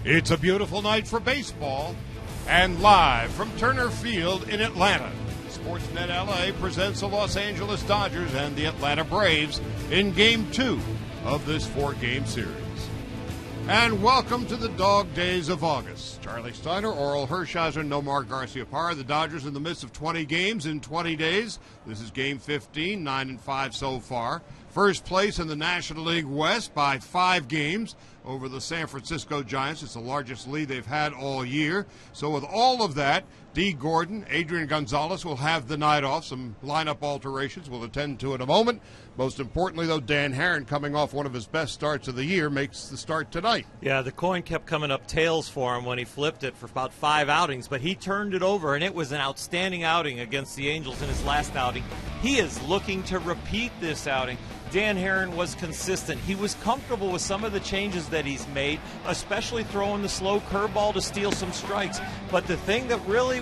It's a beautiful night for baseball, and live from Turner Field in Atlanta, Sportsnet LA presents the Los Angeles Dodgers and the Atlanta Braves in Game 2 of this 4-game series. And welcome to the dog days of August. Charlie Steiner, Oral Hershiser, Nomar Garciaparra. The Dodgers in the midst of 20 games in 20 days. This is Game 15, 9-5 so far. First place in the National League West by 5 games over the San Francisco Giants. It's the largest lead they've had all year. So with all of that, D. Gordon, Adrian Gonzalez will have the night off. Some lineup alterations we'll attend to in a moment. Most importantly, though, Dan Herron, coming off one of his best starts of the year, makes the start tonight. Yeah, the coin kept coming up tails for him when he flipped it for about 5 outings, but he turned it over, and it was an outstanding outing against the Angels in his last outing. He is looking to repeat this outing. Dan Herron was consistent. He was comfortable with some of the changes that he's made, especially throwing the slow curveball to steal some strikes. But the thing that really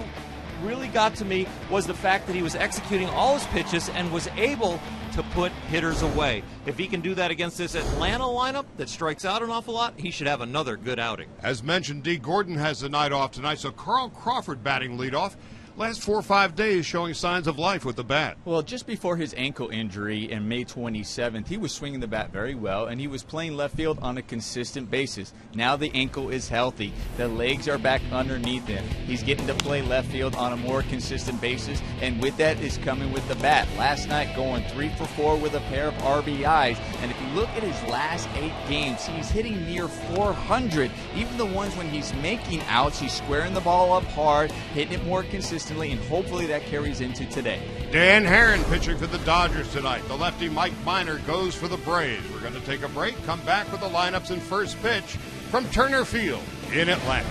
got to me was the fact that he was executing all his pitches and was able to put hitters away. If he can do that against this Atlanta lineup that strikes out an awful lot, he should have another good outing. As mentioned, D. Gordon has the night off tonight, so Carl Crawford batting leadoff. Last 4 or 5 days showing signs of life with the bat. Well, just before his ankle injury in May 27th, he was swinging the bat very well, and he was playing left field on a consistent basis. Now the ankle is healthy. The legs are back underneath him. He's getting to play left field on a more consistent basis, and with that is coming with the bat. Last night going 3 for 4 with a pair of RBIs, and if you look at his last 8 games, he's hitting near 400. Even the ones when he's making outs, he's squaring the ball up hard, hitting it more consistently, and hopefully that carries into today. Dan Herron pitching for the Dodgers tonight. The lefty Mike Minor goes for the Braves. We're going to take a break, come back with the lineups and first pitch from Turner Field in Atlanta.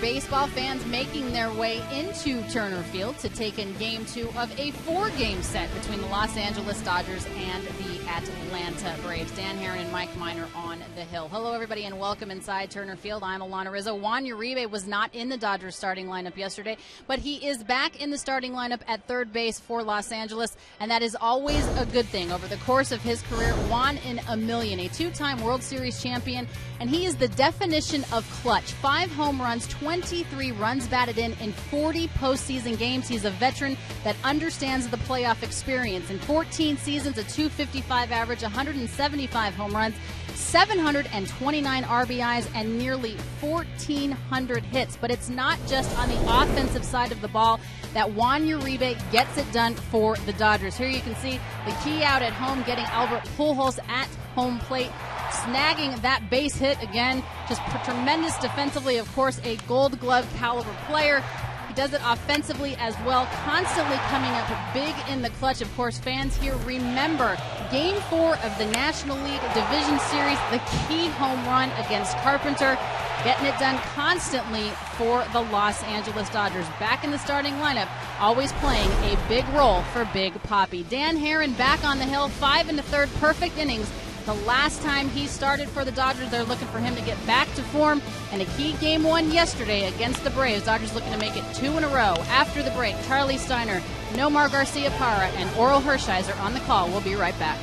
baseball fans making their way into Turner Field to take in Game 2 of a 4-game set between the Los Angeles Dodgers and the Atlanta Braves. Dan Herron and Mike Minor on the hill. Hello, everybody, and welcome inside Turner Field. I'm Alana Rizzo. Juan Uribe was not in the Dodgers starting lineup yesterday, but he is back in the starting lineup at third base for Los Angeles, and that is always a good thing. Over the course of his career, Juan in a million, a 2-time World Series champion, and he is the definition of clutch. 5 home runs, 23 runs batted in 40 postseason games. He's a veteran that understands the playoff experience. In 14 seasons, a .255 average, 175 home runs, 729 RBIs, and nearly 1,400 hits. But it's not just on the offensive side of the ball that Juan Uribe gets it done for the Dodgers. Here you can see the key out at home, getting Albert Pujols at home plate, snagging that base hit again. Just tremendous defensively, of course, a Gold Glove caliber player. He does it offensively as well, constantly coming up big in the clutch. Of course, fans here remember Game 4 of the National League Division Series, the key home run against Carpenter, getting it done constantly for the Los Angeles Dodgers. Back in the starting lineup, always playing a big role for Big Papi. Dan Herron back on the hill, 5 1/3 perfect innings. The last time he started for the Dodgers, they're looking for him to get back to form, and a key Game 1 yesterday against the Braves. Dodgers looking to make it 2 in a row. After the break, Charlie Steiner, Nomar Garcia-Parra, and Oral Hershiser on the call. We'll be right back.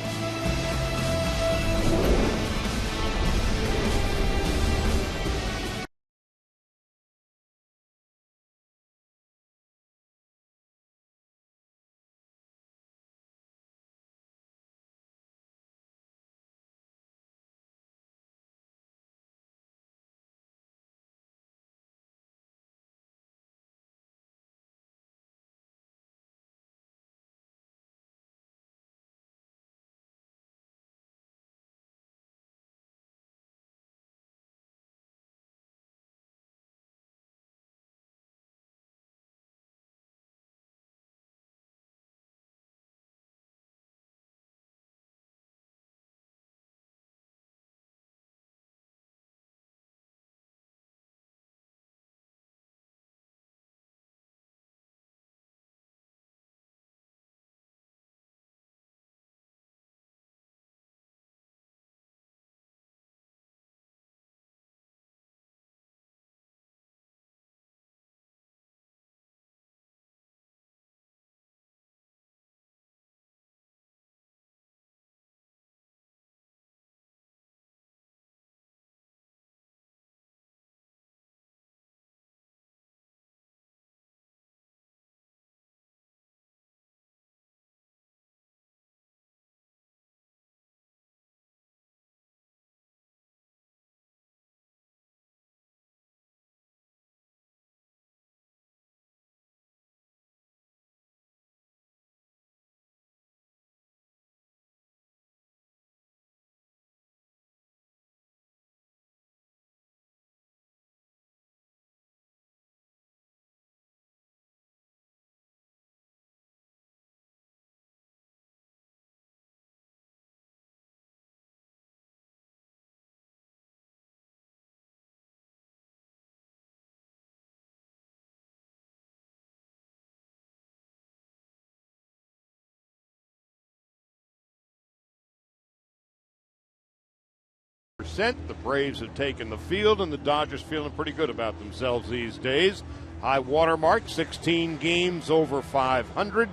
The Braves have taken the field, and the Dodgers feeling pretty good about themselves these days. High water mark, 16 games over 500.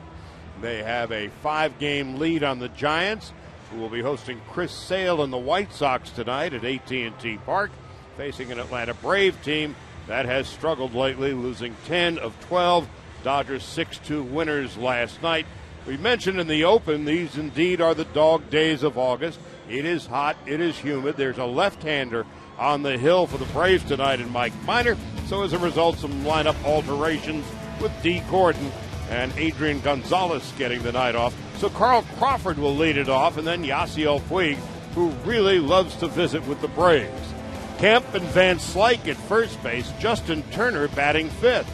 They have a 5-game lead on the Giants, who will be hosting Chris Sale and the White Sox tonight at AT&T Park, facing an Atlanta Brave team that has struggled lately, losing 10 of 12. Dodgers 6-2 winners last night. We mentioned in the open, these indeed are the dog days of August. It is hot. It is humid. There's a left-hander on the hill for the Braves tonight in Mike Minor. So as a result, some lineup alterations with D. Gordon and Adrian Gonzalez getting the night off. So Carl Crawford will lead it off, and then Yasiel Puig, who really loves to visit with the Braves. Kemp and Van Slyke at first base. Justin Turner batting fifth.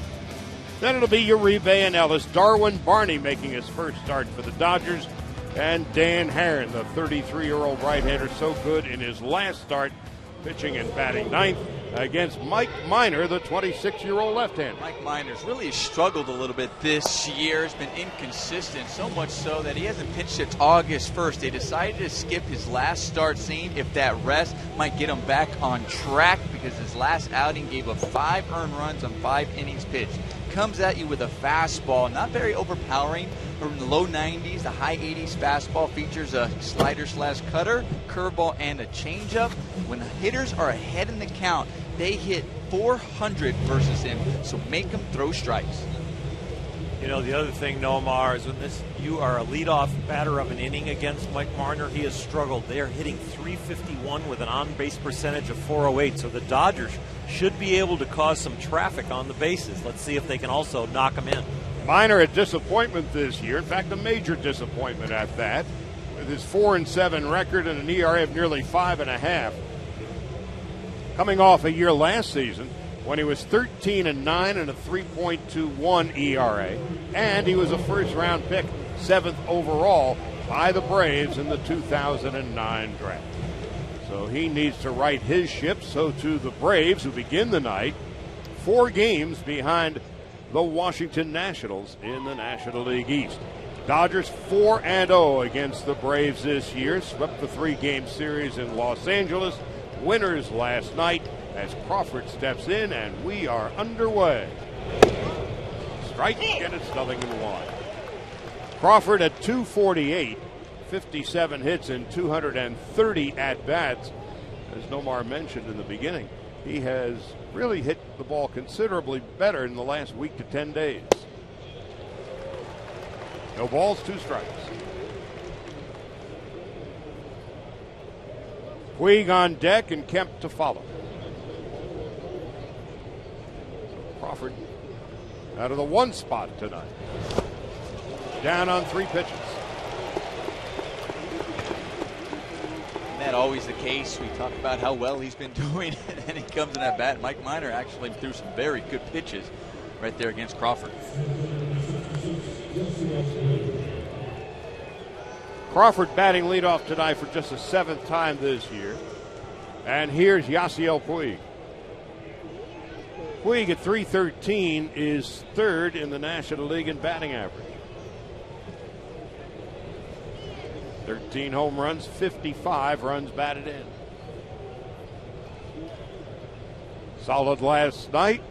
Then it'll be Uribe and Ellis. Darwin Barney making his first start for the Dodgers. And Dan Herron, the 33-year-old right-hander, so good in his last start, pitching and batting ninth. against Mike Minor, the 26-year-old left-hander. Mike Minor's really struggled a little bit this year. He's been inconsistent, so much so that he hasn't pitched since August 1st. They decided to skip his last start, seeing if that rest might get him back on track, because his last outing gave up 5 earned runs on 5 innings pitched. Comes at you with a fastball, not very overpowering, from the low 90s, the high 80s fastball. Features a slider/cutter, curveball, and a changeup. When hitters are ahead in the count, they hit 400 versus him, so make him throw strikes. You know, the other thing, Nomar, is when you are a leadoff batter of an inning against Mike Marner, he has struggled. They are hitting .351 with an on-base percentage of .408, so the Dodgers should be able to cause some traffic on the bases. Let's see if they can also knock him in. Minor a disappointment this year, in fact, a major disappointment at that, with his 4-7 record and an ERA of nearly 5.5. Coming off a year last season when he was 13-9 and a 3.21 ERA, and he was a first-round pick, 7th overall by the Braves in the 2009 draft. So he needs to right his ship. So too the Braves, who begin the night 4 games behind the Washington Nationals in the National League East. Dodgers 4-0 against the Braves this year, swept the 3-game series in Los Angeles. Winners last night as Crawford steps in, and we are underway. Strike, and it's 0-1. Crawford at .248, 57 hits and 230 at-bats. As Nomar mentioned in the beginning, he has really hit the ball considerably better in the last week to 10 days. No balls, 2 strikes. Puig on deck and Kemp to follow. Crawford out of the 1 spot tonight. Down on 3 pitches. That always the case. We talk about how well he's been doing, and he comes in at bat. Mike Minor actually threw some very good pitches right there against Crawford. Crawford batting leadoff tonight for just the 7th time this year. And here's Yasiel Puig. Puig at .313 is 3rd in the National League in batting average. 13 home runs, 55 runs batted in. Solid last night.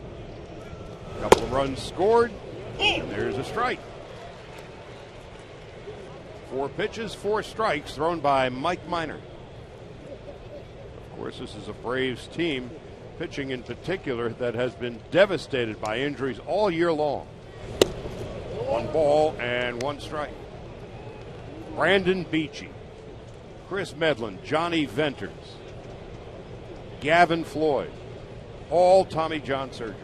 A couple of runs scored, and there's a strike. 4 pitches, 4 strikes thrown by Mike Minor. Of course, this is a Braves team, pitching in particular, that has been devastated by injuries all year long. 1 ball and 1 strike. Brandon Beachy, Chris Medlin, Johnny Venters, Gavin Floyd, all Tommy John surgeries.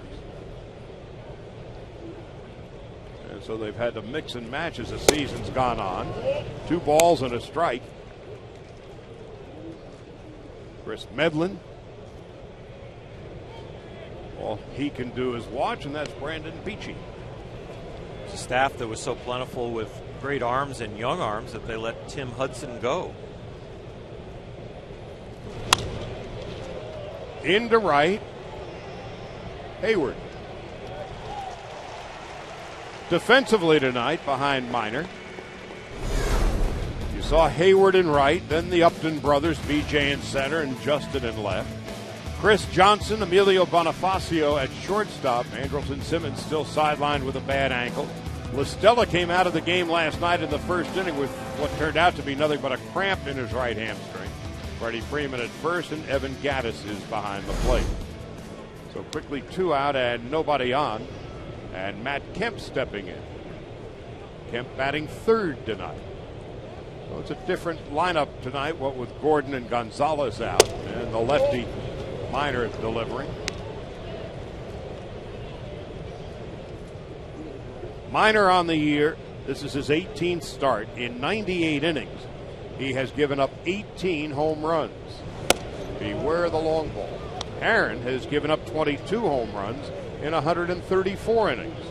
And so they've had to mix and match as the season's gone on. 2 balls and a strike. Chris Medlin, all he can do is watch, and that's Brandon Beachy. It's a staff that was so plentiful with great arms and young arms that they let Tim Hudson go. Into right, Hayward. Defensively tonight behind Minor. You saw Hayward in right, then the Upton brothers, BJ in center and Justin in left. Chris Johnson, Emilio Bonifacio at shortstop. Andrelton Simmons still sidelined with a bad ankle. LaStella came out of the game last night in the first inning with what turned out to be nothing but a cramp in his right hamstring. Freddie Freeman at first, and Evan Gaddis is behind the plate. So quickly 2 out and nobody on, and Matt Kemp stepping in. Kemp batting 3rd tonight. So it's a different lineup tonight, what with Gordon and Gonzalez out, and the lefty Minor delivering. Minor on the year. This is his 18th start. In 98 innings, he has given up 18 home runs. Beware the long ball. Aaron has given up 22 home runs in 134 innings.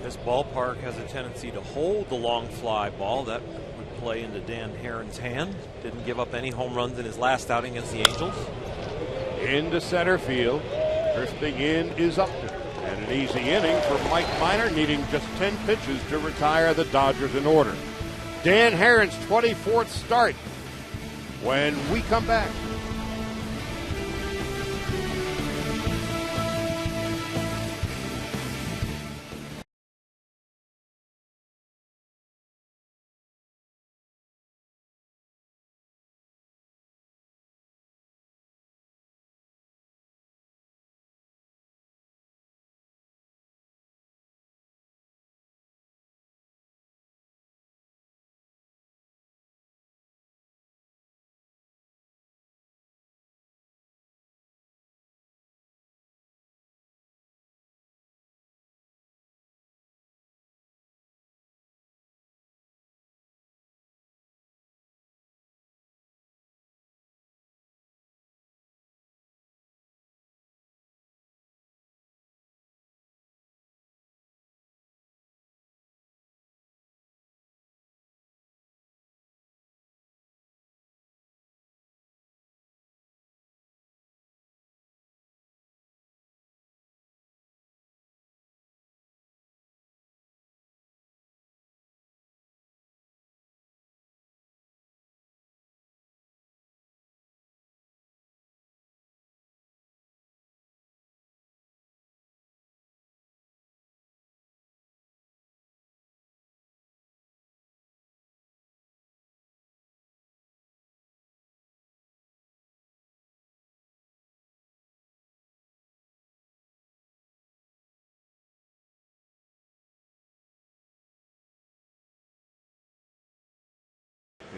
This ballpark has a tendency to hold the long fly ball. That would play into Dan Herron's hand. Didn't give up any home runs in his last outing against the Angels. Into center field. Drifting in is Upton. And an easy inning for Mike Minor, needing just 10 pitches to retire the Dodgers in order. Dan Herron's 24th start when we come back.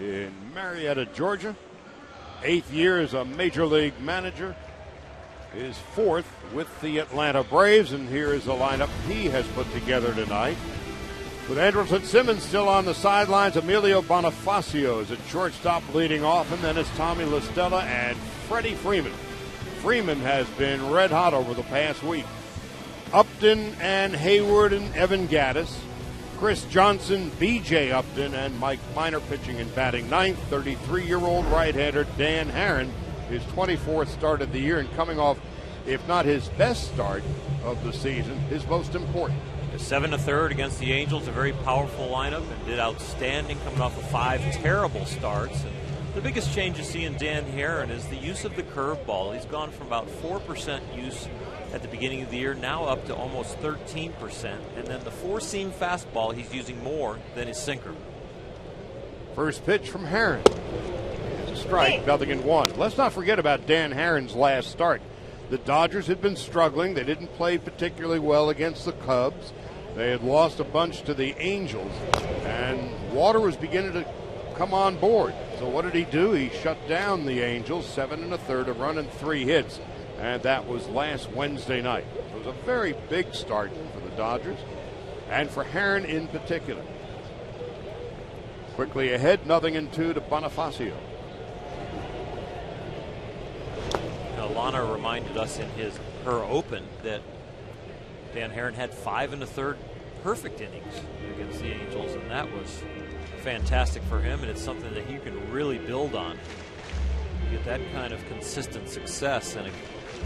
In Marietta, Georgia, 8th year as a major league manager, his 4th with the Atlanta Braves, and here is the lineup he has put together tonight. With Andrelton Simmons still on the sidelines, Emilio Bonifacio is at shortstop leading off, and then it's Tommy La Stella and Freddie Freeman. Freeman has been red hot over the past week. Upton and Hayward and Evan Gattis. Chris Johnson, B.J. Upton, and Mike Minor pitching and batting ninth. 33-year-old right-hander Dan Herron, his 24th start of the year, and coming off, if not his best start of the season, his most important. A 7 1/3 against the Angels, a very powerful lineup, and did outstanding coming off of 5 terrible starts. And the biggest change you see in Dan Herron is the use of the curveball. He's gone from about 4% use at the beginning of the year, now up to almost 13%. And then the four-seam fastball, he's using more than his sinker. First pitch from Herron. It's a strike, 0-1. Let's not forget about Dan Herron's last start. The Dodgers had been struggling. They didn't play particularly well against the Cubs. They had lost a bunch to the Angels, and water was beginning to come on board. So what did he do? He shut down the Angels, 7 1/3, a run and 3 hits. And that was last Wednesday night. It was a very big start for the Dodgers, and for Herron in particular. Quickly ahead, 0-2 to Bonifacio. Now, Lana reminded us in her open that Dan Herron had 5 1/3 perfect innings against the Angels, and that was fantastic for him, and it's something that he can really build on. You get that kind of consistent success in a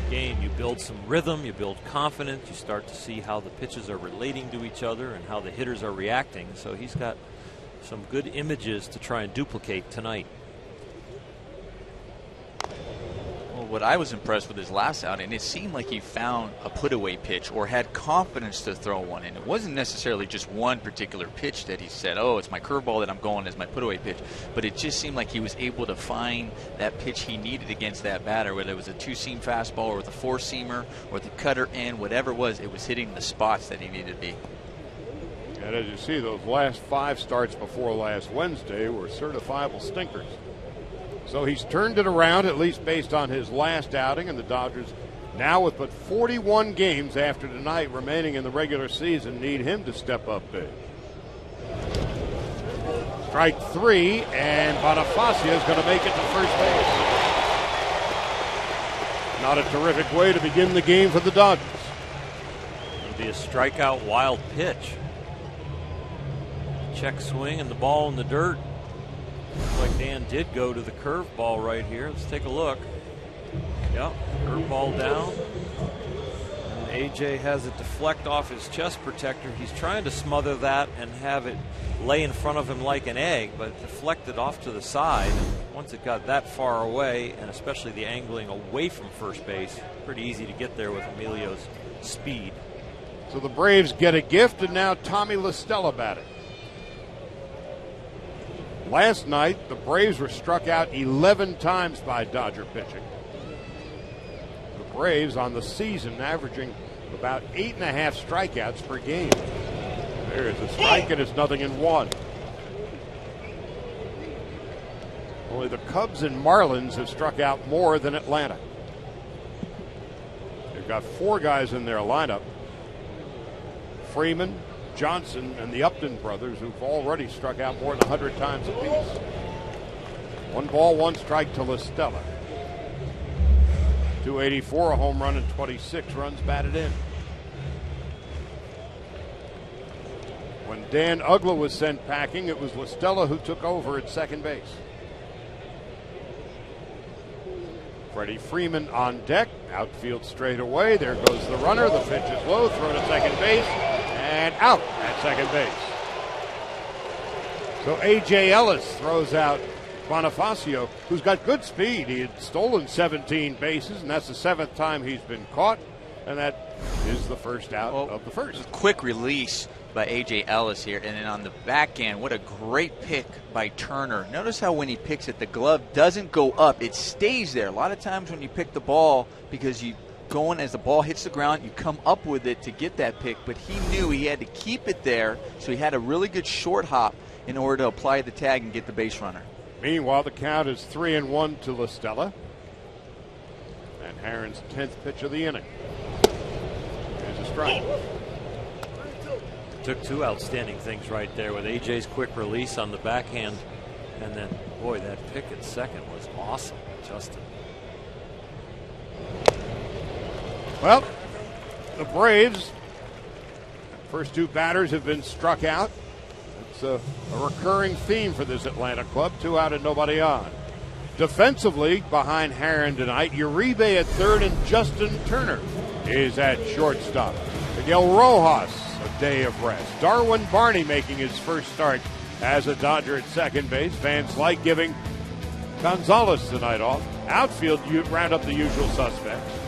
game, you build some rhythm, you build confidence, you start to see how the pitches are relating to each other and how the hitters are reacting. So he's got some good images to try and duplicate tonight. Well, what I was impressed with his last outing, it seemed like he found a put-away pitch or had confidence to throw one in. It wasn't necessarily just one particular pitch that he said, oh, it's my curveball that I'm going as my put-away pitch, but it just seemed like he was able to find that pitch he needed against that batter, whether it was a two-seam fastball or the four-seamer or the cutter end, whatever it was hitting the spots that he needed to be. And as you see, those last 5 starts before last Wednesday were certifiable stinkers. So he's turned it around, at least based on his last outing, and the Dodgers, now with but 41 games after tonight remaining in the regular season, need him to step up big. Strike 3, and Bonifacio is going to make it to first base. Not a terrific way to begin the game for the Dodgers. It'll be a strikeout wild pitch. Check swing and the ball in the dirt. Dan did go to the curveball right here. Let's take a look. Yep, curveball down. And AJ has it deflect off his chest protector. He's trying to smother that and have it lay in front of him like an egg, but it deflected off to the side. Once it got that far away, and especially the angling away from first base, pretty easy to get there with Emilio's speed. So the Braves get a gift, and now Tommy La Stella batting. Last night, the Braves were struck out 11 times by Dodger pitching. The Braves on the season averaging about 8.5 strikeouts per game. There's a strike, and it's 0-1. Only the Cubs and Marlins have struck out more than Atlanta. They've got 4 guys in their lineup. Freeman, Johnson, and the Upton brothers, who've already struck out more than 100 times apiece. 1 ball, 1 strike to La Stella. 284, a home run, and 26 runs batted in. When Dan Uggla was sent packing, it was La Stella who took over at second base. Freddie Freeman on deck, outfield straight away. There goes the runner. The pitch is low, thrown to second base, and out at second base. So A.J. Ellis throws out Bonifacio, who's got good speed. He had stolen 17 bases, and that's the 7th time he's been caught, and that is the first out of the first. Quick release by A.J. Ellis here, and then on the back end, what a great pick by Turner. Notice how when he picks it, the glove doesn't go up. It stays there. A lot of times when you pick the ball, because you going as the ball hits the ground, you come up with it to get that pick, but he knew he had to keep it there, so he had a really good short hop in order to apply the tag and get the base runner. Meanwhile, the count is 3-1 to La Stella. And Herron's 10th pitch of the inning. There's a strike. Took 2 outstanding things right there with AJ's quick release on the backhand, and then, boy, that pick at second was awesome, Justin. Well, the Braves, first 2 batters have been struck out. It's a recurring theme for this Atlanta club. 2 out and nobody on. Defensively, behind Herron tonight, Uribe at third and Justin Turner is at shortstop. Miguel Rojas, a day of rest. Darwin Barney making his first start as a Dodger at second base. Fans like giving Gonzalez the night off. Outfield, you round up the usual suspects.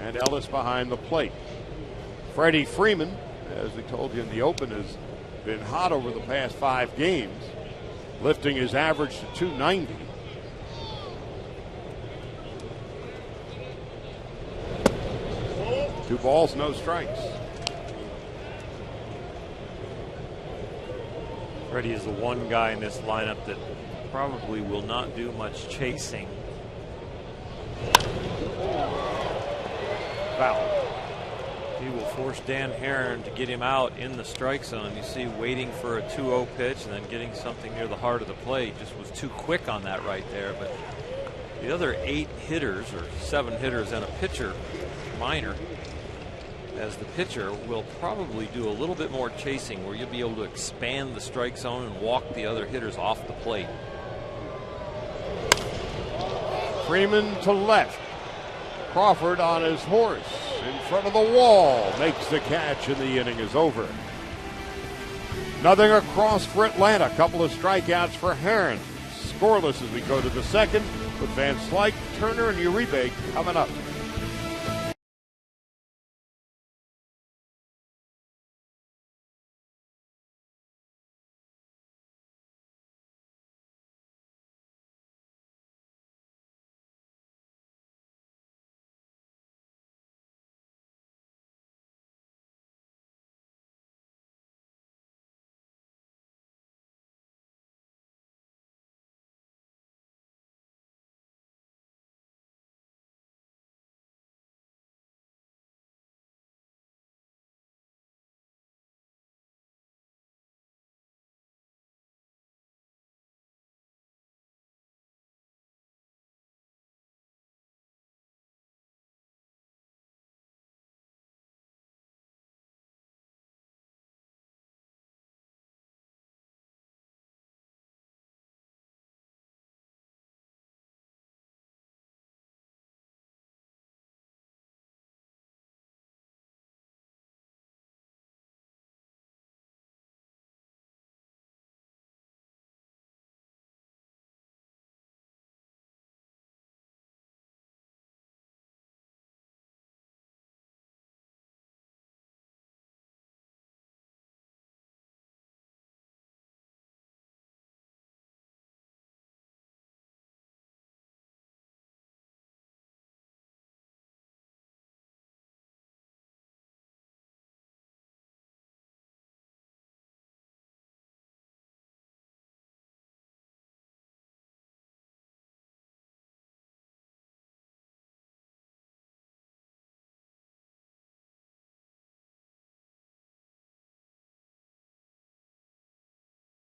And Ellis behind the plate. Freddie Freeman, as we told you in the open, has been hot over the past 5 games, lifting his average to 290. Two balls, no strikes. Freddie is the one guy in this lineup that probably will not do much chasing. Foul. He will force Dan Herron to get him out in the strike zone. You see, waiting for a 2-0 pitch and then getting something near the heart of the plate. Just was too quick on that right there. But the other 8 hitters, or 7 hitters and a pitcher, minor, as the pitcher, will probably do a little bit more chasing, where you'll be able to expand the strike zone and walk the other hitters off the plate. Freeman to left. Crawford on his horse in front of the wall, makes the catch, and the inning is over. Nothing across for Atlanta. Couple of strikeouts for Herron. Scoreless as we go to the second, with Van Slyke, Turner, and Uribe coming up.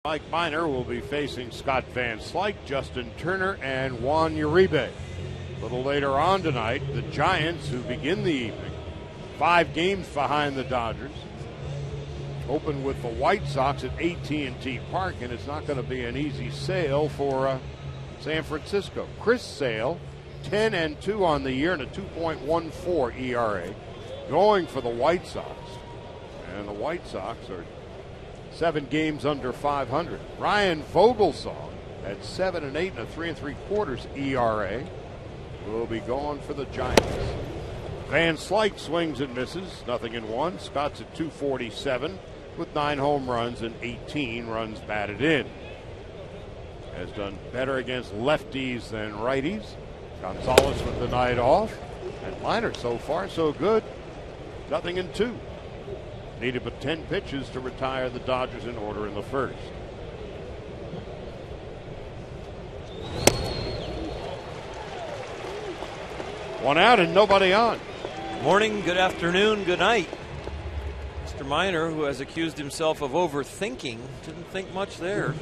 Mike Minor will be facing Scott Van Slyke, Justin Turner, and Juan Uribe. A little later on tonight, the Giants, who begin the evening, 5 games behind the Dodgers, open with the White Sox at AT&T Park, and it's not going to be an easy sail for San Francisco. Chris Sale, 10-2 on the year and a 2.14 ERA, going for the White Sox. And the White Sox are 7 games under 500. Ryan Vogelsong at 7-8 and a 3 3/4 ERA will be going for the Giants. Van Slyke swings and misses, 0-1. Scott's at 247 with 9 home runs and 18 runs batted in. Has done better against lefties than righties. Gonzalez with the night off, and Minor so far so good, 0-2. Needed but 10 pitches to retire the Dodgers in order in the first. One out and nobody on. Morning, good afternoon, good night. Mr. Minor, who has accused himself of overthinking, didn't think much there.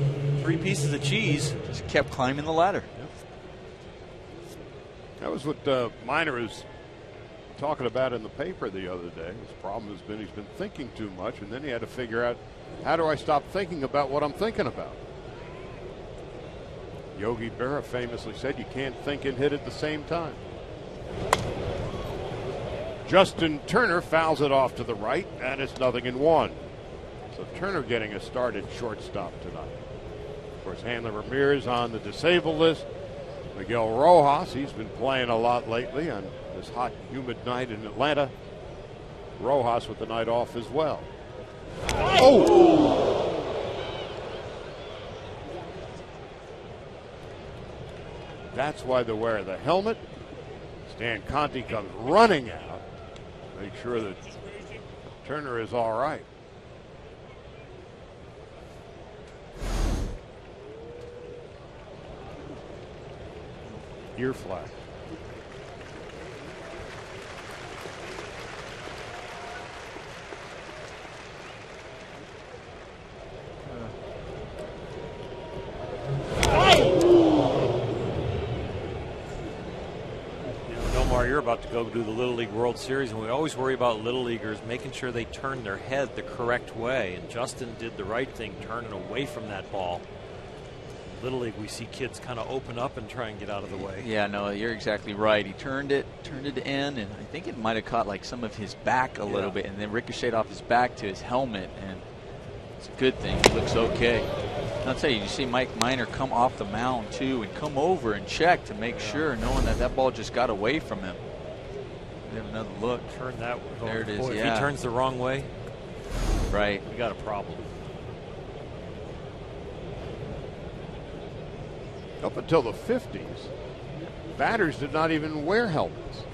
3 pieces of cheese. Just kept climbing the ladder. That was what Minor is talking about in the paper the other day. His problem has been he's been thinking too much, and then he had to figure out, how do I stop thinking about what I'm thinking about? Yogi Berra famously said you can't think and hit at the same time. Justin Turner fouls it off to the right, and it's 0-1. So Turner getting a start at shortstop tonight. Of course, Hanley Ramirez on the disabled list. Miguel Rojas, he's been playing a lot lately on this hot, humid night in Atlanta. Rojas with the night off as well. Oh! That's why they wear the helmet. Stan Conti comes running out. Make sure that Turner is all right. Ear flag. You're about to go do the Little League World Series, and we always worry about Little Leaguers making sure they turn their head the correct way, and Justin did the right thing, turning away from that ball. Little League, we see kids kind of open up and try and get out of the way. Yeah, no, you're exactly right. He turned it in, and I think it might have caught like some of his back a little bit, and then ricocheted off his back to his helmet, and it's a good thing. He looks okay. I'll tell you, you see Mike Minor come off the mound too and come over and check to make sure, knowing that ball just got away from him. We have another look. Turn that way. There it is. Boy, if he turns the wrong way, right, we got a problem. Up until the 50s, batters did not even wear helmets.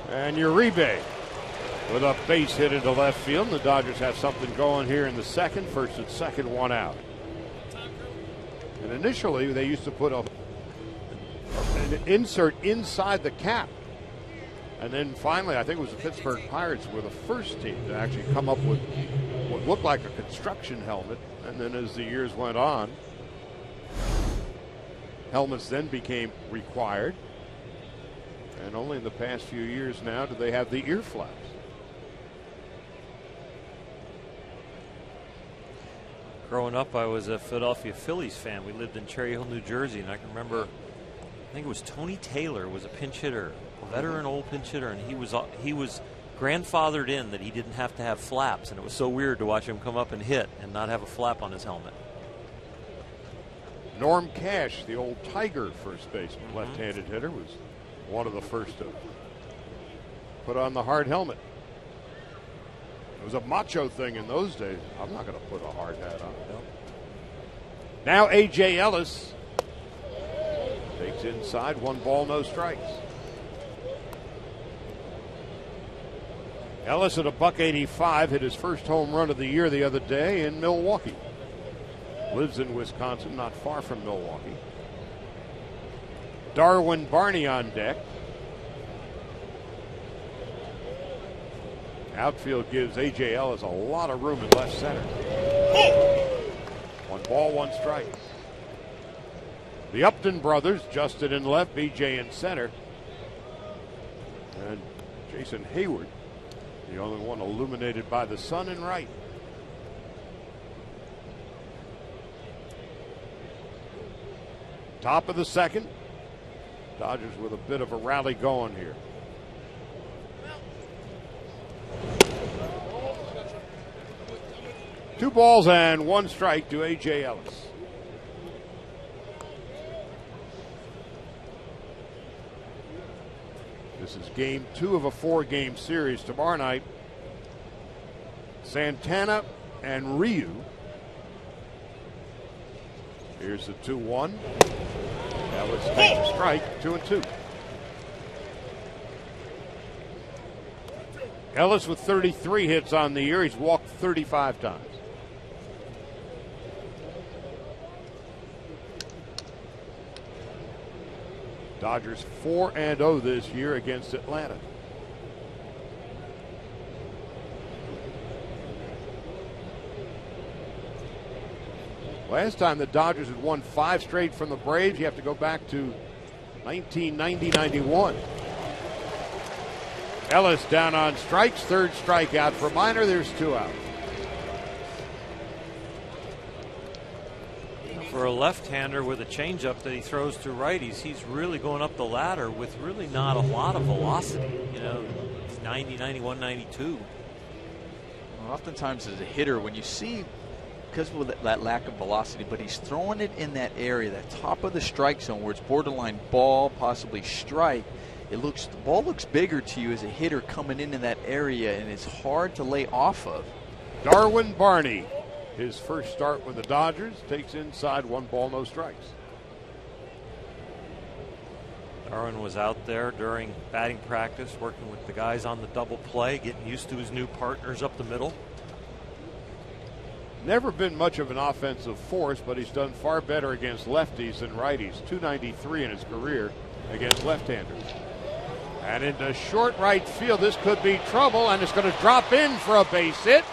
And Uribe with a base hit into left field. The Dodgers have something going here in the second. First and second, 1 out. And initially, they used to put an insert inside the cap. And then finally, I think it was the Pittsburgh Pirates were the first team to actually come up with what looked like a construction helmet. And then as the years went on, helmets then became required. And only in the past few years now do they have the ear flaps. Growing up, I was a Philadelphia Phillies fan. We lived in Cherry Hill, New Jersey, and I can remember, I think it was Tony Taylor was a pinch hitter, a veteran old pinch hitter, and he was grandfathered in that he didn't have to have flaps, and it was so weird to watch him come up and hit and not have a flap on his helmet. Norm Cash, the old Tiger first baseman, left-handed hitter, was one of the first to put on the hard helmet. It was a macho thing in those days. I'm not going to put a hard hat on. No. Now A.J. Ellis takes inside, 1 ball, no strikes. Ellis at $185 hit his first home run of the year the other day in Milwaukee. Lives in Wisconsin, not far from Milwaukee. Darwin Barney on deck. Outfield gives A.J. Ellis a lot of room in left center. 1 ball, 1 strike. The Upton brothers, Justin in left, B.J. in center. And Jason Hayward, the only one illuminated by the sun, in right. Top of the second. Dodgers with a bit of a rally going here. Two balls and 1 strike to A.J. Ellis. This is game 2 of a 4-game series. Tomorrow night, Santana and Ryu. Here's the 2-1. Ellis takes a strike, 2-2. Ellis with 33 hits on the year. He's walked 35 times. Dodgers 4-0 this year against Atlanta. Last time the Dodgers had won 5 straight from the Braves, you have to go back to 1990-91. Ellis down on strikes, 3rd strikeout for Minor. There's 2 out. For a left-hander with a changeup that he throws to righties, he's really going up the ladder with really not a lot of velocity. You know, 90, 91, 92. Well, oftentimes as a hitter, when you see, because of that lack of velocity, but he's throwing it in that area, that top of the strike zone where it's borderline ball, possibly strike. The ball looks bigger to you as a hitter coming into that area, and it's hard to lay off of. Darwin Barney, his first start with the Dodgers, takes inside, 1 ball, no strikes. Darwin was out there during batting practice, working with the guys on the double play, getting used to his new partners up the middle. Never been much of an offensive force, but he's done far better against lefties than righties. .293 in his career against left-handers. And into short right field, this could be trouble, and it's going to drop in for a base hit.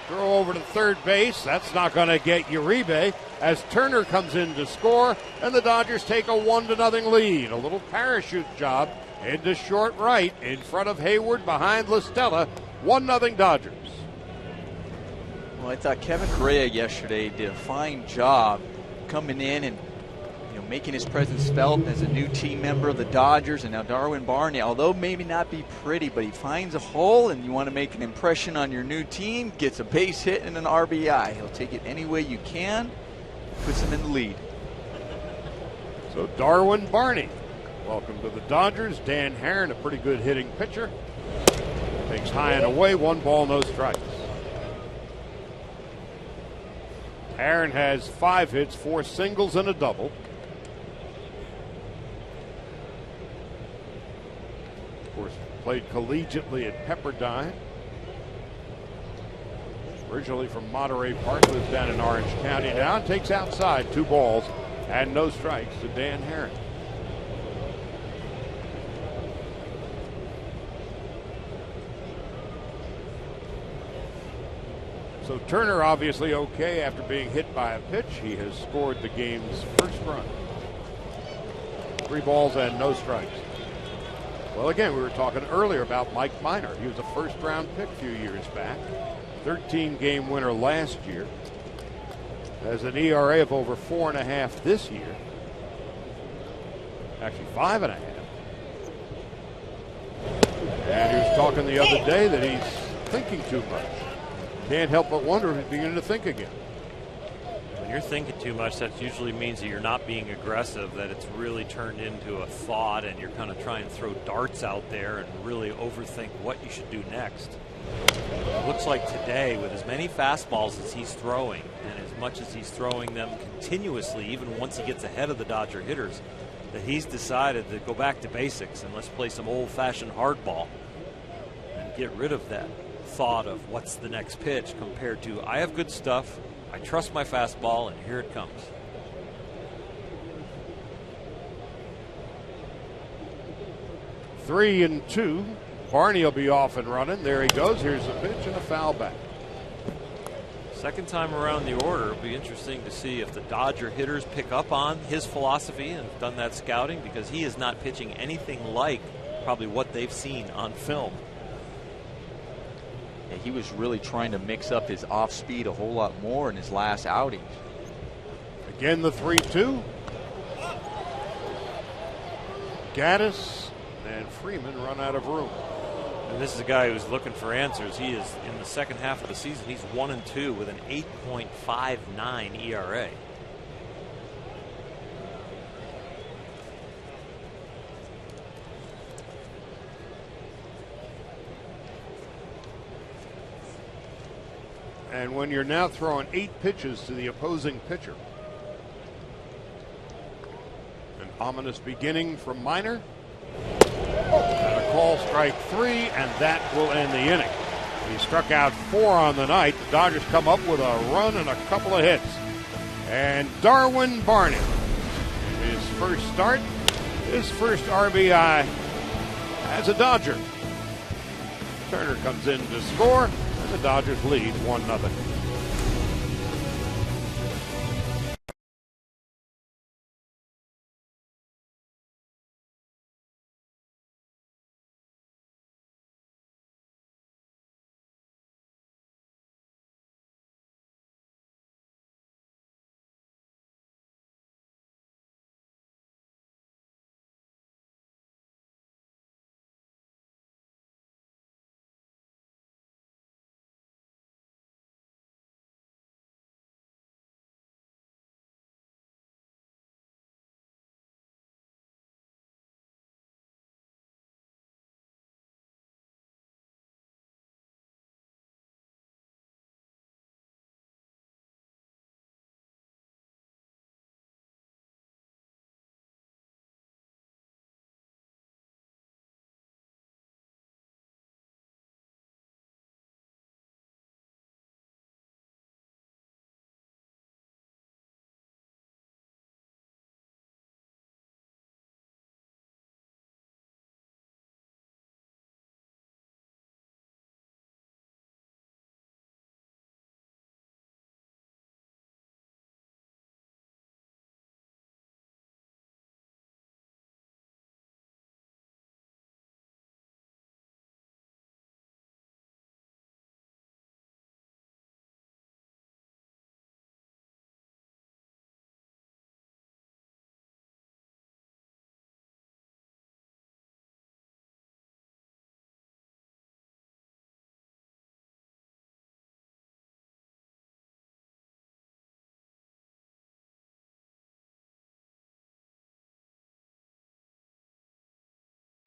Throw over to third base. That's not going to get Uribe as Turner comes in to score, and the Dodgers take a 1-0 lead. A little parachute job into short right in front of Hayward behind La Stella. 1-0 Dodgers. Well, I thought Kevin Correa yesterday did a fine job coming in and making his presence felt as a new team member of the Dodgers. And now Darwin Barney, although maybe not be pretty, but he finds a hole, and you want to make an impression on your new team, gets a base hit and an RBI. He'll take it any way you can, puts him in the lead. So Darwin Barney, welcome to the Dodgers. Dan Herron, a pretty good hitting pitcher, takes high and away, 1 ball, no strikes. Herron has 5 hits, 4 singles and a double. Of course, played collegiately at Pepperdine. Originally from Monterey Park, lives down in Orange County now, and takes outside, 2 balls and no strikes to Dan Herron. So Turner obviously okay after being hit by a pitch. He has scored the game's first run. 3 balls and no strikes. Well, again, we were talking earlier about Mike Minor. He was a first-round pick a few years back. 13-game winner last year. Has an ERA of over 4.5 this year. Actually, 5.5. And he was talking the other day that he's thinking too much. Can't help but wonder if he's beginning to think again. When you're thinking too much, that usually means that you're not being aggressive, that it's really turned into a thought and you're kind of trying to throw darts out there and really overthink what you should do next. It looks like today, with as many fastballs as he's throwing and as much as he's throwing them continuously, even once he gets ahead of the Dodger hitters, that he's decided to go back to basics and let's play some old-fashioned hardball and get rid of that thought of what's the next pitch compared to I have good stuff, I trust my fastball, and here it comes. Three and 2. Barney will be off and running. There he goes. Here's the pitch and a foul back. Second time around the order, it'll be interesting to see if the Dodger hitters pick up on his philosophy and have done that scouting, because he is not pitching anything like probably what they've seen on film. Yeah, he was really trying to mix up his off speed a whole lot more in his last outing. Again, the 3-2. Gaddis and Freeman run out of room. And this is a guy who's looking for answers. He is, in the second half of the season, he's 1-2 with an 8.59 ERA. And when you're now throwing 8 pitches to the opposing pitcher, an ominous beginning from Minor. And a call, strike 3, and that will end the inning. He struck out 4 on the night. The Dodgers come up with a run and a couple of hits. And Darwin Barney, his first start, his first RBI as a Dodger. Turner comes in to score, and the Dodgers lead 1-0.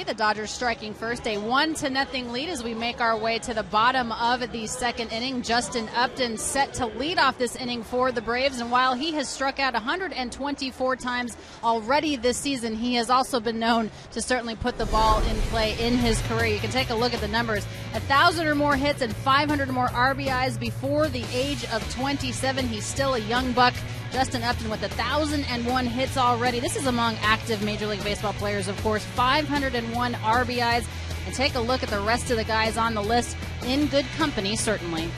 The Dodgers striking first, a 1-0 lead as we make our way to the bottom of the second inning. Justin Upton set to lead off this inning for the Braves, and while he has struck out 124 times already this season, he has also been known to certainly put the ball in play in his career. You can take a look at the numbers: 1,000 or more hits and 500 or more RBIs before the age of 27. He's still a young buck. Justin Upton with 1,001 hits already. This is among active Major League Baseball players, of course. 501 RBIs. And take a look at the rest of the guys on the list, in good company, certainly.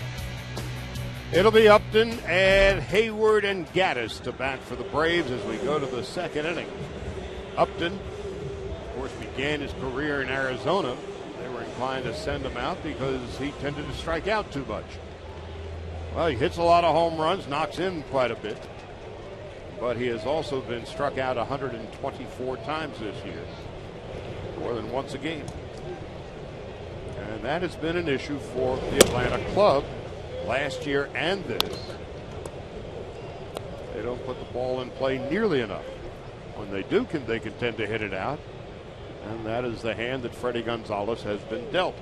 It'll be Upton and Hayward and Gaddis to bat for the Braves as we go to the second inning. Upton, of course, began his career in Arizona. They were inclined to send him out because he tended to strike out too much. Well, he hits a lot of home runs, knocks in quite a bit. But he has also been struck out 124 times this year, more than once a game. And that has been an issue for the Atlanta club last year and this. They don't put the ball in play nearly enough. When they do, they can tend to hit it out. And that is the hand that Freddie Gonzalez has been dealt.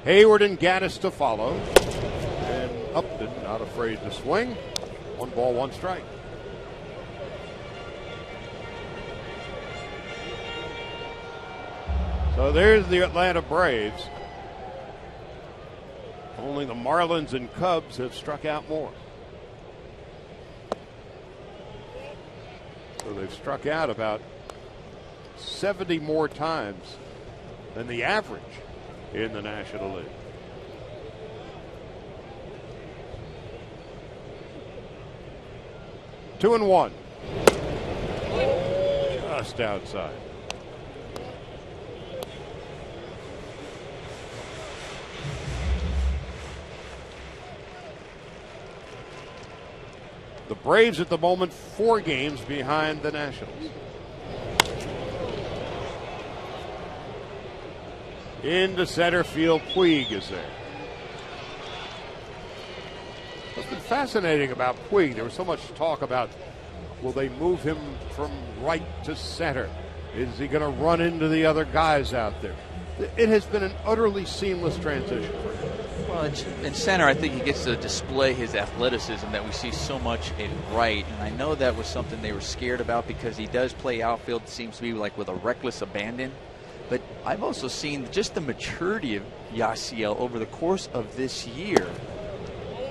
Hayward and Gaddis to follow. And Upton not afraid to swing. 1 ball, 1 strike. So there's the Atlanta Braves. Only the Marlins and Cubs have struck out more. So they've struck out about 70 more times than the average in the National League. Two and one. Just outside. The Braves at the moment 4 games behind the Nationals. Into center field, Puig is there. What's been fascinating about Puig, there was so much talk about, will they move him from right to center? Is he going to run into the other guys out there? It has been an utterly seamless transition for him. Well, in center, I think he gets to display his athleticism that we see so much in right. And I know that was something they were scared about because he does play outfield, it seems to be like with a reckless abandon. But I've also seen just the maturity of Yasiel over the course of this year.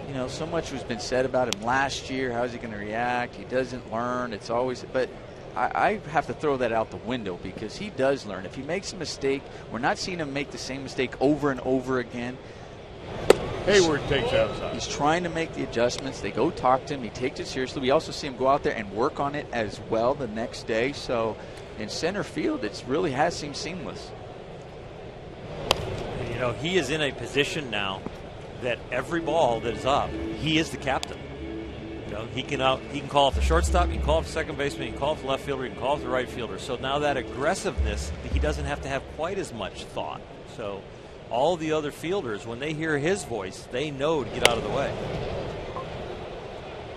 You know, so much has been said about him last year. How is he going to react? He doesn't learn. It's always, but I have to throw that out the window because he does learn. If he makes a mistake, we're not seeing him make the same mistake over and over again. Hayward takes outside. He's trying to make the adjustments. They go talk to him. He takes it seriously. We also see him go out there and work on it as well the next day. So in center field, it really has seemed seamless. You know, he is in a position now that every ball that is up, he is the captain. You know, he can call off the shortstop, he can call off the second baseman, he can call off the left fielder, he can call off the right fielder. So now that aggressiveness, he doesn't have to have quite as much thought. So all the other fielders, when they hear his voice, they know to get out of the way.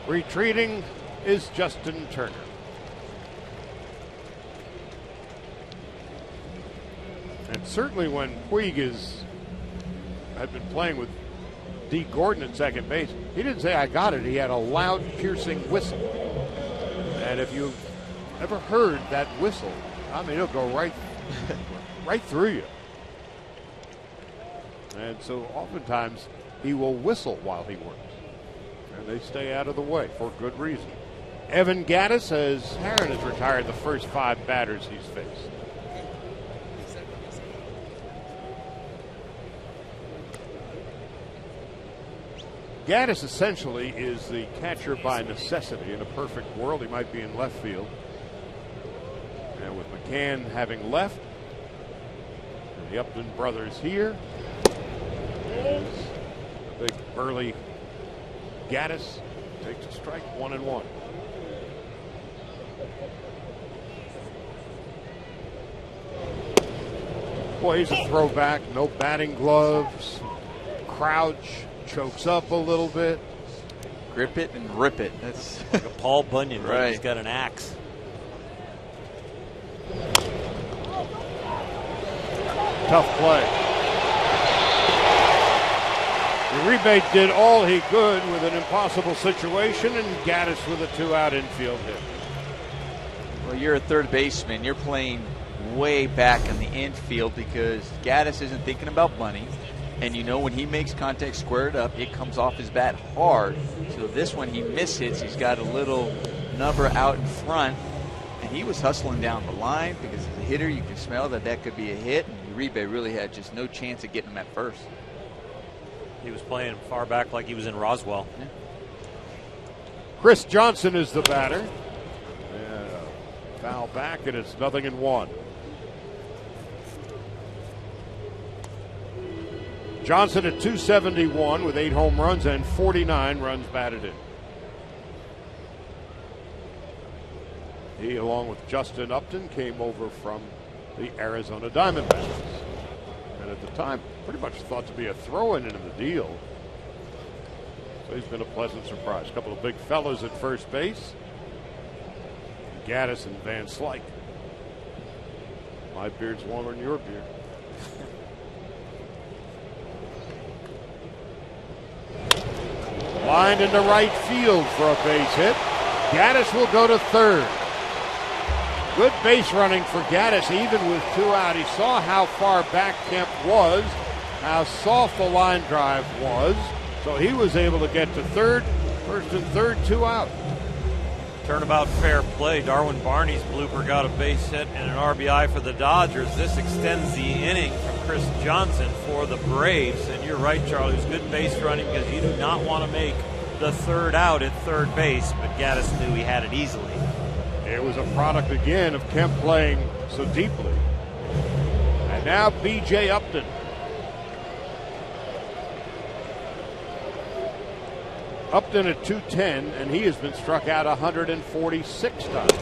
Retreating is Justin Turner. And certainly when Puig had been playing with D. Gordon at second base, he didn't say, "I got it." He had a loud, piercing whistle. And if you've ever heard that whistle, I mean, it'll go right through you. And so oftentimes he will whistle while he works. And they stay out of the way for good reason. Evan Gattis, as Herron has retired the first 5 batters he's faced. Gattis essentially is the catcher by necessity. In a perfect world, he might be in left field. And with McCann having left, and the Upton brothers here, the big burly Gattis takes a strike, 1-1. Boy, he's a throwback. No batting gloves. Crouch. Chokes up a little bit. Grip it and rip it. That's like a Paul Bunyan, right? Right. He's got an axe. Tough play. Uribe did all he could with an impossible situation, and Gattis with a 2-out infield hit. Well, you're a third baseman. You're playing way back in the infield because Gattis isn't thinking about bunting. And you know when he makes contact, square it up, it comes off his bat hard. So this one he mishits, he's got a little number out in front. And he was hustling down the line because as a hitter you can smell that could be a hit. And Uribe really had just no chance of getting him at first. He was playing far back like he was in Roswell. Yeah. Chris Johnson is the batter. Foul back, and it's 0-1. Johnson at .271 with 8 home runs and 49 runs batted in. He, along with Justin Upton, came over from the Arizona Diamondbacks. And at the time, pretty much thought to be a throw-in into the deal. So he's been a pleasant surprise. A couple of big fellas at first base. Gattis and Van Slyke. My beard's longer than your beard. Lined into right field for a base hit. Gattis will go to third. Good base running for Gattis, even with 2 out. He saw how far back Kemp was, how soft the line drive was, so he was able to get to third. First and third, 2 out. Turnabout fair play. Darwin Barney's blooper got a base hit and an RBI for the Dodgers. This extends the inning from Chris Johnson for the Braves. And you're right, Charlie. It was good base running because you do not want to make the third out at third base, but Gaddis knew he had it easily. It was a product again of Kemp playing so deeply. And now B.J. Upton. Upton at 210, and he has been struck out 146 times.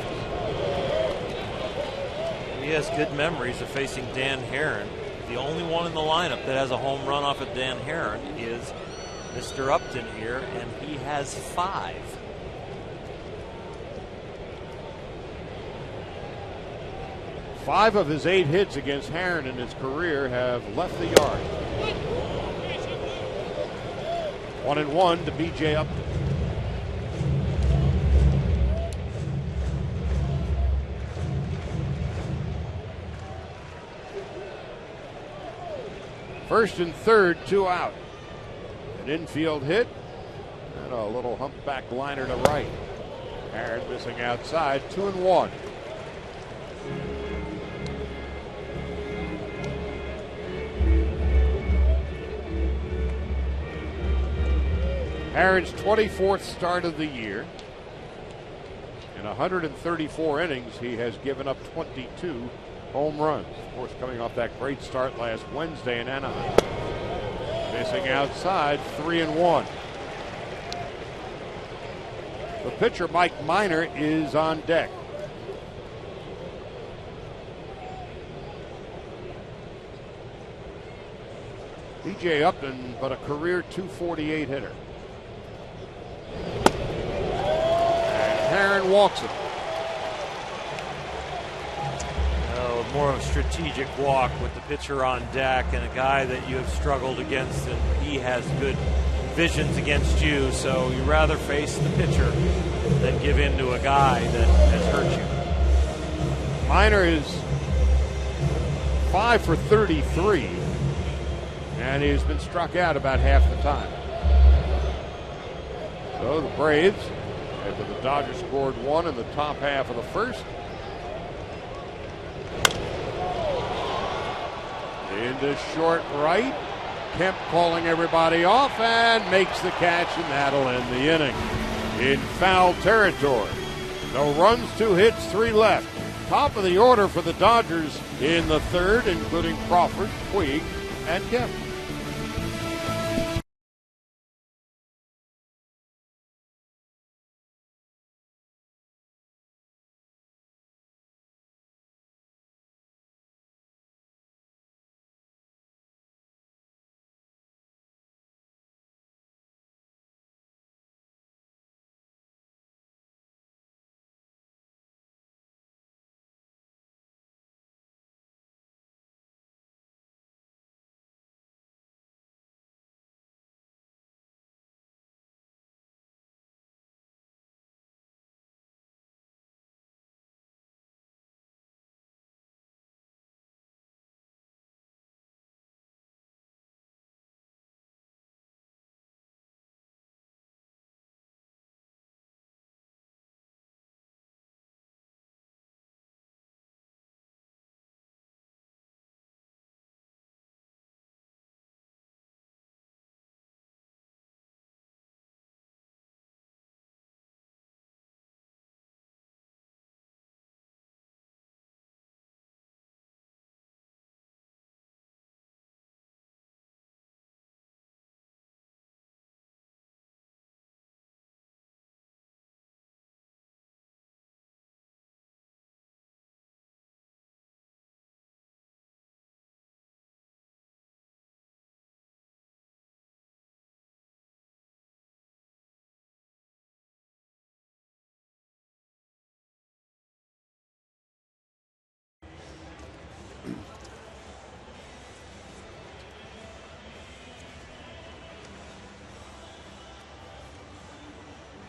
He has good memories of facing Dan Herron. The only one in the lineup that has a home run off of Dan Herron is Mr. Upton here, and he has 5. Five of his 8 hits against Herron in his career have left the yard. 1-1 to B.J. Upton. First and third, 2 out. An infield hit and a little humpback liner to right. Herron missing outside, 2-1. Herron's 24th start of the year. In 134 innings, he has given up 22 home runs. Of course, coming off that great start last Wednesday in Anaheim. Missing outside, 3-1. The pitcher, Mike Minor, is on deck. B.J. Upton, but a career .248 hitter. Herron walks him. More of a strategic walk with the pitcher on deck and a guy that you have struggled against, and he has good visions against you, so you rather face the pitcher than give in to a guy that has hurt you. Minor is 5 for 33, and he's been struck out about half the time. So the Braves, after the Dodgers scored 1 in the top half of the first, into short right. Kemp calling everybody off and makes the catch, and that'll end the inning. In foul territory. No runs, 2 hits, 3 left. Top of the order for the Dodgers in the third, including Crawford, Puig, and Kemp.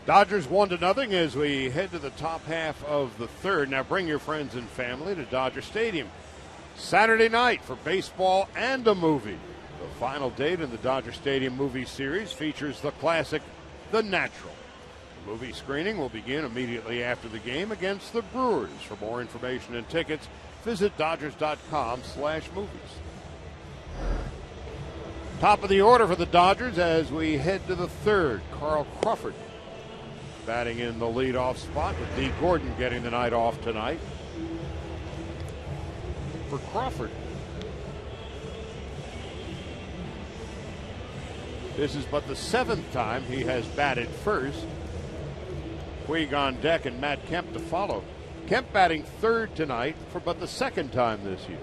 Dodgers 1-0 as we head to the top half of the third. Now bring your friends and family to Dodger Stadium Saturday night for baseball and a movie. The final date in the Dodger Stadium movie series features the classic The Natural. Movie screening will begin immediately after the game against the Brewers. For more information and tickets, visit Dodgers.com/movies. Top of the order for the Dodgers as we head to the third. Carl Crawford batting in the leadoff spot, with Dee Gordon getting the night off tonight. For Crawford, this is but the 7th time he has batted first. Puig on deck and Matt Kemp to follow. Kemp batting third tonight for but the 2nd time this year.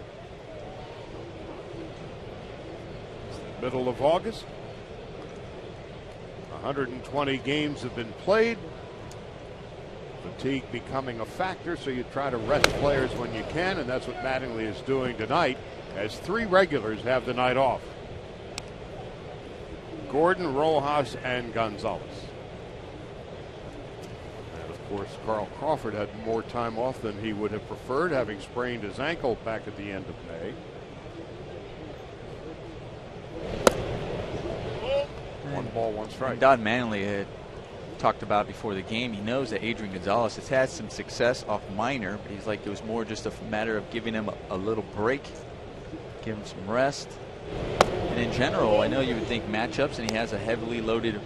It's the middle of August. 120 games have been played. Fatigue becoming a factor, so you try to rest players when you can, and that's what Mattingly is doing tonight, as 3 regulars have the night off. Gordon, Rojas, and Gonzalez. And of course, Carl Crawford had more time off than he would have preferred, having sprained his ankle back at the end of May. One ball, one strike. Don Mattingly had talked about before the game. He knows that Adrian Gonzalez has had some success off minor, but he's like, it was more just a matter of giving him a little break, give him some rest. And in general, I know you would think matchups, and he has a heavily loaded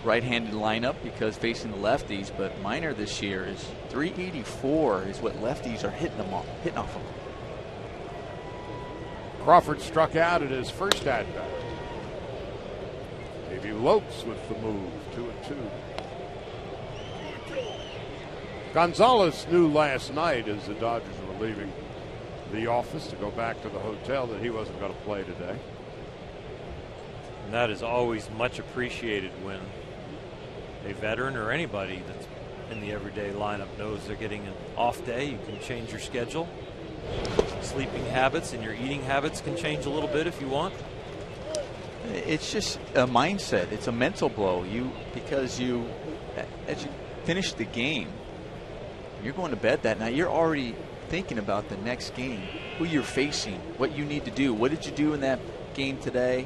right-handed lineup because facing the lefties, but minor this year is 384 is what lefties are hitting off of. Crawford struck out at his first at-bat. Davey Lopes with the move, 2-2. Gonzalez knew last night, as the Dodgers were leaving the office to go back to the hotel, that he wasn't going to play today. And that is always much appreciated when a veteran or anybody that's in the everyday lineup knows they're getting an off day. You can change your schedule. Sleeping habits and your eating habits can change a little bit if you want. It's just a mindset. It's a mental blow. Because as you finish the game, you're going to bed that night. You're already thinking about the next game, who you're facing, what you need to do. What did you do in that game today,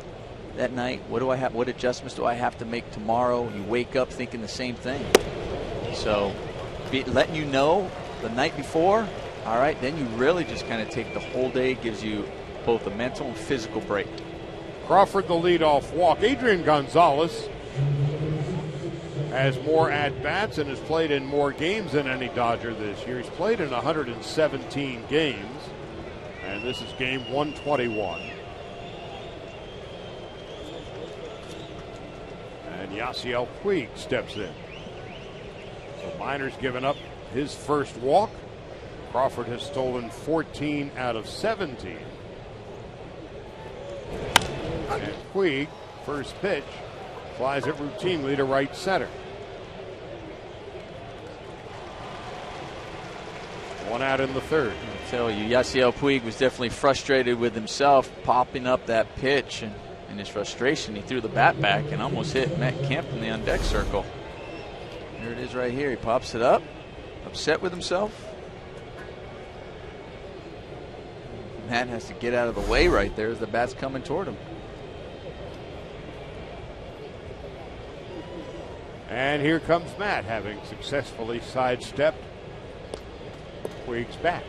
that night? What adjustments do I have to make tomorrow? You wake up thinking the same thing. So letting you know the night before, all right, then you really just kind of take the whole day. It gives you both a mental and physical break. Crawford the leadoff walk. Adrian Gonzalez has more at-bats and has played in more games than any Dodger this year. He's played in 117 games, and this is game 121. And Yasiel Puig steps in. So Minor's given up his first walk. Crawford has stolen 14 out of 17. And Puig, first pitch, flies it routinely to right center. One out in the third. I tell you, Yasiel Puig was definitely frustrated with himself, popping up that pitch, and in his frustration, he threw the bat back and almost hit Matt Kemp in the on-deck circle. There it is right here. He pops it up, upset with himself. Matt has to get out of the way right there as the bat's coming toward him. And here comes Matt, having successfully sidestepped Puig's bat.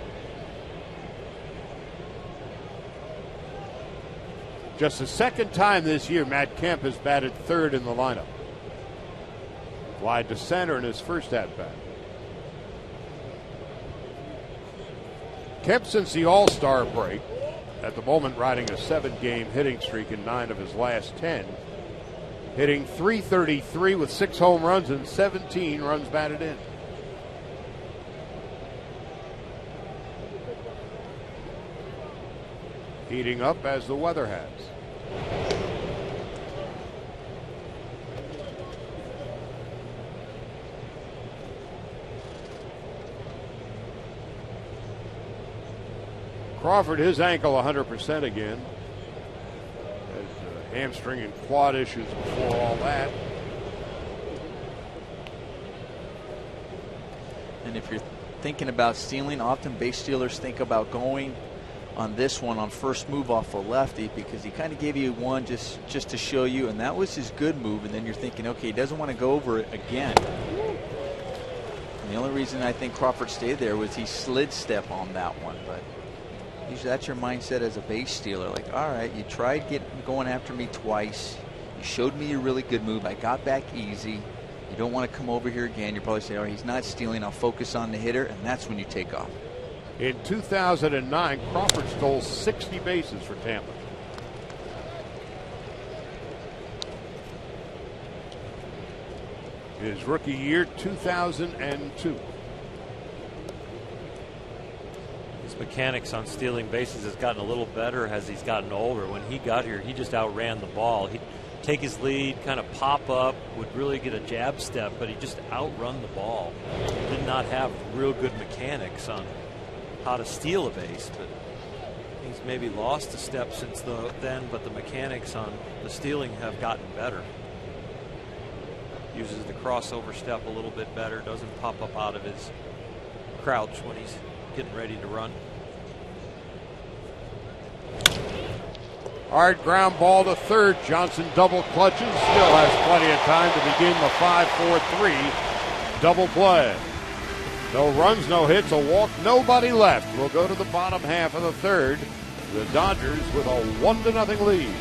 Just the 2nd time this year Matt Kemp has batted third in the lineup. Wide to center in his first at-bat. Kemp, since the All-Star break, at the moment riding a 7-game hitting streak in 9 of his last 10, hitting .333 with 6 home runs and 17 runs batted in. Heating up as the weather has. Crawford, his ankle 100% again. Has hamstring and quad issues before all that. And if you're thinking about stealing, often base stealers think about going on this one on first move off a lefty, because he kind of gave you one just to show you, and that was his good move. And then you're thinking, okay, he doesn't want to go over it again. And the only reason I think Crawford stayed there was he slid step on that one. But usually that's your mindset as a base stealer. Like, all right, you tried going after me twice. You showed me a really good move. I got back easy. You don't want to come over here again. You probably say, all right, he's not stealing. I'll focus on the hitter, and that's when you take off. In 2009, Crawford stole 60 bases for Tampa. His rookie year, 2002. His mechanics on stealing bases has gotten a little better as he's gotten older. When he got here, he just outran the ball. He'd take his lead, kind of pop up, would really get a jab step, but he just outrun the ball. Did not have real good mechanics on how to steal a base, but he's maybe lost a step since then, but the mechanics on the stealing have gotten better. Uses the crossover step a little bit better, doesn't pop up out of his crouch when he's getting ready to run. Hard ground ball to third. Johnson double clutches. Still has plenty of time to begin the 5-4-3 double play. No runs, no hits, a walk, nobody left. We'll go to the bottom half of the third. The Dodgers with a 1-0 lead.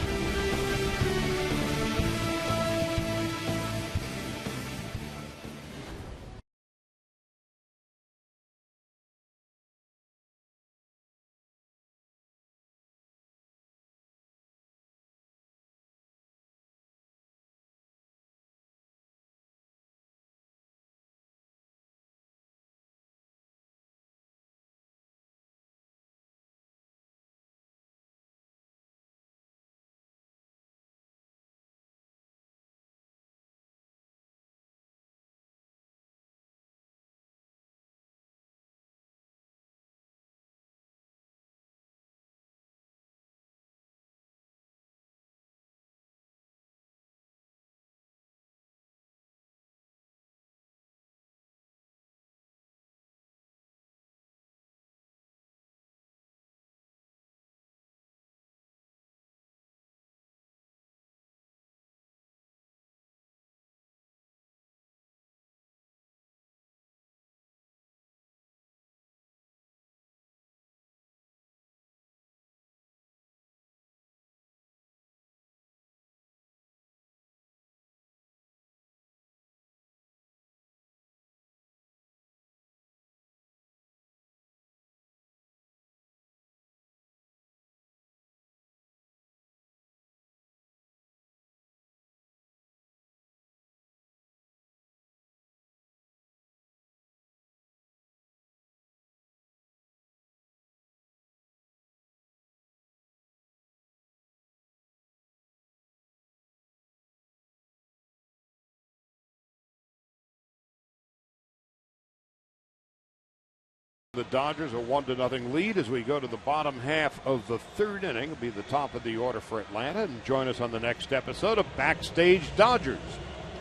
The Dodgers a 1-0 lead as we go to the bottom half of the third inning. It'll be the top of the order for Atlanta. And join us on the next episode of Backstage Dodgers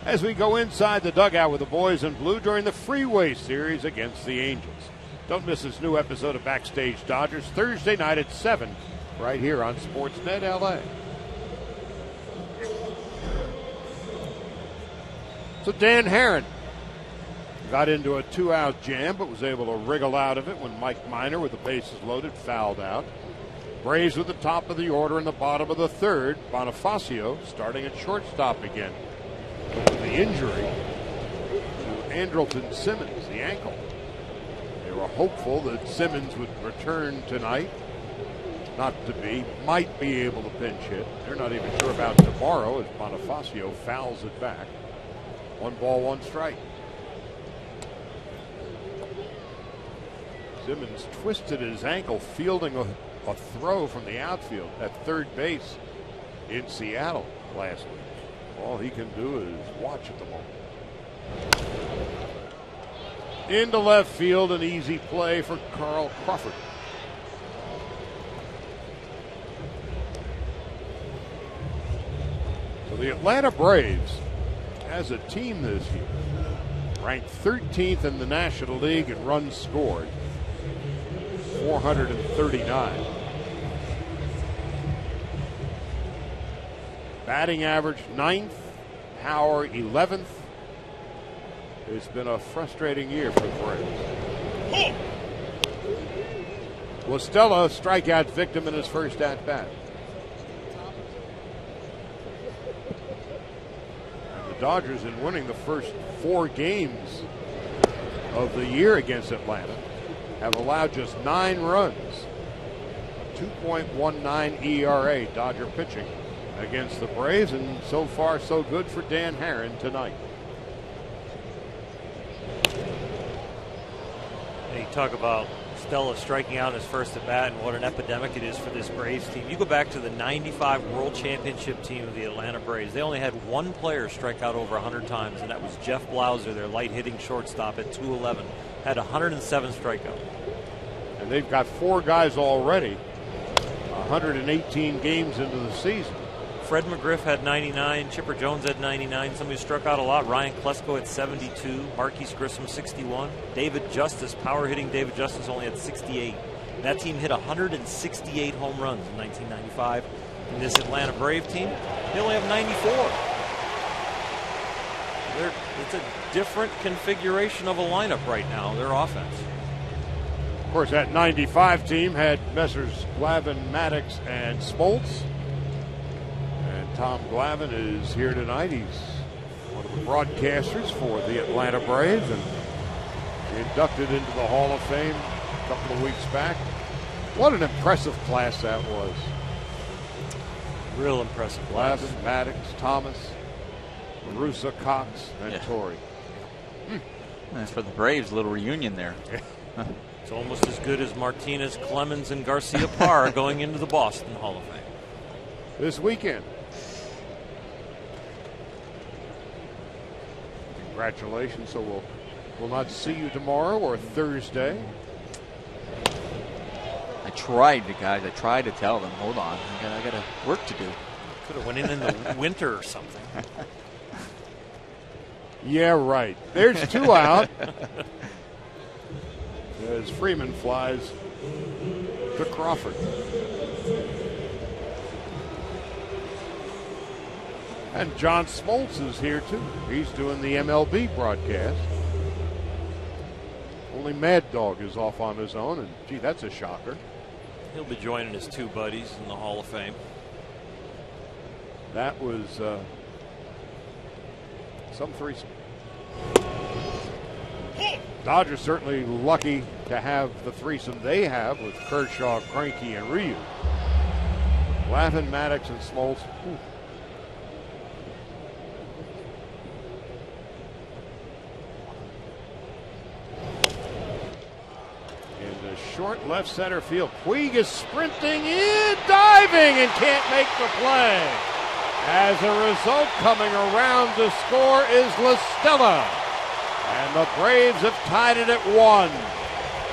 as we go inside the dugout with the boys in blue during the Freeway Series against the Angels. Don't miss this new episode of Backstage Dodgers Thursday night at 7 right here on Sportsnet LA. So Dan Herron got into a 2-out jam, but was able to wriggle out of it when Mike Minor, with the bases loaded, fouled out. Braves with the top of the order in the bottom of the third. Bonifacio starting at shortstop again. With the injury to Andrelton Simmons, the ankle. They were hopeful that Simmons would return tonight. Not to be. Might be able to pinch hit. They're not even sure about tomorrow as Bonifacio fouls it back. 1-1 Simmons twisted his ankle fielding a throw from the outfield at third base in Seattle last week. All he can do is watch at the moment. Into left field, an easy play for Carl Crawford. So the Atlanta Braves, as a team this year, ranked 13th in the National League in runs scored. 439. Batting average 9th, power 11th, It's been a frustrating year for the Braves. La Stella, strikeout victim in his first at-bat. And the Dodgers, in winning the first 4 games of the year against Atlanta, have allowed just 9 runs. 2.19 ERA, Dodger pitching against the Braves, and so far so good for Dan Herron tonight. You talk about Stella striking out in his first at bat and what an epidemic it is for this Braves team. You go back to the '95 World Championship team of the Atlanta Braves. They only had one player strike out over 100 times, and that was Jeff Blauser, their light hitting shortstop at 211. Had 107 strikeouts. And they've got 4 guys already 118 games into the season. Fred McGriff had 99, Chipper Jones had 99, somebody who struck out a lot, Ryan Klesko had 72, Marquise Grissom 61, David Justice, power hitting David Justice only had 68. That team hit 168 home runs in 1995. And this Atlanta Brave team, they only have 94. It's a different configuration of a lineup right now, their offense. Of course, that 95 team had Messrs. Glavine, Maddox, and Smoltz. And Tom Glavine is here tonight. He's one of the broadcasters for the Atlanta Braves and inducted into the Hall of Fame a couple of weeks back. What an impressive class that was. Real impressive class. Glavine, Maddox, Thomas, Marusa, Cox, and Torrey. That's for the Braves, a little reunion there. It's almost as good as Martinez, Clemens, and Garcia Parra going into the Boston Hall of Fame this weekend. Congratulations. So we'll not see you tomorrow or Thursday. I tried to tell them, hold on, I got work to do. Could have went in the winter or something. Yeah, right. There's 2 out. As Freeman flies to Crawford. And John Smoltz is here too. He's doing the MLB broadcast. Only Mad Dog is off on his own, and gee, that's a shocker. He'll be joining his 2 buddies in the Hall of Fame. That was some threesome. Dodgers certainly lucky to have the threesome they have with Kershaw, Cranky, and Ryu. Glavine, Maddox, and Smoltz. In the short left center field, Puig is sprinting in, diving, and can't make the play. As a result, coming around to score is La Stella. And the Braves have tied it at 1.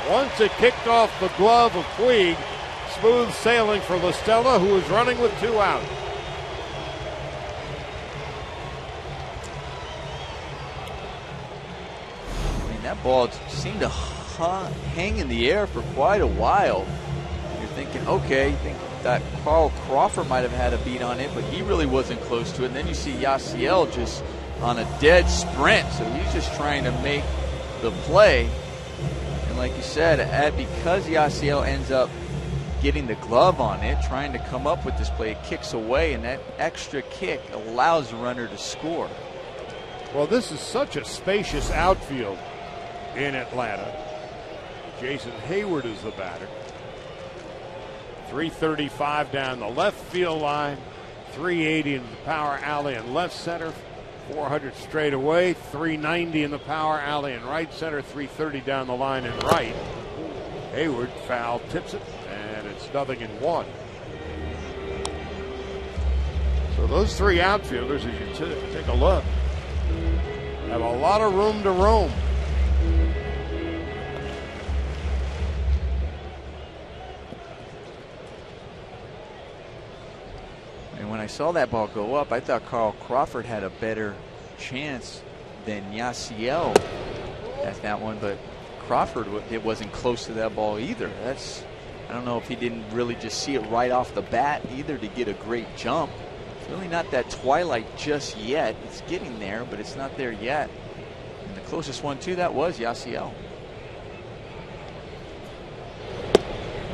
Once it kicked off the glove of Puig, smooth sailing for La Stella, who is running with 2 out. I mean, that ball seemed to hang in the air for quite a while. You're thinking, okay, you think that Carl Crawford might have had a beat on it, but he really wasn't close to it. And then you see Yasiel just on a dead sprint, so he's just trying to make the play. And like you said, because Yasiel ends up getting the glove on it, trying to come up with this play, it kicks away, and that extra kick allows the runner to score. Well, this is such a spacious outfield in Atlanta. Jason Hayward is the batter. 335 down the left field line, 380 in the power alley and left center, 400 straight away, 390 in the power alley and right center, 330 down the line and right. Hayward foul tips it, and it's 0-1. So those 3 outfielders, as you take a look, have a lot of room to roam. And when I saw that ball go up, I thought Carl Crawford had a better chance than Yasiel at that one, but Crawford, it wasn't close to that ball either. I don't know if he didn't really just see it right off the bat either to get a great jump. It's really not that twilight just yet. It's getting there, but it's not there yet. And the closest one to that was Yasiel.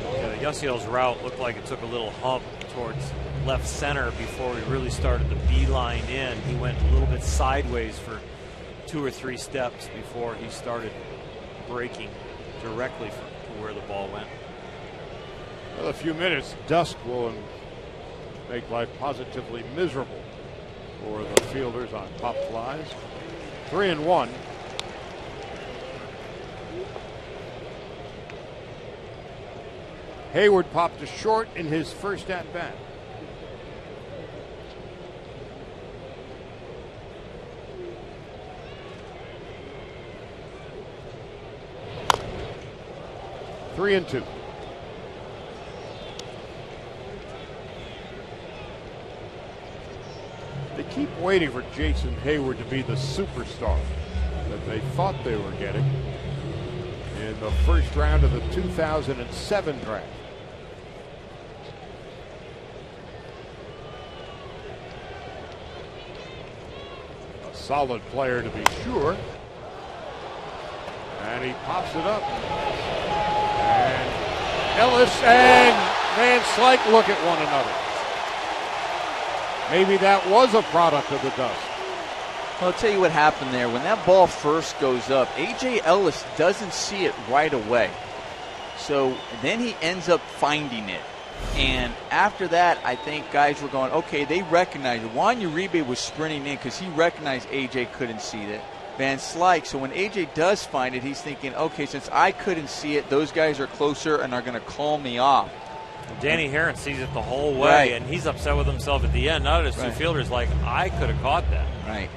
Yeah, Yasiel's route looked like it took a little hump towards left center before he really started the beeline in. He went a little bit sideways for 2 or 3 steps before he started breaking directly to where the ball went. Well, a few minutes, dusk will make life positively miserable for the fielders on pop flies. 3-1. Hayward popped to short in his first at bat. Three and 2. They keep waiting for Jason Hayward to be the superstar that they thought they were getting in the first round of the 2007 draft. A solid player to be sure. And he pops it up. And Ellis and Van Slyke look at one another. Maybe that was a product of the dust. Well, I'll tell you what happened there. When that ball first goes up, A.J. Ellis doesn't see it right away. So then he ends up finding it. And after that, I think guys were going, okay, they recognized it. Juan Uribe was sprinting in because he recognized A.J. couldn't see it. Van Slyke, so when A.J. does find it, he's thinking, okay, since I couldn't see it, those guys are closer and are going to call me off. Danny Herron sees it the whole way, and he's upset with himself at the end. Not as two fielders, like, I could have caught that. Right.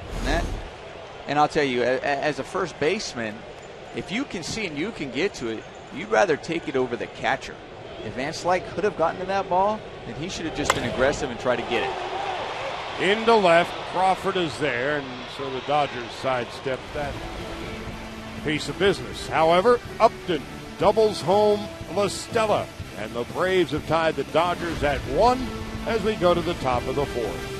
And I'll tell you, as a first baseman, if you can see and you can get to it, you'd rather take it over the catcher. If Van Slyke could have gotten to that ball, then he should have just been aggressive and tried to get it. Into left, Crawford is there, and so the Dodgers sidestep that piece of business. However, Upton doubles home La Stella, and the Braves have tied the Dodgers at 1 as we go to the top of the 4th.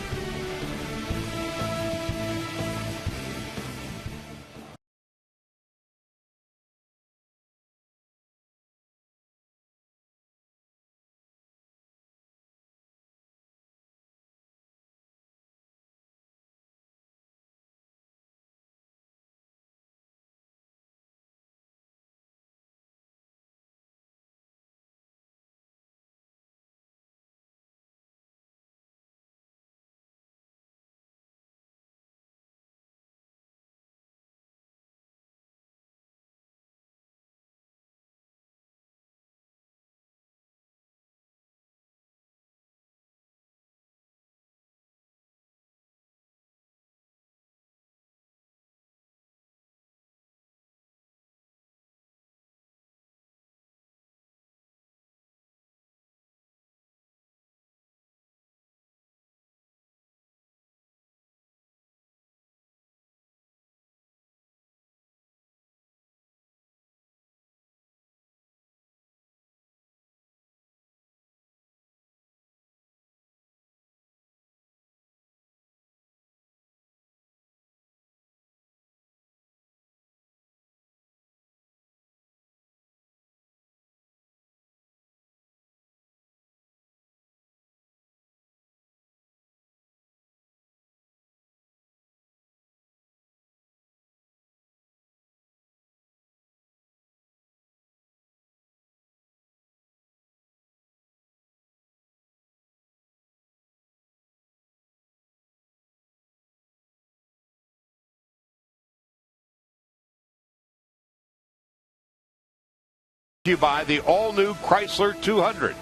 You by the all-new Chrysler 200,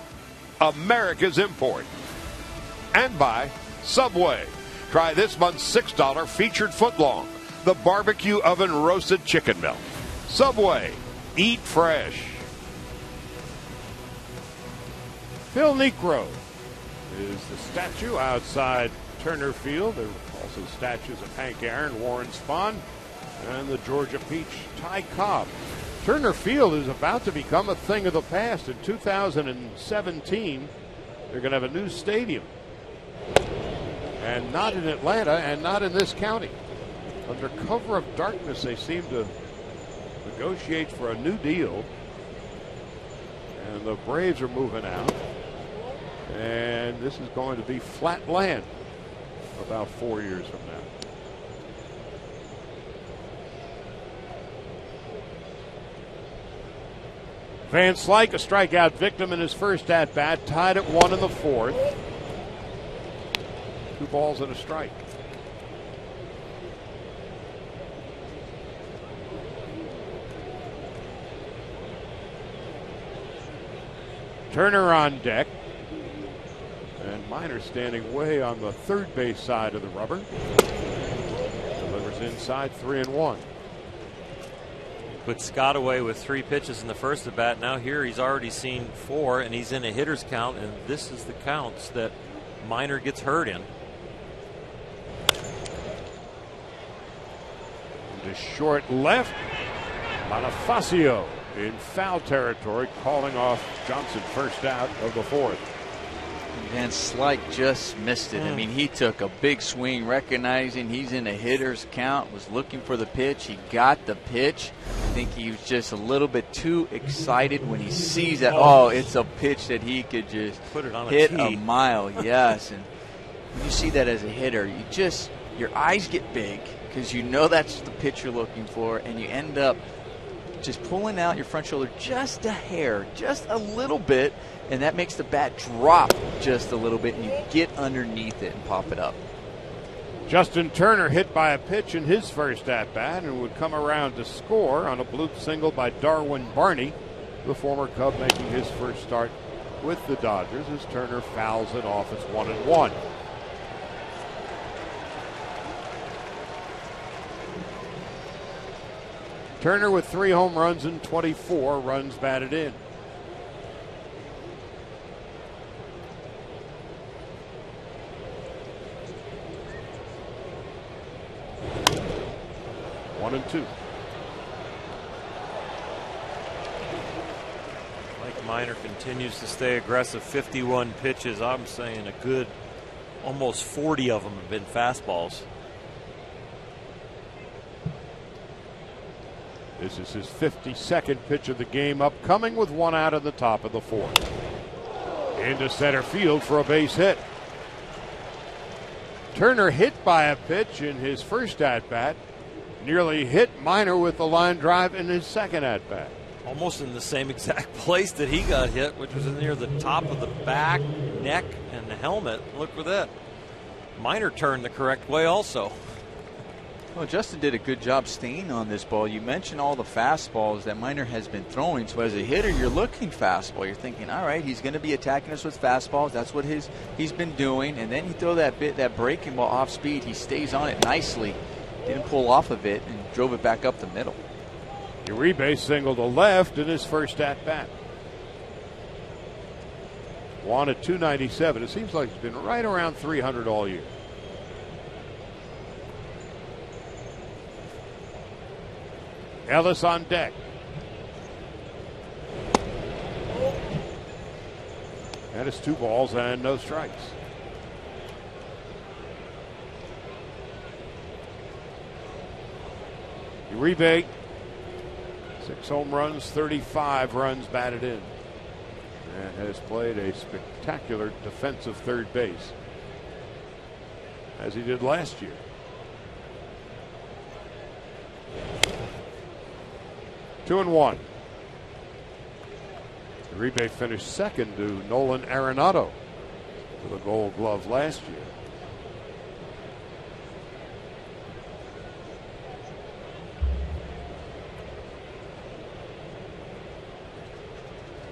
America's import, and by Subway. Try this month's $6 featured footlong, the barbecue oven roasted chicken melt. Subway, eat fresh. Phil Niekro is the statue outside Turner Field. There are also statues of Hank Aaron, Warren Spahn, and the Georgia Peach Ty Cobb. Turner Field is about to become a thing of the past. In 2017, they're going to have a new stadium. And not in Atlanta and not in this county. Under cover of darkness, they seem to negotiate for a new deal. And the Braves are moving out. And this is going to be flat land about 4 years from now. Van Slyke, a strikeout victim in his first at-bat, tied at 1 in the 4th. 2 balls and a strike. Turner on deck. And Minor standing way on the third base side of the rubber. Delivers inside, 3-1. Put Scott away with 3 pitches in the first at bat. Now here he's already seen 4, and he's in a hitter's count, and this is the counts that Minor gets hurt in. To short left. Bonifacio in foul territory, calling off Johnson, first out of the 4th. Van Slyke just missed it. I mean, he took a big swing, recognizing he's in a hitter's count, was looking for the pitch. He got the pitch. I think he was just a little bit too excited when he sees that. Oh, it's a pitch that he could just put it on hit a mile. Yes, and when you see that as a hitter, your eyes get big because you know that's the pitch you're looking for, and you end up just pulling out your front shoulder just a hair, just a little bit, and that makes the bat drop just a little bit, and you get underneath it and pop it up. Justin Turner hit by a pitch in his first at-bat and would come around to score on a bloop single by Darwin Barney, the former Cub making his first start with the Dodgers, as Turner fouls it off. It's 1-1. Turner with 3 home runs and 24 runs batted in. One and 2. Mike Minor continues to stay aggressive. 51 pitches. I'm saying a good almost 40 of them have been fastballs. This is his 52nd pitch of the game, upcoming with 1 out in the top of the 4th. Into center field for a base hit. Turner hit by a pitch in his first at-bat. Nearly hit Minor with the line drive in his second at-bat. Almost in the same exact place that he got hit, which was near the top of the back, neck, and the helmet. Look for that. Minor turned the correct way also. Well, Justin did a good job staying on this ball. You mentioned all the fastballs that Minor has been throwing. So as a hitter, you're looking fastball. You're thinking, all right, he's going to be attacking us with fastballs. That's what he's been doing. And then you throw that breaking ball off speed. He stays on it nicely. Didn't pull off of it and drove it back up the middle. Uribe singled to left in his first at-bat. Juan at 297. It seems like he's been right around 300 all year. Ellis on deck. That is 2 balls and no strikes. Uribe, 6 home runs, 35 runs batted in, and has played a spectacular defensive third base, as he did last year. Two and 1. Uribe finished second to Nolan Arenado for the Gold Glove last year.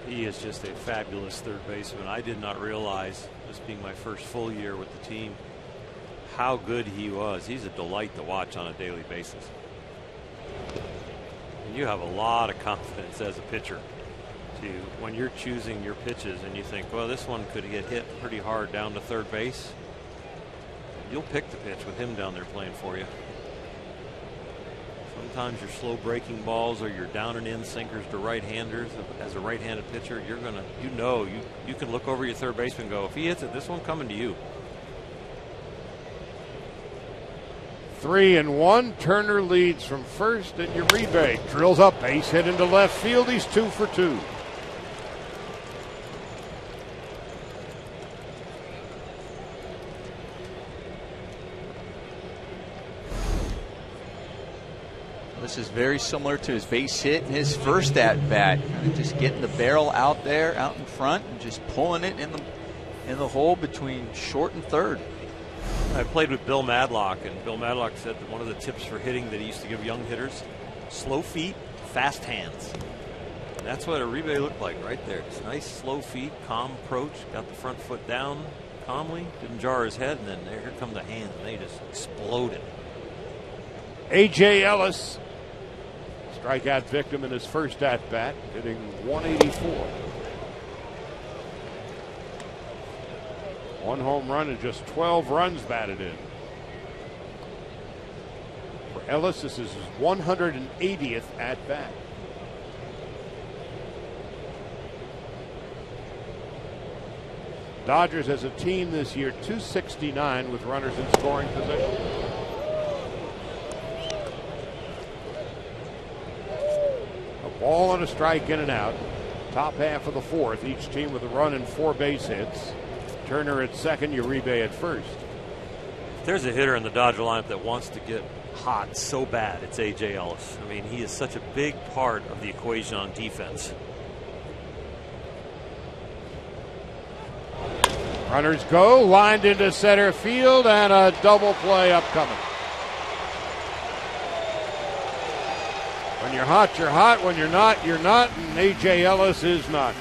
He is just a fabulous third baseman. I did not realize, this being my first full year with the team, how good he was. He's a delight to watch on a daily basis. And you have a lot of confidence as a pitcher when you're choosing your pitches and you think, well, this one could get hit pretty hard down to third base. You'll pick the pitch with him down there playing for you. Sometimes your slow breaking balls or your down and in sinkers to right-handers. As a right-handed pitcher, you're gonna, you can look over your third baseman and go, if he hits it, this one coming to you. 3-1. Turner leads from first, and Uribe drills up, base hit into left field. He's 2 for 2. This is very similar to his base hit in his first at bat. Just getting the barrel out there, out in front, and just pulling it in the hole between short and third. I played with Bill Madlock, and Bill Madlock said that one of the tips for hitting that he used to give young hitters: slow feet, fast hands. And that's what Uribe looked like right there. Just nice slow feet, calm approach, got the front foot down calmly, didn't jar his head, and then here come the hands, and they just exploded. A.J. Ellis, strikeout victim in his first at-bat, hitting 184. 1 home run and just 12 runs batted in. For Ellis, this is his 180th at-bat. Dodgers as a team this year, 269 with runners in scoring position. A ball and a strike, in and out. Top half of the fourth, each team with a run and 4 base hits. Turner at second, Uribe at first. If there's a hitter in the Dodger lineup that wants to get hot so bad, it's A.J. Ellis. I mean, he is such a big part of the equation on defense. Runners go, lined into center field, and a double play upcoming. When you're hot, you're hot. When you're not, you're not. And A.J. Ellis is not.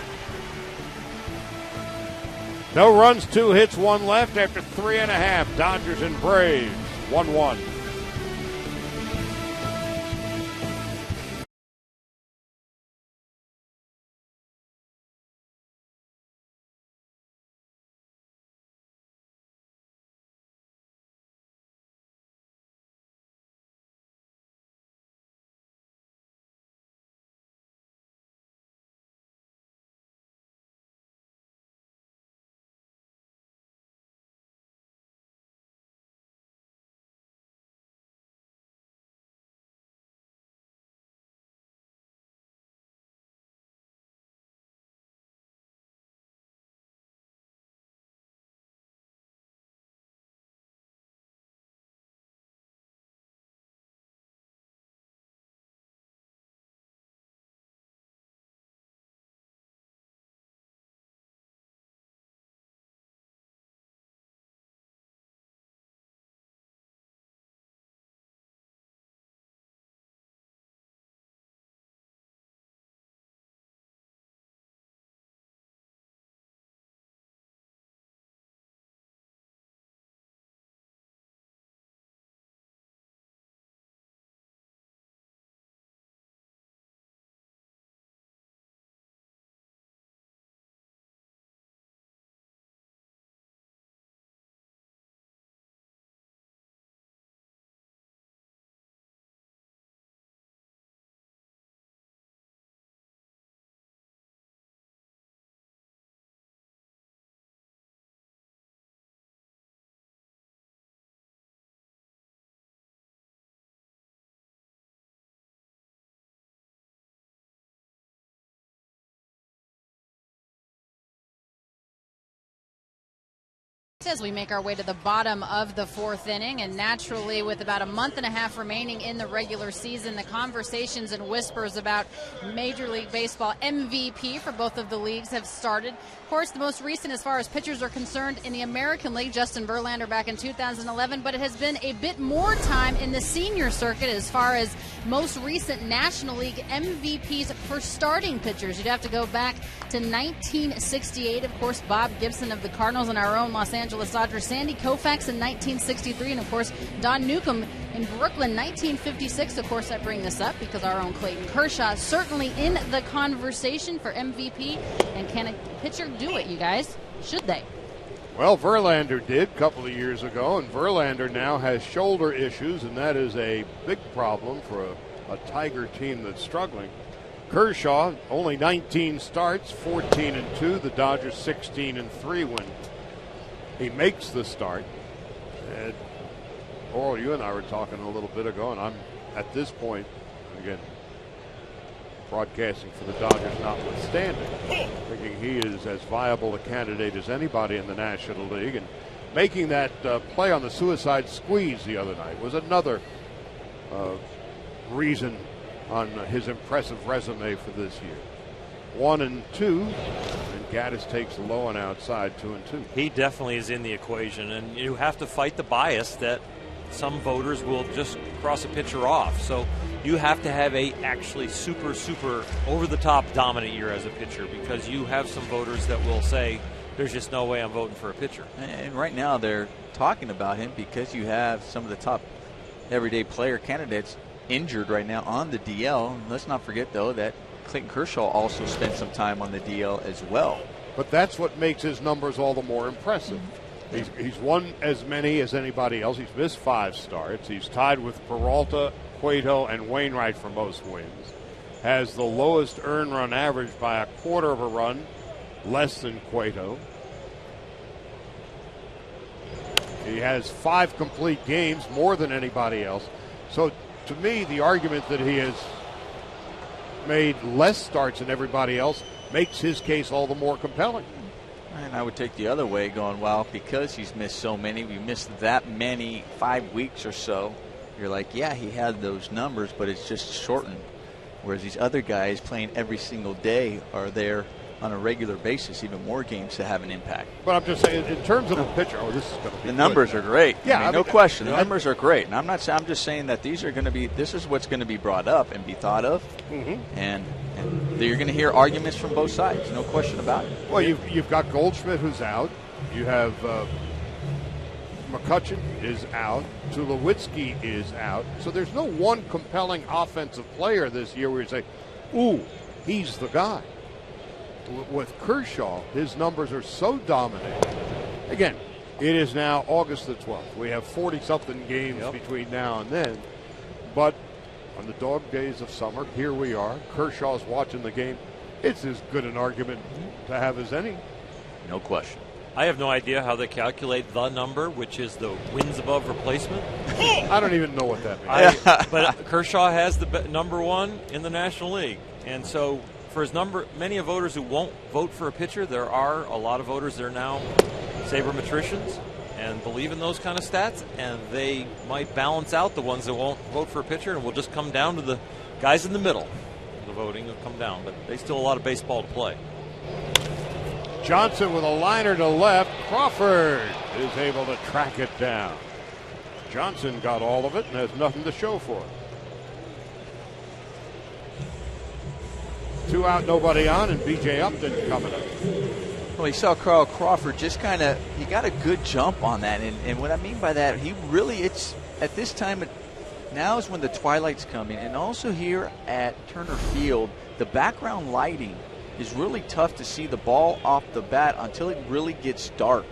No runs, 2 hits, 1 left after 3.5. Dodgers and Braves, 1-1. As we make our way to the bottom of the fourth inning, and naturally with about a month and a half remaining in the regular season, the conversations and whispers about Major League Baseball MVP for both of the leagues have started. Of course, the most recent as far as pitchers are concerned in the American League, Justin Verlander back in 2011, but it has been a bit more time in the senior circuit as far as most recent National League MVPs for starting pitchers. You'd have to go back to 1968, of course, Bob Gibson of the Cardinals, and our own Los Angeles Dodgers, Sandy Koufax in 1963, and of course Don Newcomb in Brooklyn 1956. Of course, I bring this up because our own Clayton Kershaw certainly in the conversation for MVP. And can a pitcher do it, you guys? Should they? Well, Verlander did a couple of years ago, and Verlander now has shoulder issues, and that is a big problem for a Tiger team that's struggling. Kershaw, only 19 starts, 14-2. The Dodgers 16-3 when he makes the start. Oral, you and I were talking a little bit ago, and I'm at this point, again, broadcasting for the Dodgers notwithstanding, thinking he is as viable a candidate as anybody in the National League. And making that play on the suicide squeeze the other night was another reason on his impressive resume for this year. 1-2, and Gaddis takes the low and outside 2-2. He definitely is in the equation, and you have to fight the bias that some voters will just cross a pitcher off. So you have to have a actually super over-the-top dominant year as a pitcher, because you have some voters that will say, there's just no way I'm voting for a pitcher. And right now they're talking about him because you have some of the top everyday player candidates injured right now on the DL. And let's not forget, though, that Clayton Kershaw also spent some time on the DL as well. But that's what makes his numbers all the more impressive. He's won as many as anybody else. He's missed 5 starts. He's tied with Peralta, Cueto, and Wainwright for most wins. Has the lowest earned run average by a quarter of a run, less than Cueto. He has 5 complete games, more than anybody else. So to me, the argument that he has made less starts than everybody else makes his case all the more compelling. And I would take the other way, going, well, because he's missed so many, we missed that many, 5 weeks or so, you're like, yeah, he had those numbers, but it's just shortened. Whereas these other guys playing every single day are there on a regular basis, even more games to have an impact. But I'm just saying, in terms of a pitcher, this is going to be the numbers are great. Yeah, no question. The numbers are great. And I'm just saying that these are going to be, this is what's going to be brought up and be thought of. And you're going to hear arguments from both sides, no question about it. Well, you've got Goldschmidt, who's out. You have McCutchen is out. Tulowitzki is out. So there's no one compelling offensive player this year where you say, ooh, he's the guy. With Kershaw, his numbers are so dominating. Again, it is now August the 12th. We have 40-something games between now and then. But on the dog days of summer, here we are. Kershaw's watching the game. It's as good an argument to have as any. No question. I have no idea how they calculate the number, which is the wins above replacement. I don't even know what that means. But Kershaw has the number 1 in the National League. And so for his number, many of voters who won't vote for a pitcher, there are a lot of voters that are now sabermetricians and believe in those kind of stats, and they might balance out the ones that won't vote for a pitcher, and will just come down to the guys in the middle. The voting will come down, but they still a lot of baseball to play. Johnson with a liner to left. Crawford is able to track it down. Johnson got all of it and has nothing to show for it. 2 out, nobody on, and B.J. Upton coming up. Well, you saw Carl Crawford just he got a good jump on that. And what I mean by that, he really, it's at this time, now is when the twilight's coming. And also here at Turner Field, the background lighting is really tough to see the ball off the bat until it really gets dark,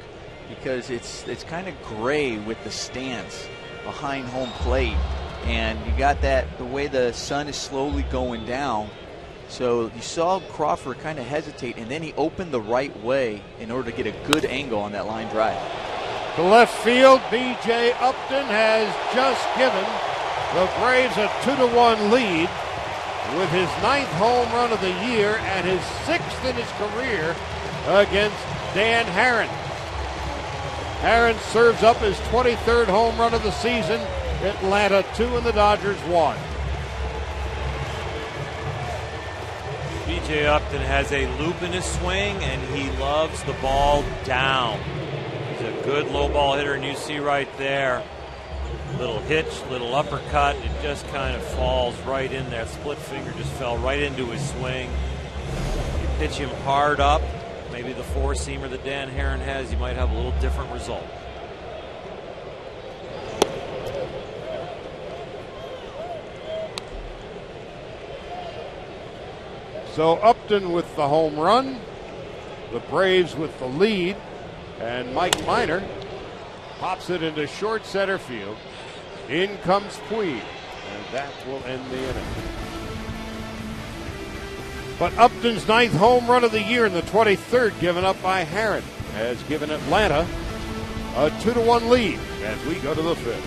because it's kind of gray with the stance behind home plate. And you got that, the way the sun is slowly going down. So you saw Crawford kind of hesitate, and then he opened the right way in order to get a good angle on that line drive. To left field, B.J. Upton has just given the Braves a 2-1 lead with his 9th home run of the year and his 6th in his career against Dan Herron. Herron serves up his 23rd home run of the season. Atlanta 2 and the Dodgers 1. B.J. Upton has a loop in his swing, and he loves the ball down. He's a good low ball hitter, and you see right there, little hitch, little uppercut. It just kind of falls right in there. Split finger just fell right into his swing. You pitch him hard up, maybe the four-seamer that Dan Herron has, you might have a little different result. So Upton with the home run, the Braves with the lead, and Mike Minor pops it into short center field. In comes Puig, and that will end the inning. But Upton's 9th home run of the year and the 23rd given up by Herron has given Atlanta a 2-1 lead as we go to the 5th.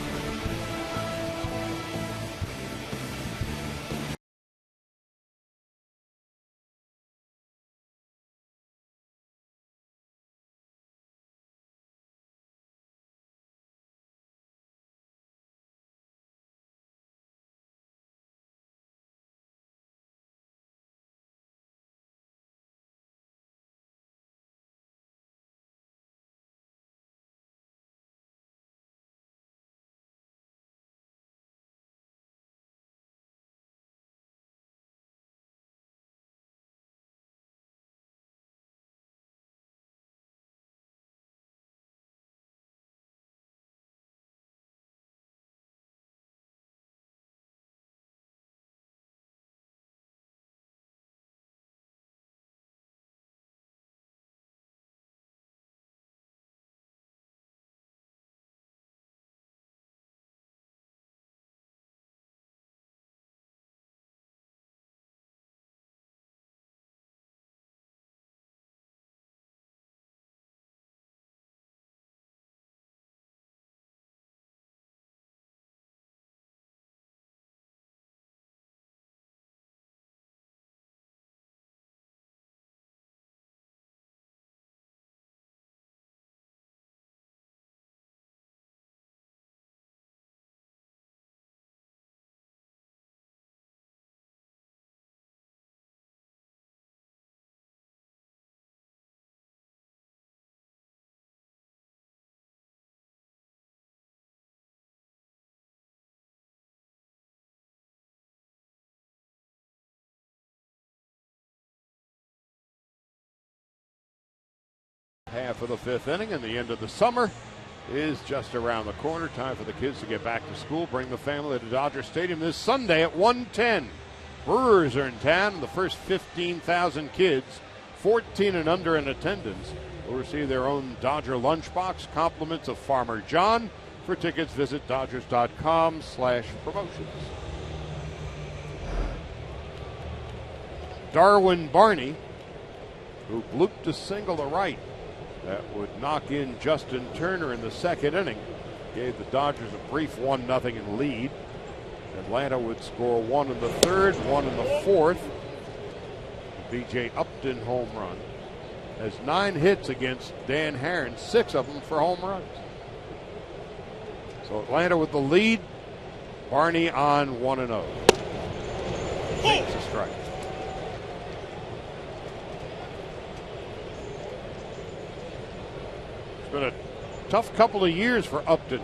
half of the 5th inning, and the end of the summer is just around the corner. Time for the kids to get back to school. Bring the family to Dodger Stadium this Sunday at 1:10. Brewers are in town. The first 15,000 kids, 14 and under in attendance, will receive their own Dodger lunchbox. Compliments of Farmer John. For tickets, visit Dodgers.com/promotions. Darwin Barney, who blooped a single to right that would knock in Justin Turner in the 2nd inning, gave the Dodgers a brief 1-0 lead. Atlanta would score 1 in the 3rd, 1 in the 4th. B.J. Upton home run. Has 9 hits against Dan Herron, 6 of them for home runs. So Atlanta with the lead. Barney on 1-0. Takes a strike. It's been a tough couple of years for Upton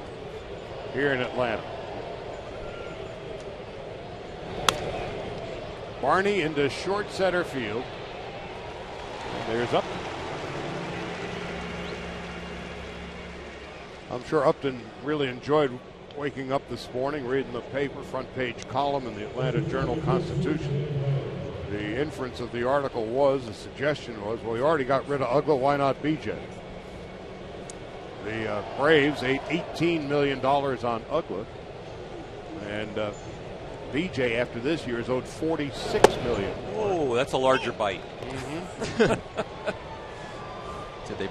here in Atlanta. Barney into short center field. And there's Upton. I'm sure Upton really enjoyed waking up this morning, reading the paper, front page column in the Atlanta Journal-Constitution. The inference of the article was, the suggestion was, well, you already got rid of Uggla, why not BJ? The Braves ate $18 million on Uggla. And BJ, after this year, is owed $46 million. Oh, that's a larger bite. Did they?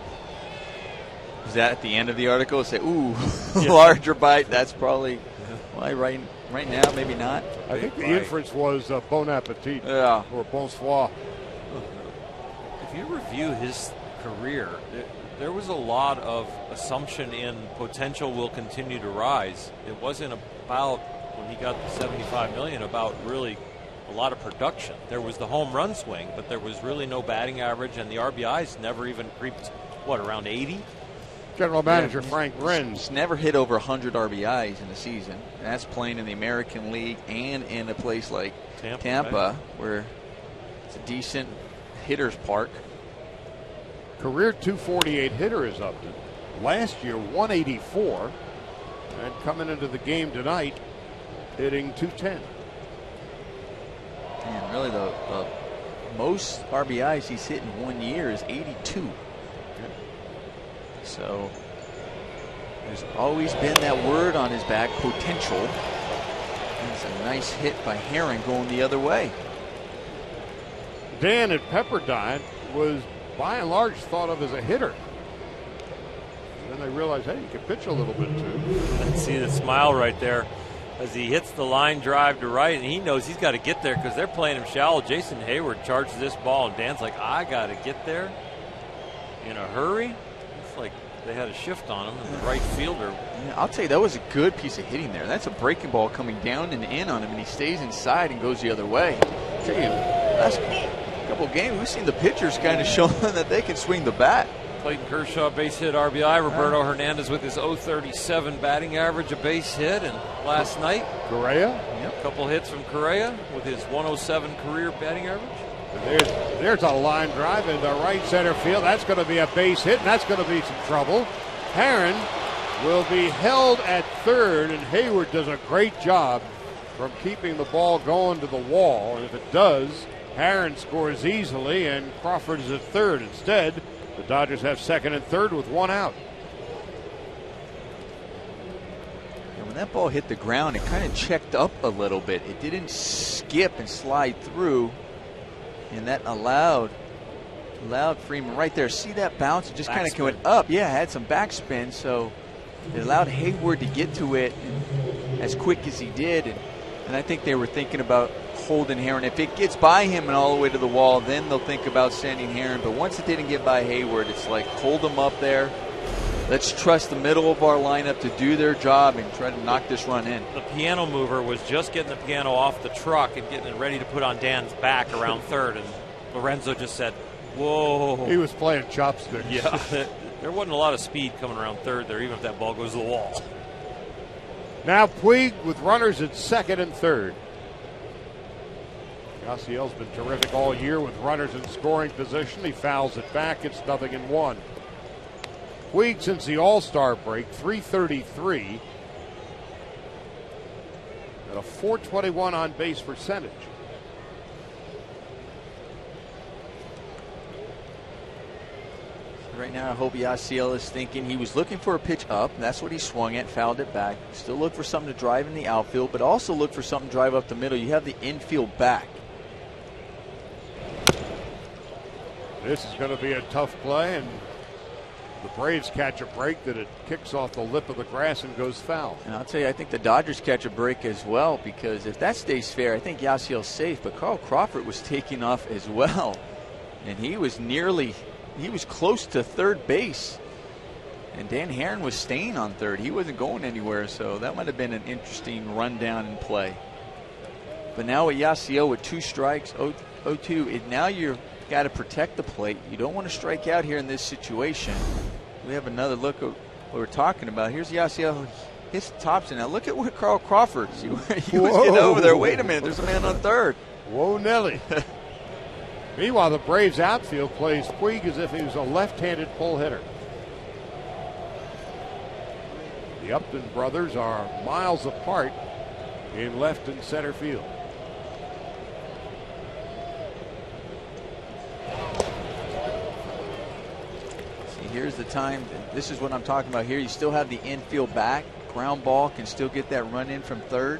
Was that at the end of the article? Say, ooh, larger bite. That's probably why right now, maybe not. I think the inference was bon appetit or bonsoir. If you review his career, there was a lot of assumption in potential will continue to rise. It wasn't about, when he got the $75 million, about really a lot of production. There was the home run swing, but there was really no batting average, and the RBIs never even creeped, around 80? General Manager Frank Wren. He's never hit over 100 RBIs in a season. And that's playing in the American League and in a place like Tampa where it's a decent hitter's park. Career 248 hitter is Upton. Last year, 184. And coming into the game tonight, hitting 210. And really the most RBIs he's hit in 1 year is 82. So there's always been that word on his back, potential. It's a nice hit by Herron going the other way. Dan at Pepperdine was by and large thought of as a hitter. And then they realized, hey, you can pitch a little bit too. Let's see the smile right there as he hits the line drive to right, and he knows he's got to get there because they're playing him shallow. Jason Hayward charges this ball, and Dan's like, I got to get there in a hurry. Like they had a shift on him, and the right fielder. Yeah, I'll tell you, that was a good piece of hitting there. That's a breaking ball coming down and in on him, and he stays inside and goes the other way. I'll tell you, last couple of games, we've seen the pitchers kind of showing that they can swing the bat. Clayton Kershaw, base hit RBI. Roberto Hernandez with his .037 batting average, a base hit. And last night, Correa. A couple hits from Correa with his .107 career batting average. There's a line drive into right center field. That's going to be a base hit, and that's going to be some trouble. Herron will be held at third, and Hayward does a great job from keeping the ball going to the wall. And if it does, Herron scores easily, and Crawford is at third. Instead, the Dodgers have second and third with one out. And when that ball hit the ground, it kind of checked up a little bit. It didn't skip and slide through. And that allowed Freeman right there. See that bounce? It just kind of went up. Yeah, it had some backspin, so it allowed Hayward to get to it as quick as he did. And I think they were thinking about holding Herron. If it gets by him and all the way to the wall, then they'll think about sending Herron. But once it didn't get by Hayward, it's like hold him up there. Let's trust the middle of our lineup to do their job and try to knock this run in. The piano mover was just getting the piano off the truck and getting it ready to put on Dan's back around third, and Lorenzo just said, whoa. He was playing chopsticks. Yeah, there wasn't a lot of speed coming around third there, even if that ball goes to the wall. Now Puig with runners at second and third. Yasiel's been terrific all year with runners in scoring position. He fouls it back. It's 0-1. Puig since the All-Star break, .333. And a .421 on base percentage. Right now, I hope Yasiel is thinking he was looking for a pitch up. That's what he swung at, fouled it back. Still look for something to drive in the outfield, but also look for something to drive up the middle. You have the infield back. This is going to be a tough play, and the Braves catch a break that it kicks off the lip of the grass and goes foul. And I'll tell you, I think the Dodgers catch a break as well, because if that stays fair, I think Yasiel's safe, but Carl Crawford was taking off as well. And he was close to third base. And Dan Herron was staying on third. He wasn't going anywhere, so that might have been an interesting rundown in play. But now with Yasiel with 2 strikes, 0-2, now you've got to protect the plate. You don't want to strike out here in this situation. We have another look at what we're talking about. Here's Yasiel. Hits Thompson. Now look at what Carl Crawford. He was getting over there. Wait a minute. There's a man on third. Whoa, Nelly. Meanwhile, the Braves outfield plays Puig as if he was a left-handed pull hitter. The Upton brothers are miles apart in left and center field. See, here's the time. This is what I'm talking about here. You still have the infield back. Ground ball can still get that run in from third.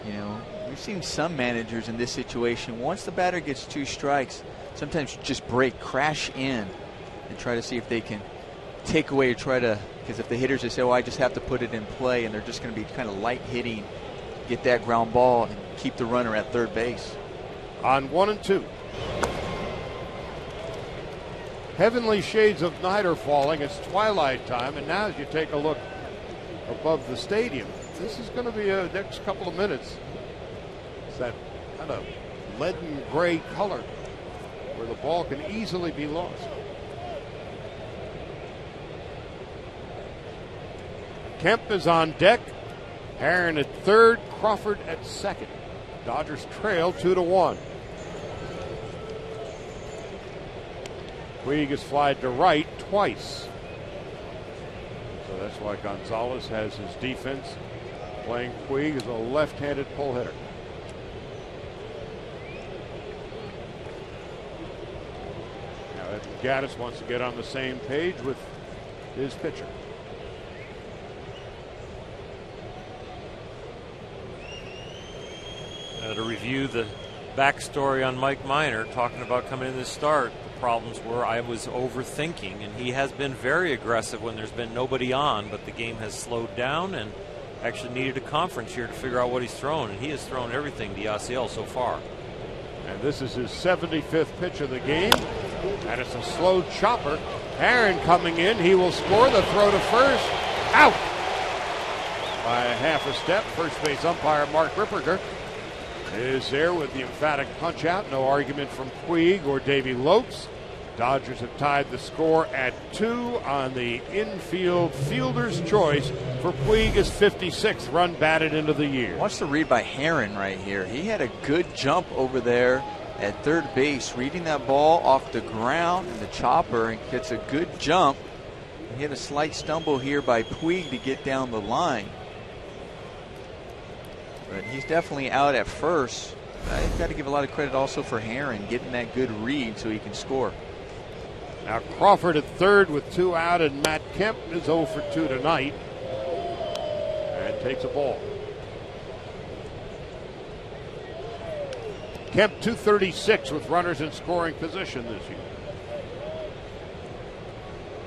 You know, we've seen some managers in this situation, once the batter gets 2 strikes, sometimes just break, crash in, and try to see if they can take away or try to, because if the hitters just say, oh, I just have to put it in play, and they're just going to be kind of light hitting, get that ground ball and keep the runner at third base. On 1 and 2. Heavenly shades of night are falling. It's twilight time, and now as you take a look above the stadium, this is going to be a next couple of minutes. It's that kind of leaden gray color where the ball can easily be lost. Kemp is on deck. Herron at third, Crawford at second. Dodgers trail 2-1. Puig is flied to right twice. So that's why Gonzalez has his defense playing Puig as a left-handed pull hitter. Now Evan Gattis wants to get on the same page with his pitcher. To review the backstory on Mike Minor, talking about coming in this start, the problems were I was overthinking, and he has been very aggressive when there's been nobody on, but the game has slowed down and actually needed a conference here to figure out what he's thrown, and he has thrown everything to Yasiel so far. And this is his 75th pitch of the game, and it's a slow chopper. Herron coming in, he will score. The throw to first, out by a half a step. First base umpire Mark Ripperger is there with the emphatic punch out. No argument from Puig or Davey Lopes. Dodgers have tied the score at 2 on the infield fielder's choice for Puig's 56th run batted into the year. Watch the read by Herron right here. He had a good jump over there at third base, reading that ball off the ground and the chopper, and gets a good jump. He had a slight stumble here by Puig to get down the line. But he's definitely out at first. I've got to give a lot of credit also for Herron getting that good read so he can score. Now Crawford at third with 2 out, and Matt Kemp is 0 for 2 tonight and takes a ball. Kemp 236 with runners in scoring position this year.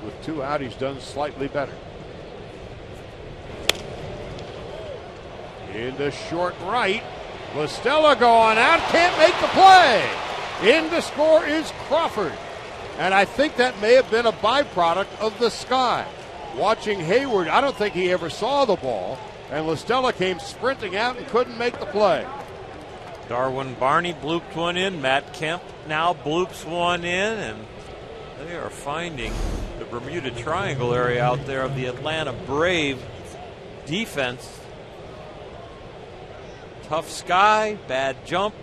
With 2 out, he's done slightly better. Into short right. Listella going out. Can't make the play. In to score is Crawford. And I think that may have been a byproduct of the sky. Watching Hayward, I don't think he ever saw the ball. And Listella came sprinting out and couldn't make the play. Darwin Barney blooped one in. Matt Kemp now bloops one in. And they are finding the Bermuda Triangle area out there of the Atlanta Brave defense. Tough sky, bad jump,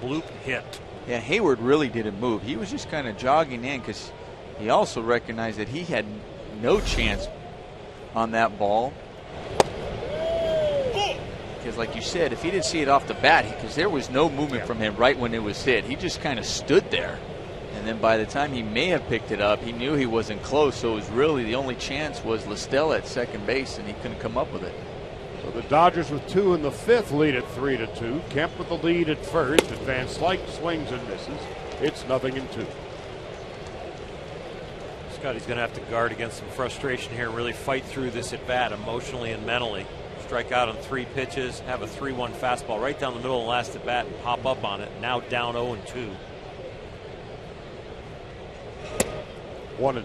bloop hit. Yeah, Hayward really didn't move. He was just kind of jogging in because he also recognized that he had no chance on that ball. Because like you said, if he didn't see it off the bat, because there was no movement from him right when it was hit. He just kind of stood there. And then by the time he may have picked it up, he knew he wasn't close. So it was really the only chance was Listella at second base, and he couldn't come up with it. So the Dodgers with 2 in the 5th lead at 3-2. Kemp with the lead at first. Van Slyke swings and misses. It's 0-2. Scotty's going to have to guard against some frustration here and really fight through this at bat emotionally and mentally. Strike out on 3 pitches, have a 3-1 fastball right down the middle of the last at bat and pop up on it. Now down 0-2. 1-2.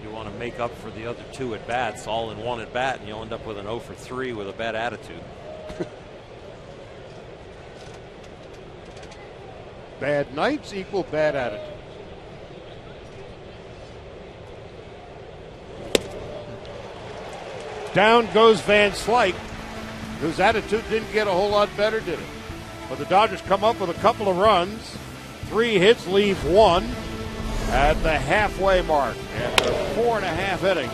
You want to make up for the other 2 at bats all in 1 at bat, and you'll end up with an 0 for 3 with a bad attitude. Bad nights equal bad attitudes. Down goes Van Slyke, whose attitude didn't get a whole lot better, did it? But the Dodgers come up with a couple of runs. 3 hits, leave 1 at the halfway mark. After 4.5 innings,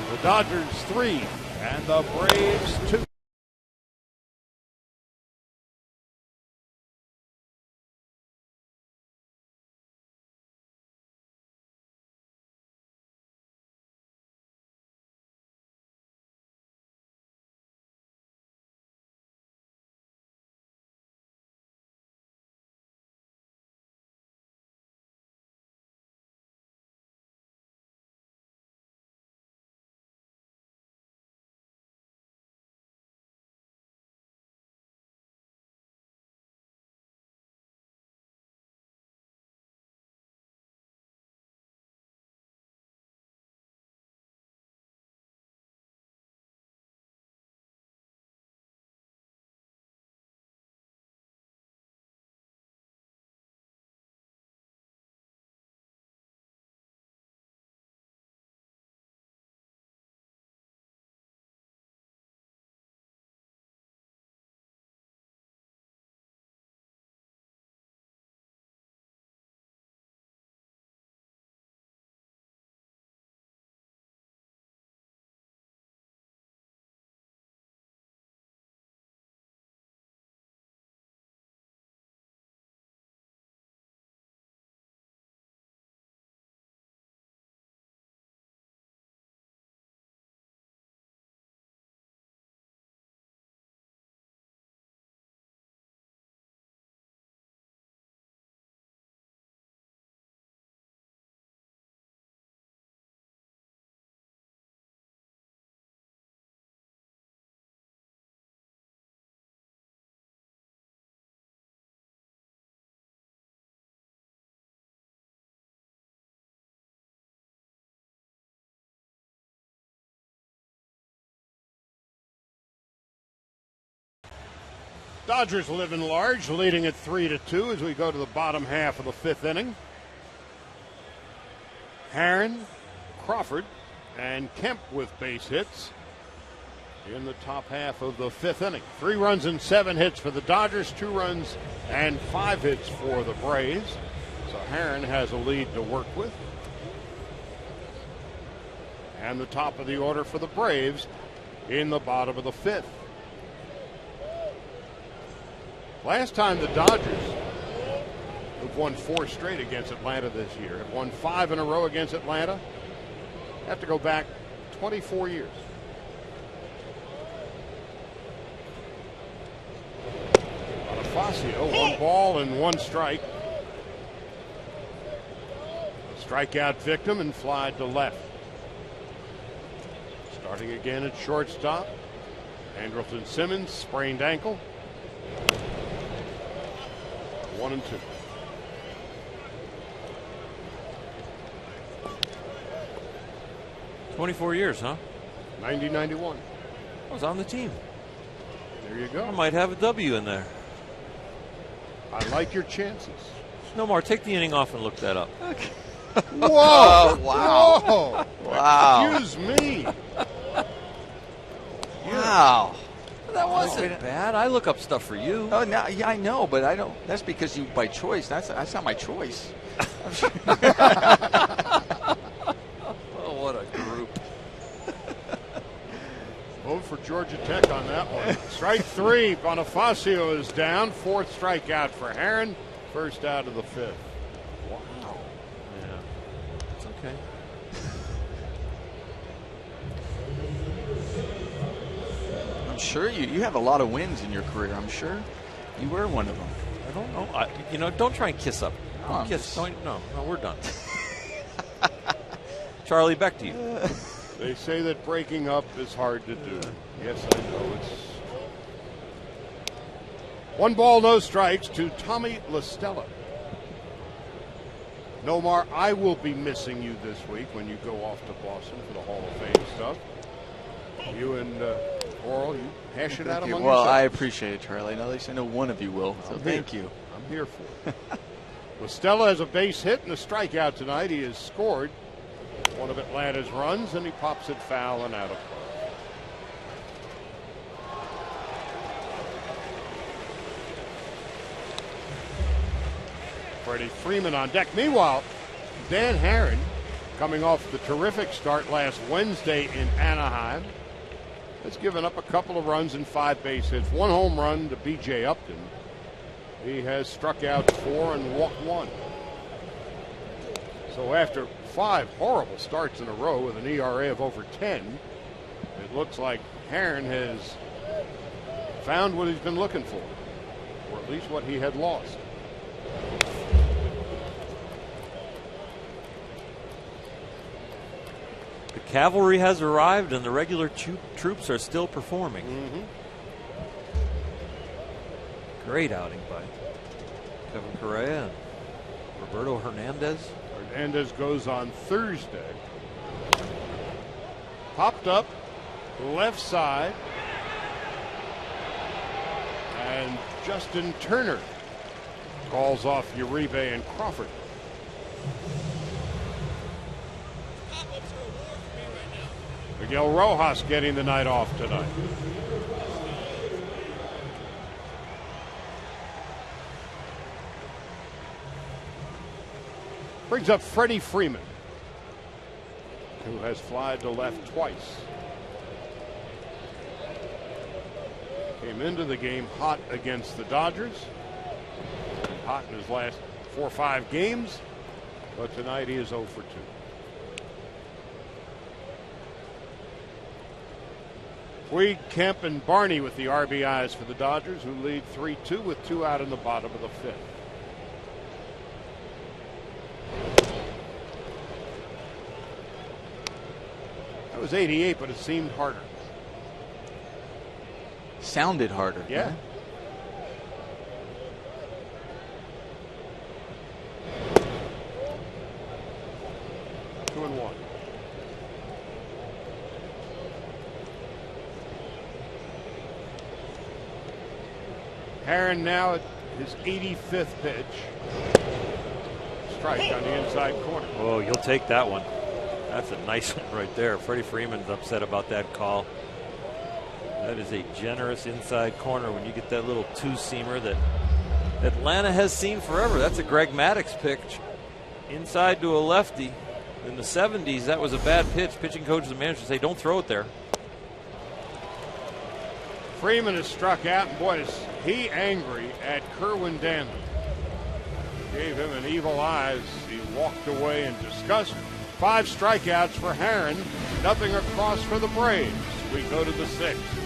the Dodgers 3 and the Braves 2. Dodgers living large, leading at 3-2 as we go to the bottom half of the 5th inning. Herron, Crawford, and Kemp with base hits in the top half of the 5th inning. 3 runs and 7 hits for the Dodgers, 2 runs and 5 hits for the Braves. So Herron has a lead to work with. And the top of the order for the Braves in the bottom of the 5th. Last time the Dodgers have won 4 straight against Atlanta this year, have won 5 in a row against Atlanta. Have to go back 24 years. Bonifacio, 1 ball and 1 strike. A strikeout victim and fly to left. Starting again at shortstop, Andrelton Simmons, sprained ankle. 1-2. "24 years, huh? 90-91. I was on the team. There you go. I might have a W in there. I like your chances. No more. Take the inning off and look that up. Okay. Whoa! Wow. Whoa! Wow. Excuse me. Wow. That wasn't bad. I look up stuff for you. Oh, no, yeah, I know, but I don't. That's because you by choice. That's not my choice. Oh, Georgia Tech on that one. Strike three. Bonifacio is down. Fourth strikeout for Herron. First out of the fifth. Wow. Yeah. It's okay. I'm sure you have a lot of wins in your career. I'm sure you were one of them. I don't know. Don't try and kiss up. Oh, Kiss. No, we're done. Charlie, back to you. They say that breaking up is hard to do. Yes, I know. It's 1 ball, no strikes to Tommy LaStella. Nomar, I will be missing you this week when you go off to Boston for the Hall of Fame stuff. You and Oral, you hash it out among yourselves. Well, I appreciate it, Charlie. At least I know one of you will, so thank you. I'm here for it. LaStella has a base hit and a strikeout tonight. He has scored one of Atlanta's runs, and he pops it foul and out of play. Freddie Freeman on deck. Meanwhile, Dan Herron, coming off the terrific start last Wednesday in Anaheim, has given up a couple of runs and 5 base hits. 1 home run to B.J. Upton. He has struck out 4 and walked 1. So after 5 horrible starts in a row with an ERA of over 10, it looks like Herron has found what he's been looking for, or at least what he had lost. The cavalry has arrived, and the regular troops are still performing. Great outing by Kevin Correa and Roberto Hernandez. Hernandez goes on Thursday. Popped up left side. And Justin Turner calls off Uribe and Crawford. Miguel Rojas getting the night off tonight. Brings up Freddie Freeman, who has flied to left twice. Came into the game hot against the Dodgers. Hot in his last 4 or 5 games, but tonight he is 0 for 2. Puig, Kemp, and Barney with the RBIs for the Dodgers, who lead 3-2 with 2 out in the bottom of the 5th. That was 88, but it seemed harder. Sounded harder. Yeah. 2-1. Herron now at his 85th pitch. Strike on the inside corner. Oh, you'll take that one. That's a nice one right there. Freddie Freeman's upset about that call. That is a generous inside corner when you get that little 2-seamer that Atlanta has seen forever. That's a Greg Maddux pitch. Inside to a lefty. In the 70s, that was a bad pitch. Pitching coaches and managers say, don't throw it there. Freeman is struck out, and boy, is he angry at Kerwin Danley. Gave him an evil eye as he walked away in disgust. 5 strikeouts for Herron. Nothing across for the Braves. We go to the 6th.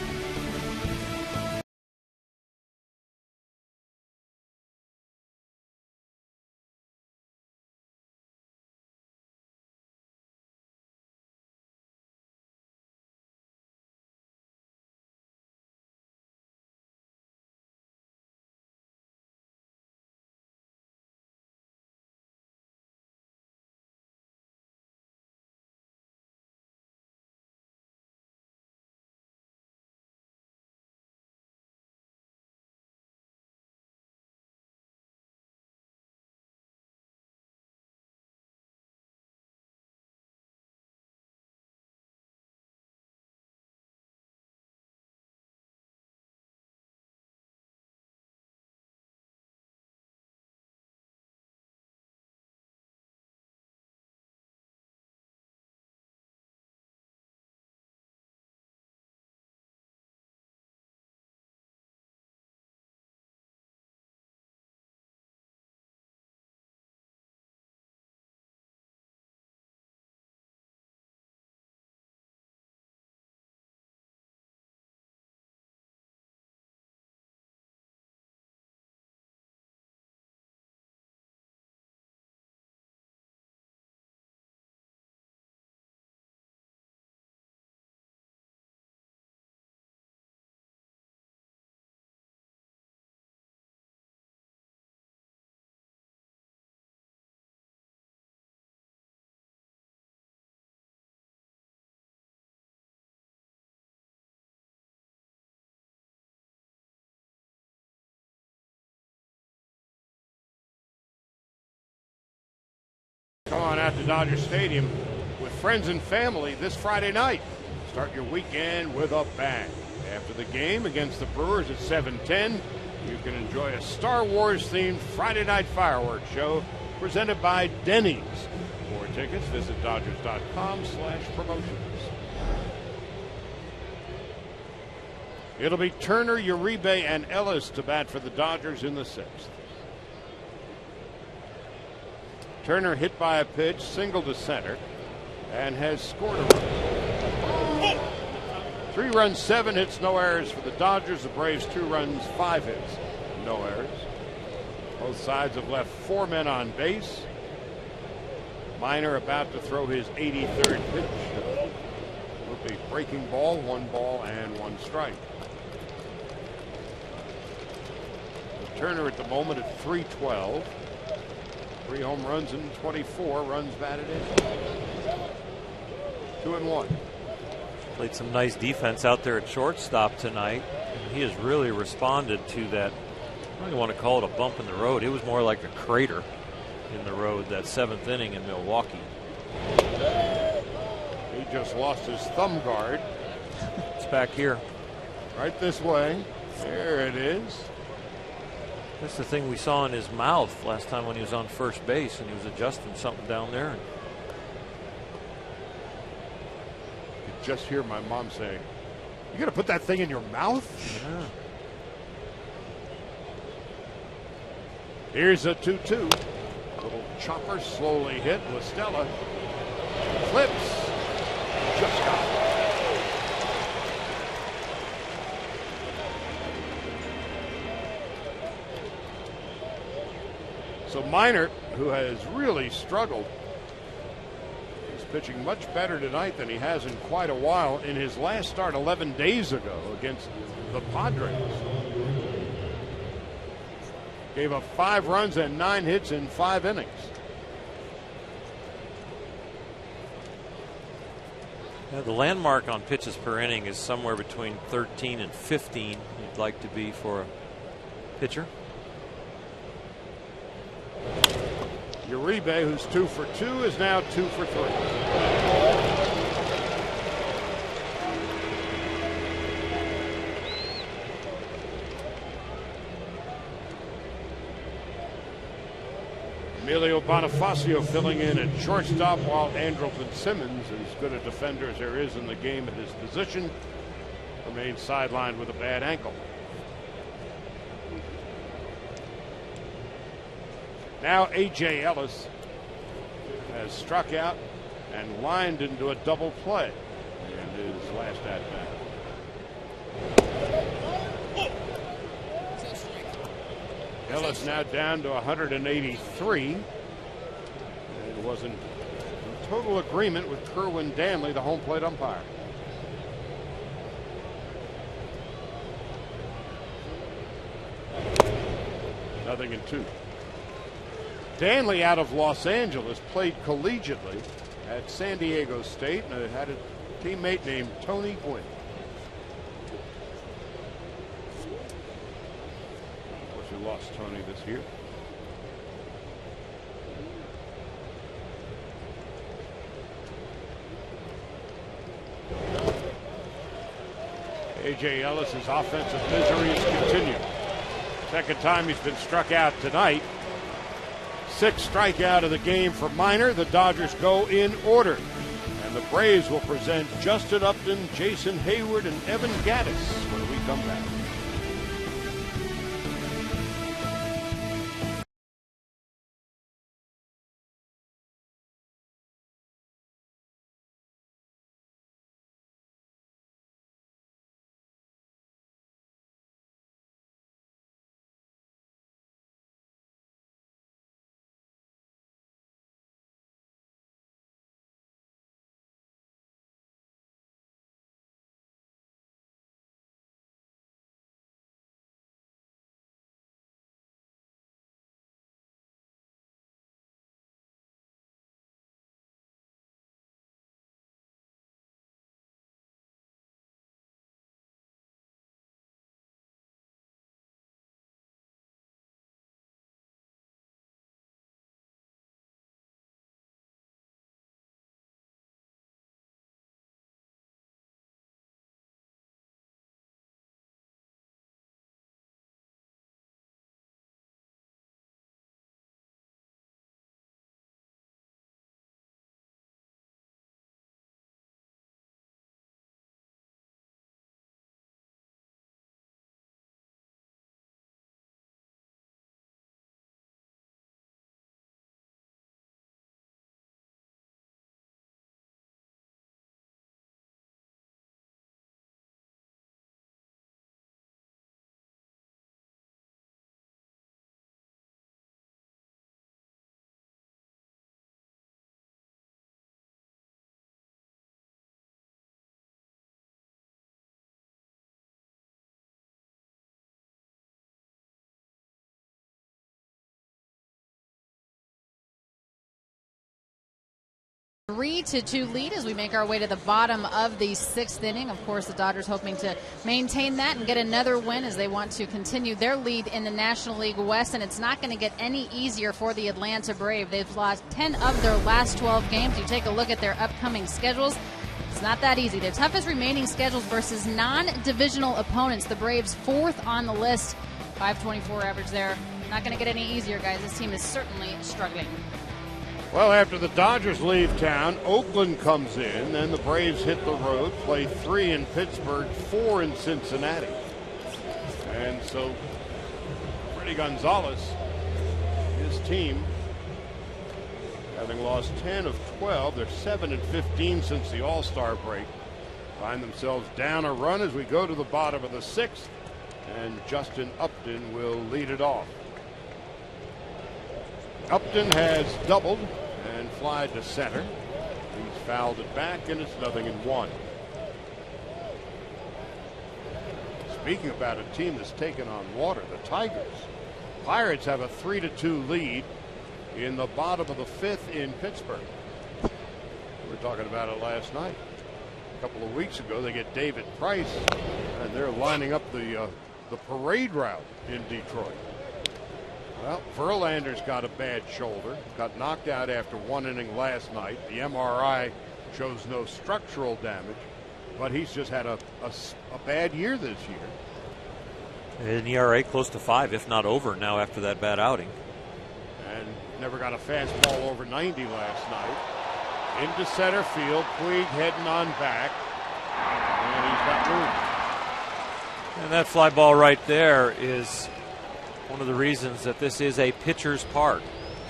Come on out to Dodger Stadium with friends and family this Friday night. Start your weekend with a bang. After the game against the Brewers at 7:10, you can enjoy a Star Wars-themed Friday night fireworks show presented by Denny's. For tickets, visit Dodgers.com/promotions. It'll be Turner, Uribe, and Ellis to bat for the Dodgers in the 6th. Turner hit by a pitch, single to center, and has scored a run. 3 runs, 7 hits, no errors for the Dodgers. The Braves 2 runs, 5 hits, no errors. Both sides have left 4 men on base. Minor about to throw his 83rd pitch. Will be breaking ball, 1 ball and 1 strike. Turner at the moment at .312. 3 home runs and 24 runs batted in. 2-1. Played some nice defense out there at shortstop tonight. And he has really responded to that. I don't even want to call it a bump in the road. It was more like a crater in the road, that 7th inning in Milwaukee. He just lost his thumb guard. It's back here. Right this way. There it is. That's the thing we saw in his mouth last time when he was on first base and he was adjusting something down there. You could just hear my mom saying, "You gonna put that thing in your mouth?" Yeah. Here's a 2-2. Little chopper slowly hit. La Stella flips. Just got it. So Minor, who has really struggled, is pitching much better tonight than he has in quite a while. In his last start 11 days ago against the Padres, gave up 5 runs and 9 hits in 5 innings. Yeah, the landmark on pitches per inning is somewhere between 13 and 15. You'd like to be for a pitcher. Uribe, who's 2 for 2, is now 2 for 3. Emilio Bonifacio filling in at shortstop, while Andrelton Simmons, as good a defender as there is in the game at his position, remains sidelined with a bad ankle. Now A.J. Ellis has struck out and lined into a double play in his last at-bat. Ellis now down to 183. It was in total agreement with Kerwin Danley, the home plate umpire. Nothing in 2. Danley, out of Los Angeles, played collegiately at San Diego State and had a teammate named Tony Gwynn. Of course, we lost Tony this year. A.J. Ellis's offensive miseries continue. Second time he's been struck out tonight. 6th strikeout of the game for Minor. The Dodgers go in order. And the Braves will present Justin Upton, Jason Hayward, and Evan Gattis when we come back. 3-2 lead as we make our way to the bottom of the 6th inning. Of course, the Dodgers hoping to maintain that and get another win as they want to continue their lead in the National League West, and it's not going to get any easier for the Atlanta Braves. They've lost 10 of their last 12 games. You take a look at their upcoming schedules. It's not that easy. Their toughest remaining schedules versus non-divisional opponents. The Braves 4th on the list, 5.24 average there. Not going to get any easier, guys. This team is certainly struggling. Well, after the Dodgers leave town, Oakland comes in, then the Braves hit the road, play 3 in Pittsburgh, 4 in Cincinnati. And so Freddie Gonzalez, his team, having lost 10 of 12, they're 7-15 since the All-Star break, find themselves down a run as we go to the bottom of the 6th, and Justin Upton will lead it off. Upton has doubled and flied to center. He's fouled it back, and it's 0-1. Speaking about a team that's taken on water, the Tigers. Pirates have a 3-2 lead in the bottom of the 5th in Pittsburgh. We were talking about it last night. A couple of weeks ago, they get David Price, and they're lining up the parade route in Detroit. Well, Verlander's got a bad shoulder, got knocked out after 1 inning last night. The MRI shows no structural damage, but he's just had a bad year this year. An ERA close to 5, if not over now after that bad outing. And never got a fastball over 90 last night. Into center field, Puig heading on back, and he's got room. And that fly ball right there is one of the reasons that this is a pitcher's park.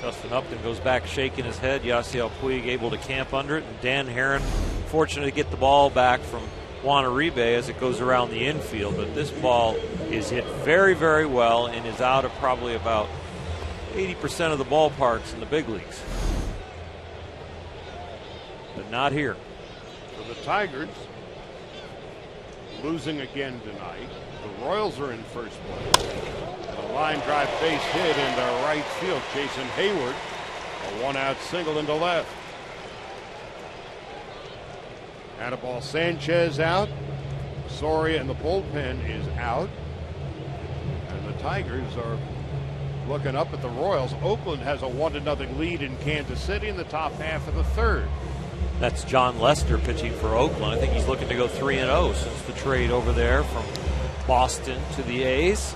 Justin Upton goes back shaking his head. Yasiel Puig able to camp under it. And Dan Herron fortunate to get the ball back from Juan Uribe as it goes around the infield. But this ball is hit very, very well and is out of probably about 80% of the ballparks in the big leagues. But not here. So the Tigers losing again tonight. The Royals are in first place. A line drive base hit into right field. Jason Hayward, a 1-out single into left. Anibal Sanchez out. Soria in the bullpen is out. And the Tigers are looking up at the Royals. Oakland has a 1-0 lead in Kansas City in the top half of the 3rd. That's John Lester pitching for Oakland. I think he's looking to go 3-0 since the trade over there from Boston to the A's.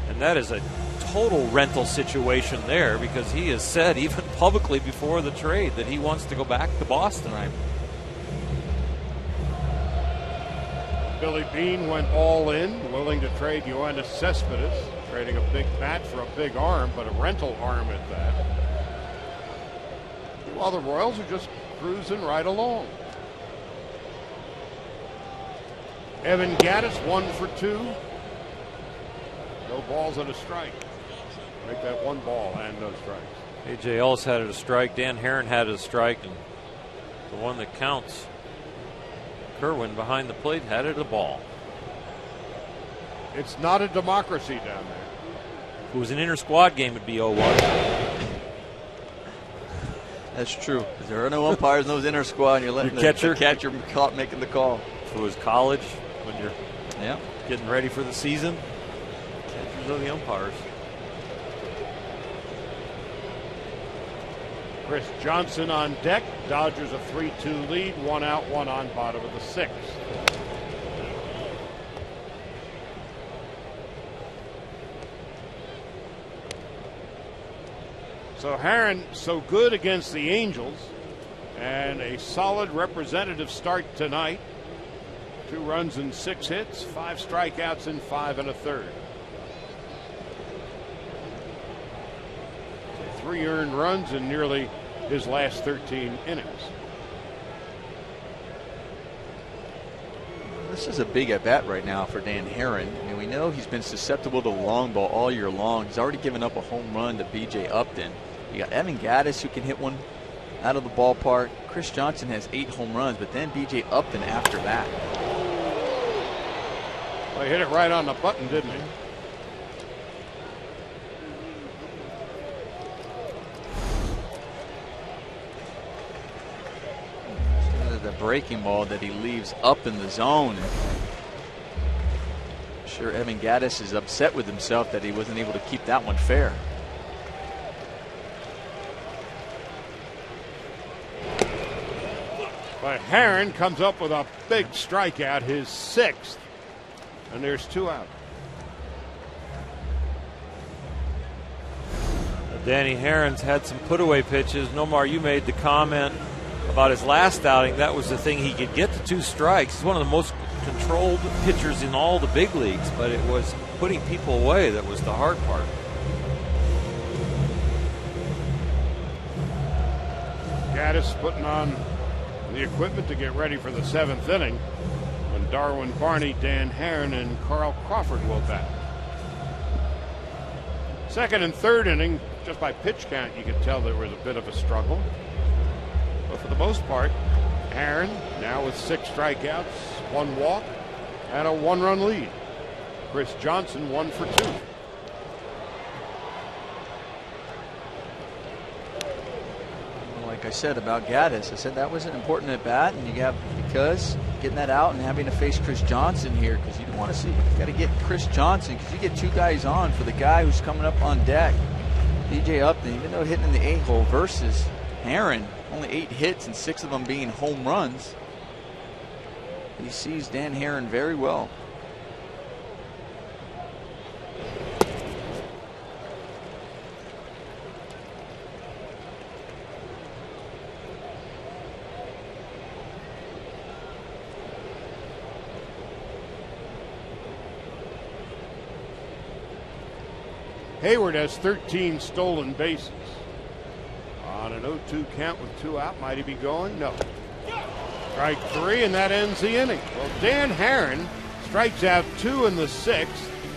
And that is a total rental situation there, because he has said even publicly before the trade that he wants to go back to Boston. Billy Beane went all in, willing to trade Yoenis Cespedes, trading a big bat for a big arm, but a rental arm at that. While the Royals are just cruising right along. Evan Gattis 1 for 2. No balls and a strike. Make that 1 ball and no strikes. A.J. Ellis had it a strike. Dan Herron had it a strike. And the one that counts, Kerwin behind the plate, had it a ball. It's not a democracy down there. If it was an inter-squad game, it'd be 0-1. That's true. There are no umpires in those inter-squad, and you're letting the catcher caught making the call. If it was college, when you're getting ready for the season, catchers are the umpires. Chris Johnson on deck. Dodgers a 3-2 lead. 1 out, 1 on, bottom of the 6th. So Herron so good against the Angels, and a solid representative start tonight. 2 runs and 6 hits, 5 strikeouts in 5 1/3. 3 earned runs in nearly his last 13 innings. This is a big at-bat right now for Dan Herron. I mean, we know he's been susceptible to the long ball all year long. He's already given up a home run to B.J. Upton. You got Evan Gattis, who can hit one out of the ballpark. Chris Johnson has 8 home runs, but then B.J. Upton after that. Well, he hit it right on the button, didn't he? that breaking ball that he leaves up in the zone. I'm sure Evan Gattis is upset with himself that he wasn't able to keep that one fair. But Herron comes up with a big strikeout, his 6th, and there's 2 out. Danny Herron's had some put-away pitches. Nomar, you made the comment about his last outing. That was the thing. He could get to 2 strikes. He's one of the most controlled pitchers in all the big leagues, but it was putting people away that was the hard part. Gattis putting on the equipment to get ready for the 7th inning when Darwin Barney, Dan Herron, and Carl Crawford will bat. 2nd and 3rd inning, just by pitch count, you could tell there was a bit of a struggle. But for the most part, Herron now with 6 strikeouts, 1 walk, and a 1-run lead. Chris Johnson 1 for 2. Like I said about Gattis, I said that was an important at bat, and you have because getting that out and having to face Chris Johnson here, because you don't want to see, you got to get Chris Johnson, because you get 2 guys on for the guy who's coming up on deck. DJ Upton, even though hitting in the 8-hole versus Herron, only 8 hits and 6 of them being home runs. He sees Dan Herron very well. Hayward has 13 stolen bases. On an 0-2 count with 2 out, might he be going? No. Strike 3, and that ends the inning. Well, Dan Herron strikes out 2 in the 6th,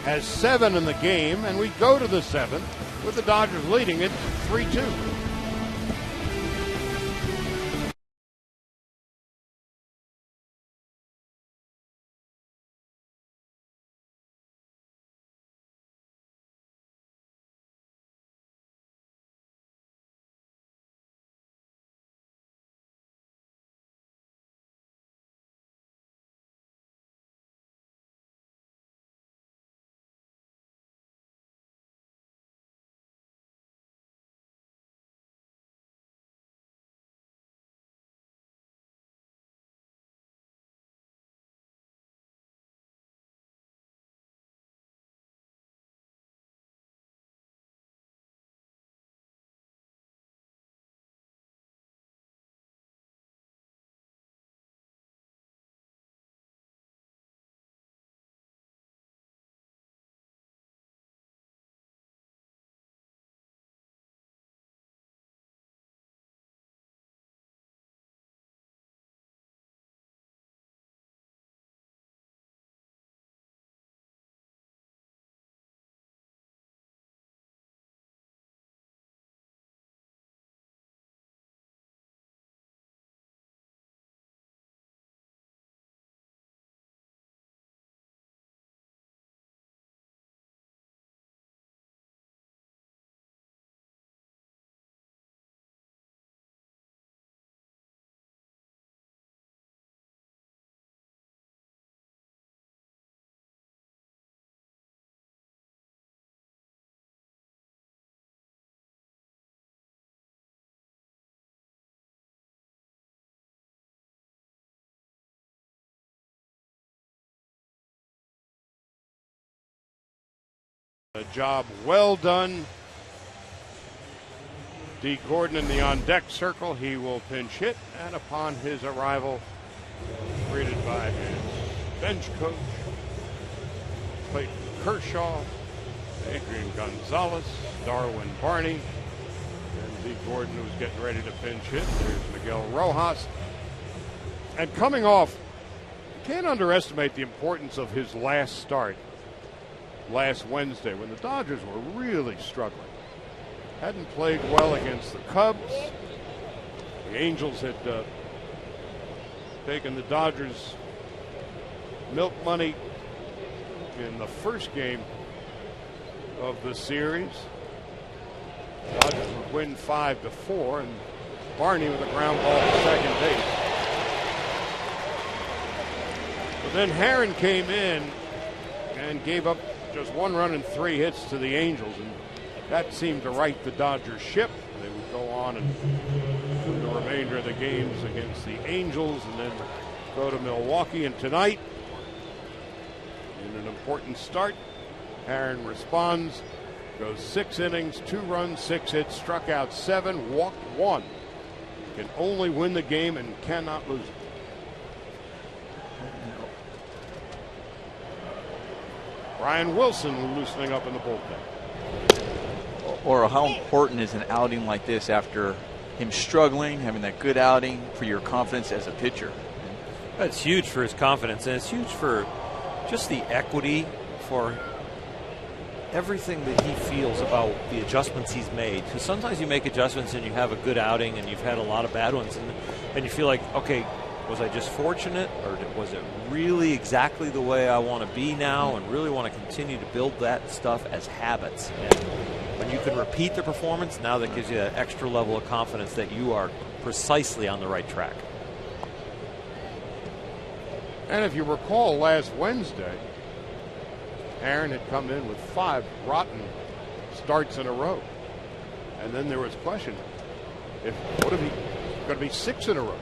has 7 in the game, and we go to the 7th with the Dodgers leading it 3-2. A job well done. D. Gordon in the on-deck circle. He will pinch hit, and upon his arrival, greeted by his bench coach, Clayton Kershaw, Adrian Gonzalez, Darwin Barney, and D. Gordon, who's getting ready to pinch hit. There's Miguel Rojas. And coming off, you can't underestimate the importance of his last start last Wednesday when the Dodgers were really struggling. Hadn't played well against the Cubs. The Angels had taken the Dodgers milk money in the first game of the series. The Dodgers would win 5-4, and Barney with a ground ball to second base. Then Herron came in and gave up just 1 run and 3 hits to the Angels, and that seemed to right the Dodgers ship. They would go on and win the remainder of the games against the Angels and then go to Milwaukee. And tonight, in an important start, Herron responds, goes 6 innings, 2 runs, 6 hits, struck out 7, walked 1. Can only win the game and cannot lose it. Brian Wilson loosening up in the bullpen. Or how important is an outing like this after him struggling, having that good outing for your confidence as a pitcher? It's huge for his confidence, and it's huge for just the equity for everything that he feels about the adjustments he's made. Because sometimes you make adjustments and you have a good outing and you've had a lot of bad ones, and you feel like, okay, was I just fortunate, or was it really exactly the way I want to be now, and really want to continue to build that stuff as habits? And when you can repeat the performance, now that gives you an extra level of confidence that you are precisely on the right track. And if you recall last Wednesday, Aaron had come in with 5 rotten starts in a row. And then there was question, what if he going to be 6 in a row?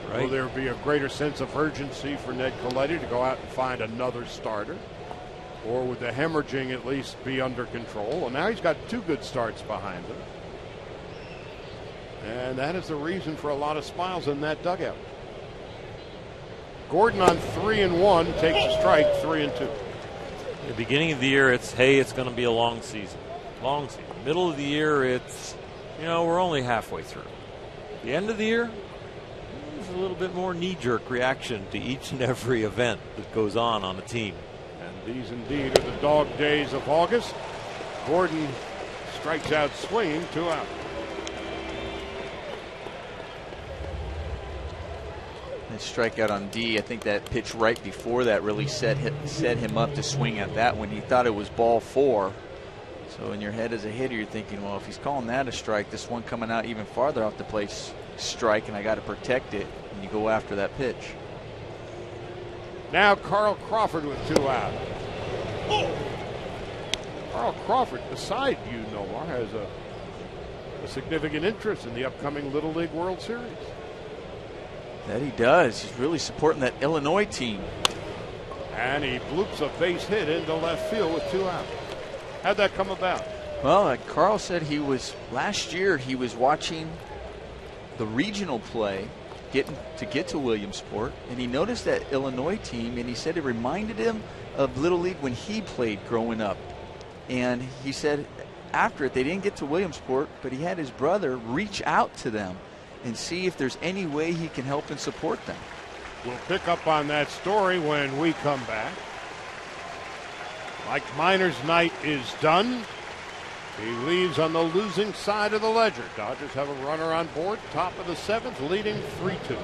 Right. Will there be a greater sense of urgency for Ned Colletti to go out and find another starter? Or would the hemorrhaging at least be under control? Well, now he's got 2 good starts behind him. And that is the reason for a lot of smiles in that dugout. Gordon on 3-1 takes a strike, 3-2. At the beginning of the year, it's going to be a long season. Long season. Middle of the year, it's, we're only halfway through. The end of the year, there's a little bit more knee-jerk reaction to each and every event that goes on the team. And these indeed are the dog days of August. Gordon strikes out swinging, 2 out. His strikeout on D, I think that pitch right before that really set him up to swing at that when he thought it was ball 4. So in your head as a hitter, you're thinking, well, if he's calling that a strike, this one coming out even farther off the plate, strike, and I got to protect it. And you go after that pitch. Now Carl Crawford with 2 out. Carl Crawford, beside you, Nomar, has a significant interest in the upcoming Little League World Series. That he does. He's really supporting that Illinois team. And he bloops a base hit into left field with 2 out. How'd that come about? Well, Carl said last year he was watching the regional play to get to Williamsport, and he noticed that Illinois team, and he said it reminded him of Little League when he played growing up. And he said after it, they didn't get to Williamsport, but he had his brother reach out to them and see if there's any way he can help and support them. We'll pick up on that story when we come back. Mike Minor's night is done. He leaves on the losing side of the ledger. Dodgers have a runner on board, top of the 7th, leading 3-2.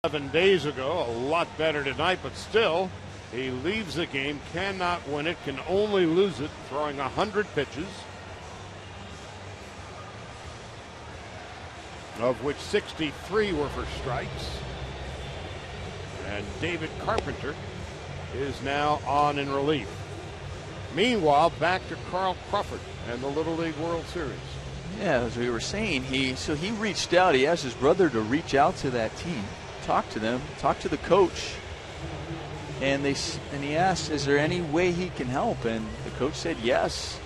7 days ago. A lot better tonight, but still, he leaves the game, cannot win it, can only lose it, throwing 100 pitches, of which 63 were for strikes. And David Carpenter is now on in relief. Meanwhile, back to Carl Crawford and the Little League World Series. Yeah, as we were saying, he reached out. He asked his brother to reach out to that team, talk to them, talk to the coach, and he asked, "Is there any way he can help?" And the coach said yes,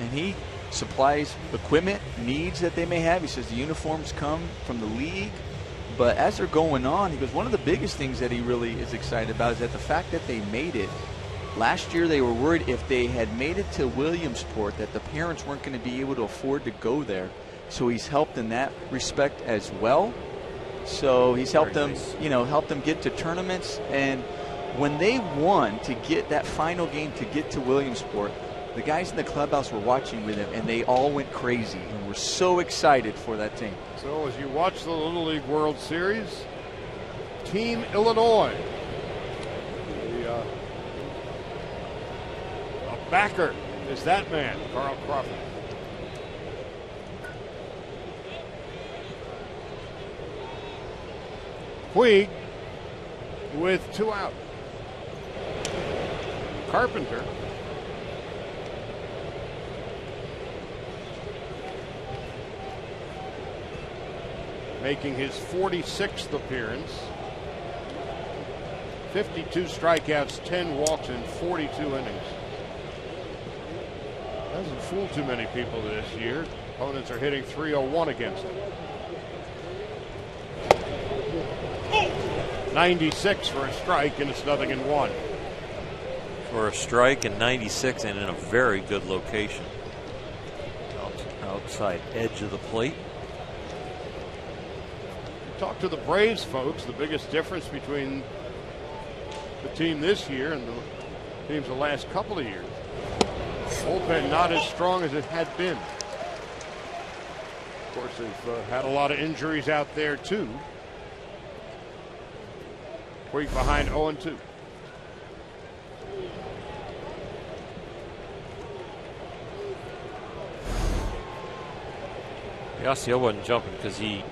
and he supplies equipment, needs that they may have. He says the uniforms come from the league, but as they're going on, he goes, one of the biggest things that he really is excited about is that the fact that they made it. Last year they were worried if they had made it to Williamsport that the parents weren't going to be able to afford to go there. So he's helped in that respect as well. So he's helped them, helped them get to tournaments. And when they won to get that final game to get to Williamsport, the guys in the clubhouse were watching with him, and they all went crazy and were so excited for that team. So as you watch the Little League World Series, Team Illinois, a backer is that man, Carl Crawford. Puig with 2 out. Carpenter making his 46th appearance. 52 strikeouts, 10 walks in 42 innings. Doesn't fool too many people this year. Opponents are hitting .301 against him. 96 for a strike, and it's 0-1. For a strike and 96, and in a very good location. Outside edge of the plate. Talk to the Braves folks. The biggest difference between the team this year and the teams the last couple of years. Bullpen not as strong as it had been. Of course, they've had a lot of injuries out there too. Puig behind 0-2. Yasiel wasn't jumping because he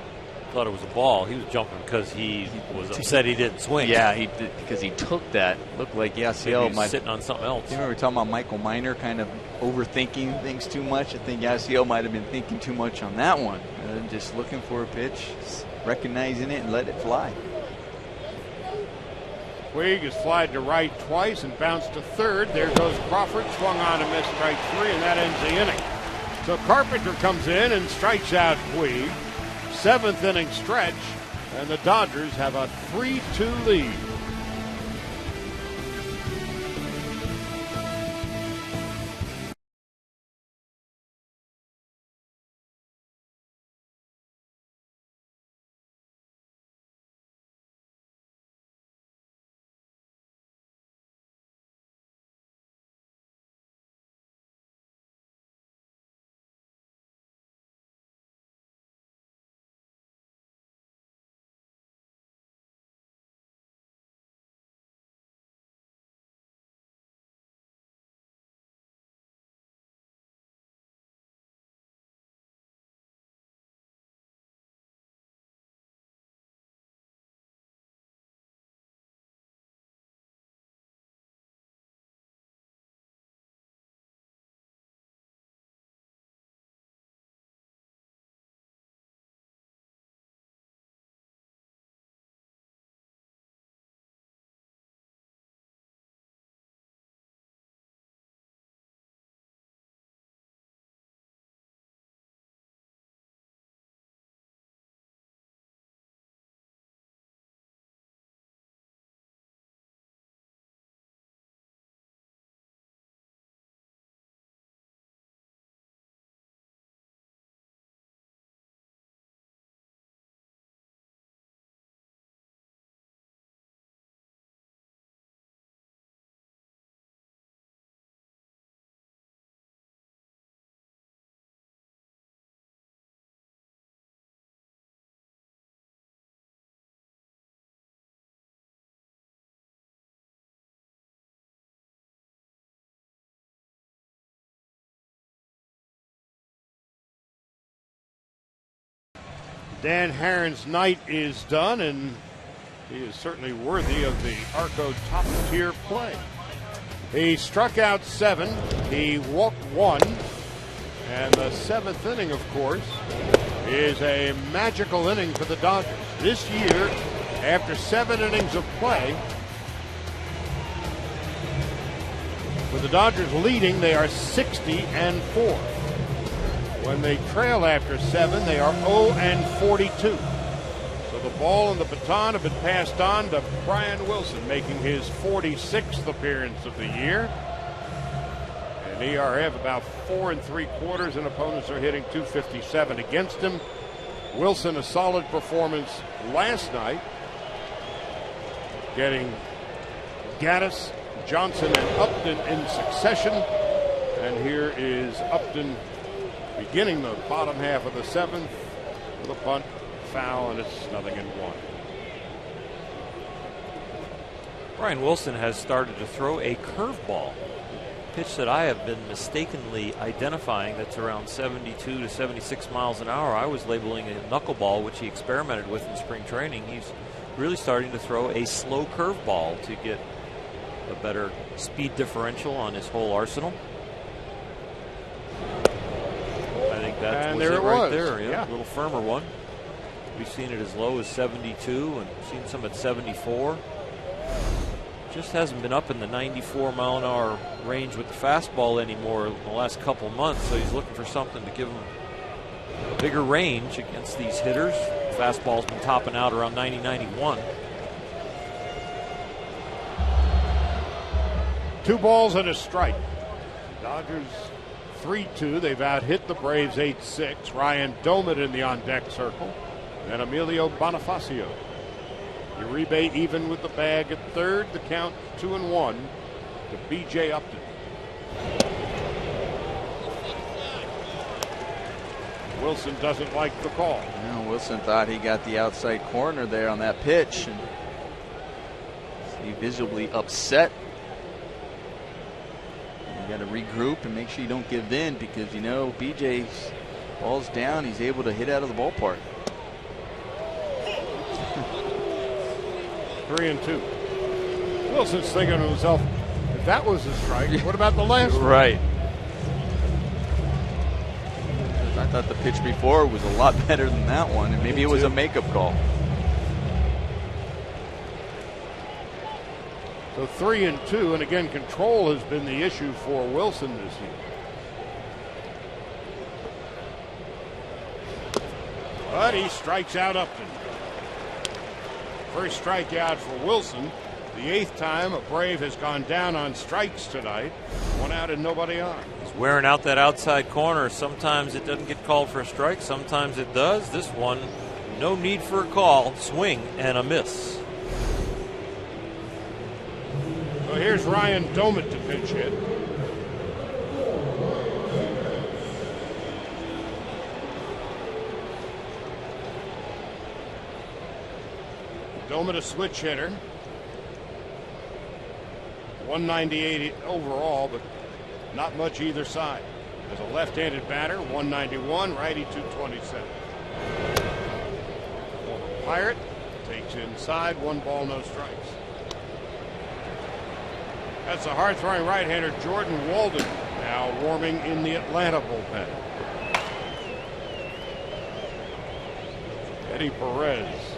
thought it was a ball. He was jumping because he was upset he didn't swing. Yeah, he did, because he took that. Looked like Yasiel might sitting on something else. You remember talking about Michael Minor kind of overthinking things too much? I think Yasiel might have been thinking too much on that one. Just looking for a pitch, recognizing it, and let it fly. Puig is flied to right twice and bounced to third. There goes Crawford, swung on and missed strike 3, and that ends the inning. So Carpenter comes in and strikes out Puig. 7th inning stretch, and the Dodgers have a 3-2 lead. Dan Herron's night is done, and he is certainly worthy of the Arco top-tier play. He struck out 7, he walked 1, and the 7th inning, of course, is a magical inning for the Dodgers. This year, after 7 innings of play, with the Dodgers leading, they are 60-4. When they trail after 7, they are 0-42. So the ball and the baton have been passed on to Brian Wilson, making his 46th appearance of the year. An ERA of about 4 3/4, and opponents are hitting .257 against him. Wilson, a solid performance last night, getting Gaddis, Johnson, and Upton in succession. And here is Upton beginning the bottom half of the 7th with a bunt, foul, and it's 0-1. Brian Wilson has started to throw a curveball, pitch that I have been mistakenly identifying that's around 72 to 76 miles an hour. I was labeling a knuckleball, which he experimented with in spring training. He's really starting to throw a slow curveball to get a better speed differential on his whole arsenal. I think that was it right there. Yeah, a little firmer one. We've seen it as low as 72 and seen some at 74. Just hasn't been up in the 94 mile an hour range with the fastball anymore in the last couple months, so he's looking for something to give him a bigger range against these hitters. Fastball's been topping out around 90-91. 2 balls and a strike. Dodgers 3-2. They've out-hit the Braves 8-6. Ryan Domit in the on-deck circle. And Emilio Bonifacio. Uribe even with the bag at third. The count 2-1 to B.J. Upton. Wilson doesn't like the call. No, Wilson thought he got the outside corner there on that pitch, and he visibly upset. You got to regroup and make sure you don't give in, because you know BJ's ball's down. He's able to hit out of the ballpark. 3-2. Wilson's thinking to himself, if that was a strike, what about the last one? Right. I thought the pitch before was a lot better than that one, and maybe it was a makeup call. So 3-2, and again, control has been the issue for Wilson this year. But he strikes out Upton. First strikeout for Wilson. The 8th time a Brave has gone down on strikes tonight. 1 out and nobody on. He's wearing out that outside corner. Sometimes it doesn't get called for a strike. Sometimes it does. This one, no need for a call. Swing and a miss. So here's Ryan Domit to pinch hit. Domit a switch hitter. 198 overall, but not much either side. As a left-handed batter, 191, righty 227. Pirate takes inside, 1 ball, no strikes. That's a hard-throwing right-hander, Jordan Walden, now warming in the Atlanta bullpen. Eddie Perez,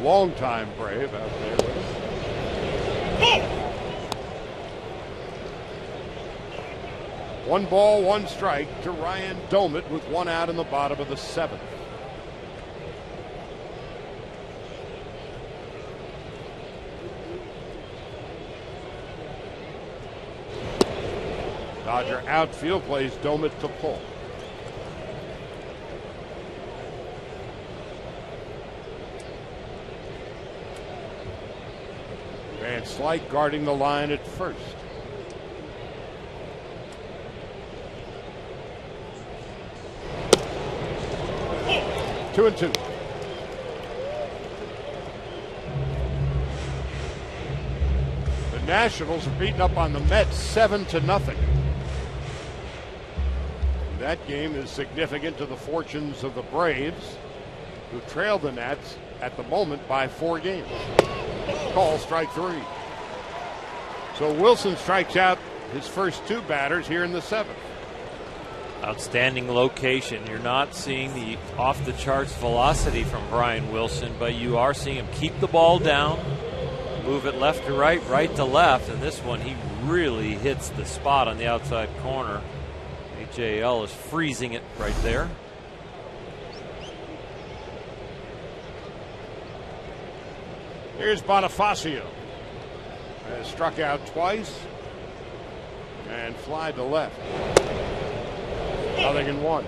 longtime Brave, out there with us. 1 ball, 1 strike to Ryan Domit with 1 out in the bottom of the 7th. Dodger outfield plays Domit to pull. Van Slyke guarding the line at first. Two and two. The Nationals are beating up on the Mets 7-0. That game is significant to the fortunes of the Braves. who trailed the Nats at the moment by 4 games. Call strike 3. So Wilson strikes out his first 2 batters here in the 7th. Outstanding location. You're not seeing the off-the-charts velocity from Brian Wilson, but you are seeing him keep the ball down, move it left to right, right to left, and this one he really hits the spot on the outside corner. AJL is freezing it right there. Here's Bonifacio. Has struck out twice and fly to left. 0-1.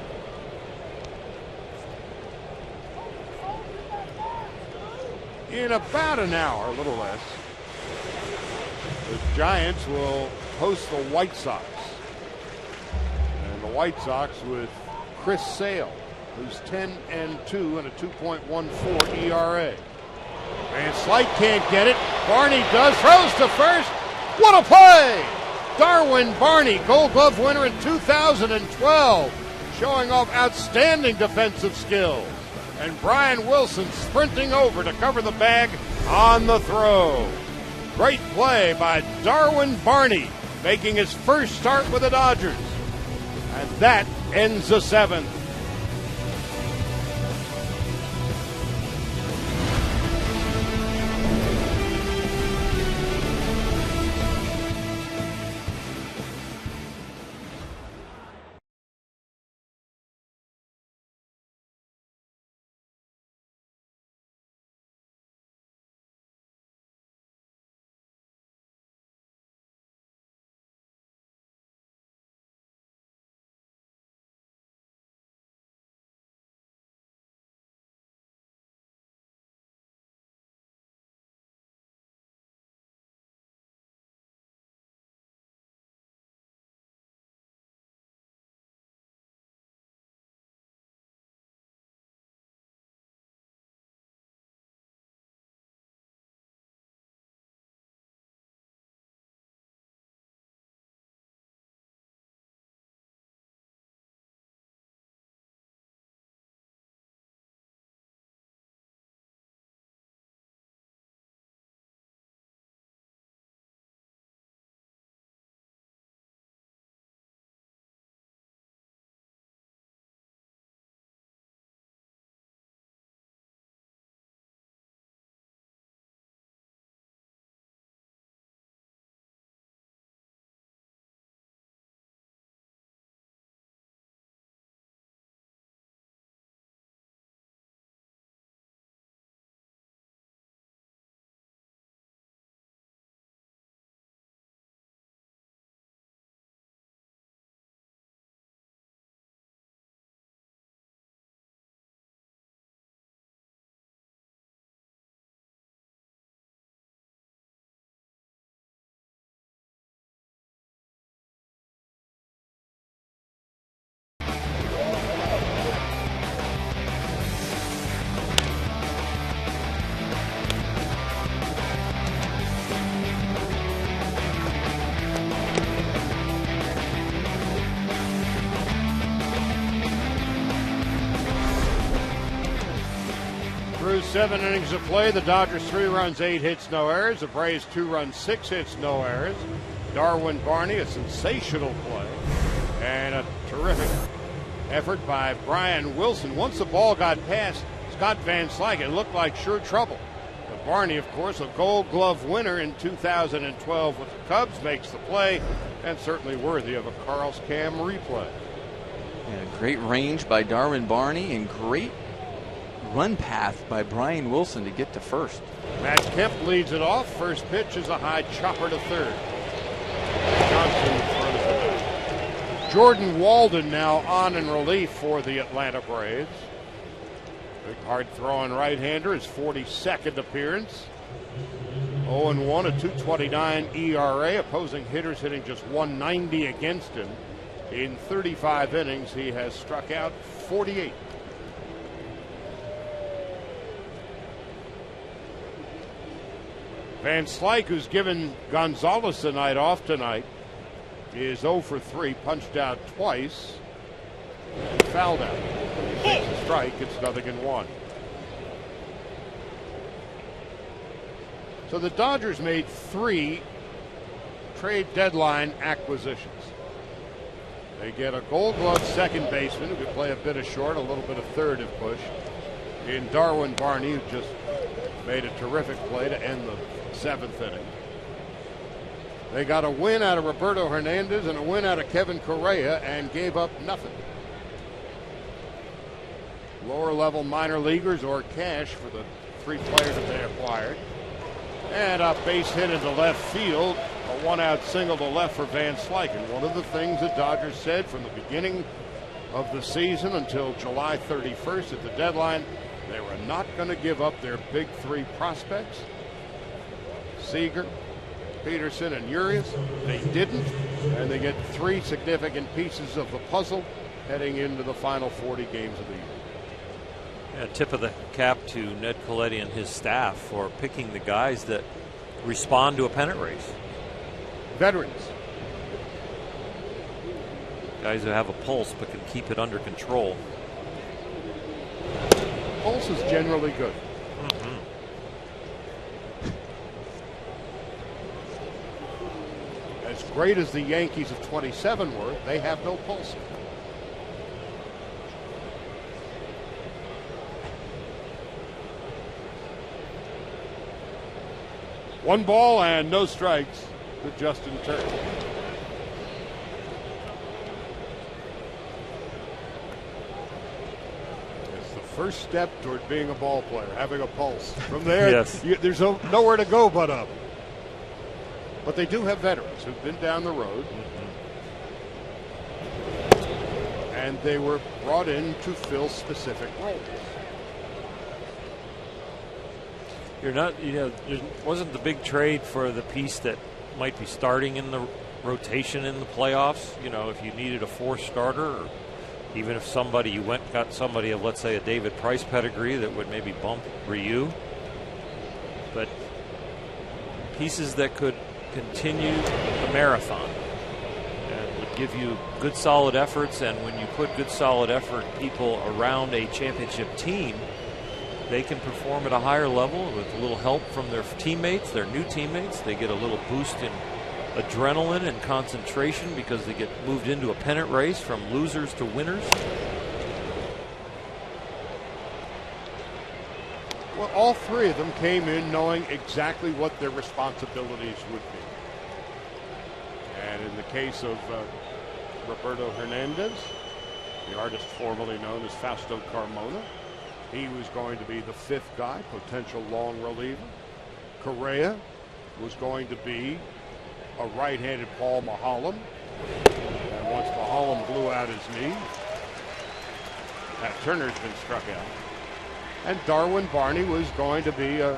In about an hour, a little less, the Giants will host the White Sox. And the White Sox with Chris Sale, who's 10-2 and a 2.14 ERA. And Slight can't get it. Barney does. Throws to first. What a play! Darwin Barney, Gold Glove winner in 2012, showing off outstanding defensive skills. And Brian Wilson sprinting over to cover the bag on the throw. Great play by Darwin Barney, making his first start with the Dodgers. And that ends the 7th. Through 7 innings of play, the Dodgers 3 runs, 8 hits, no errors. The Braves 2 runs, 6 hits, no errors. Darwin Barney, a sensational play. And a terrific effort by Brian Wilson. Once the ball got past Scott Van Slyke, it looked like sure trouble. But Barney, of course, a Gold Glove winner in 2012 with the Cubs, makes the play, and certainly worthy of a Carl's Cam replay. Yeah, great range by Darwin Barney and great run path by Brian Wilson to get to first. Matt Kemp leads it off. First pitch is a high chopper to third. Johnson throws it out. Jordan Walden now on in relief for the Atlanta Braves. Big hard throwing right-hander, his 42nd appearance. 0-1, a 2.29 ERA. Opposing hitters hitting just 190 against him. In 35 innings, he has struck out 48. Van Slyke, who's given Gonzalez the night off tonight, is 0 for 3, punched out twice, and fouled out. He takes a strike, it's 0-1. So the Dodgers made 3 trade deadline acquisitions. They get a Gold Glove second baseman who could play a bit of short, a little bit of third if push, in Darwin Barney, who just made a terrific play to end the 7th inning. They got a win out of Roberto Hernandez and a win out of Kevin Correa and gave up nothing. Lower level minor leaguers or cash for the 3 players that they acquired. And a base hit into left field. A 1-out single to left for Van Slyken. One of the things the Dodgers said from the beginning of the season until July 31st at the deadline, they were not going to give up their big 3 prospects, Seager, Peterson, and Urias. They didn't, and they get 3 significant pieces of the puzzle heading into the final 40 games of the year. Yeah, tip of the cap to Ned Colletti and his staff for picking the guys that respond to a pennant race. Veterans. Guys who have a pulse but can keep it under control. Pulse is generally good. As great as the Yankees of 27 were, they have no pulse. One ball and no strikes to Justin Turner. It's the first step toward being a ball player, having a pulse. From there, yes. There's nowhere to go but up. But they do have veterans who've been down the road. And they were brought in to fill specific roles. There wasn't the big trade for the piece that might be starting in the rotation in the playoffs. You know, if you needed a 4th starter, or even if you went and got somebody of, let's say, a David Price pedigree that would maybe bump Ryu. But pieces that could continue the marathon and would give you good solid efforts, and when you put good solid effort people around a championship team, they can perform at a higher level with a little help from their teammates, their new teammates. They get a little boost in adrenaline and concentration because they get moved into a pennant race from losers to winners. Well, all 3 of them came in knowing exactly what their responsibilities would be. And in the case of Roberto Hernandez, the artist formerly known as Fausto Carmona, he was going to be the 5th guy, potential long reliever. Correa was going to be a right-handed Paul Maholm. And once Maholm blew out his knee, Turner's been struck out. And Darwin Barney was going to be a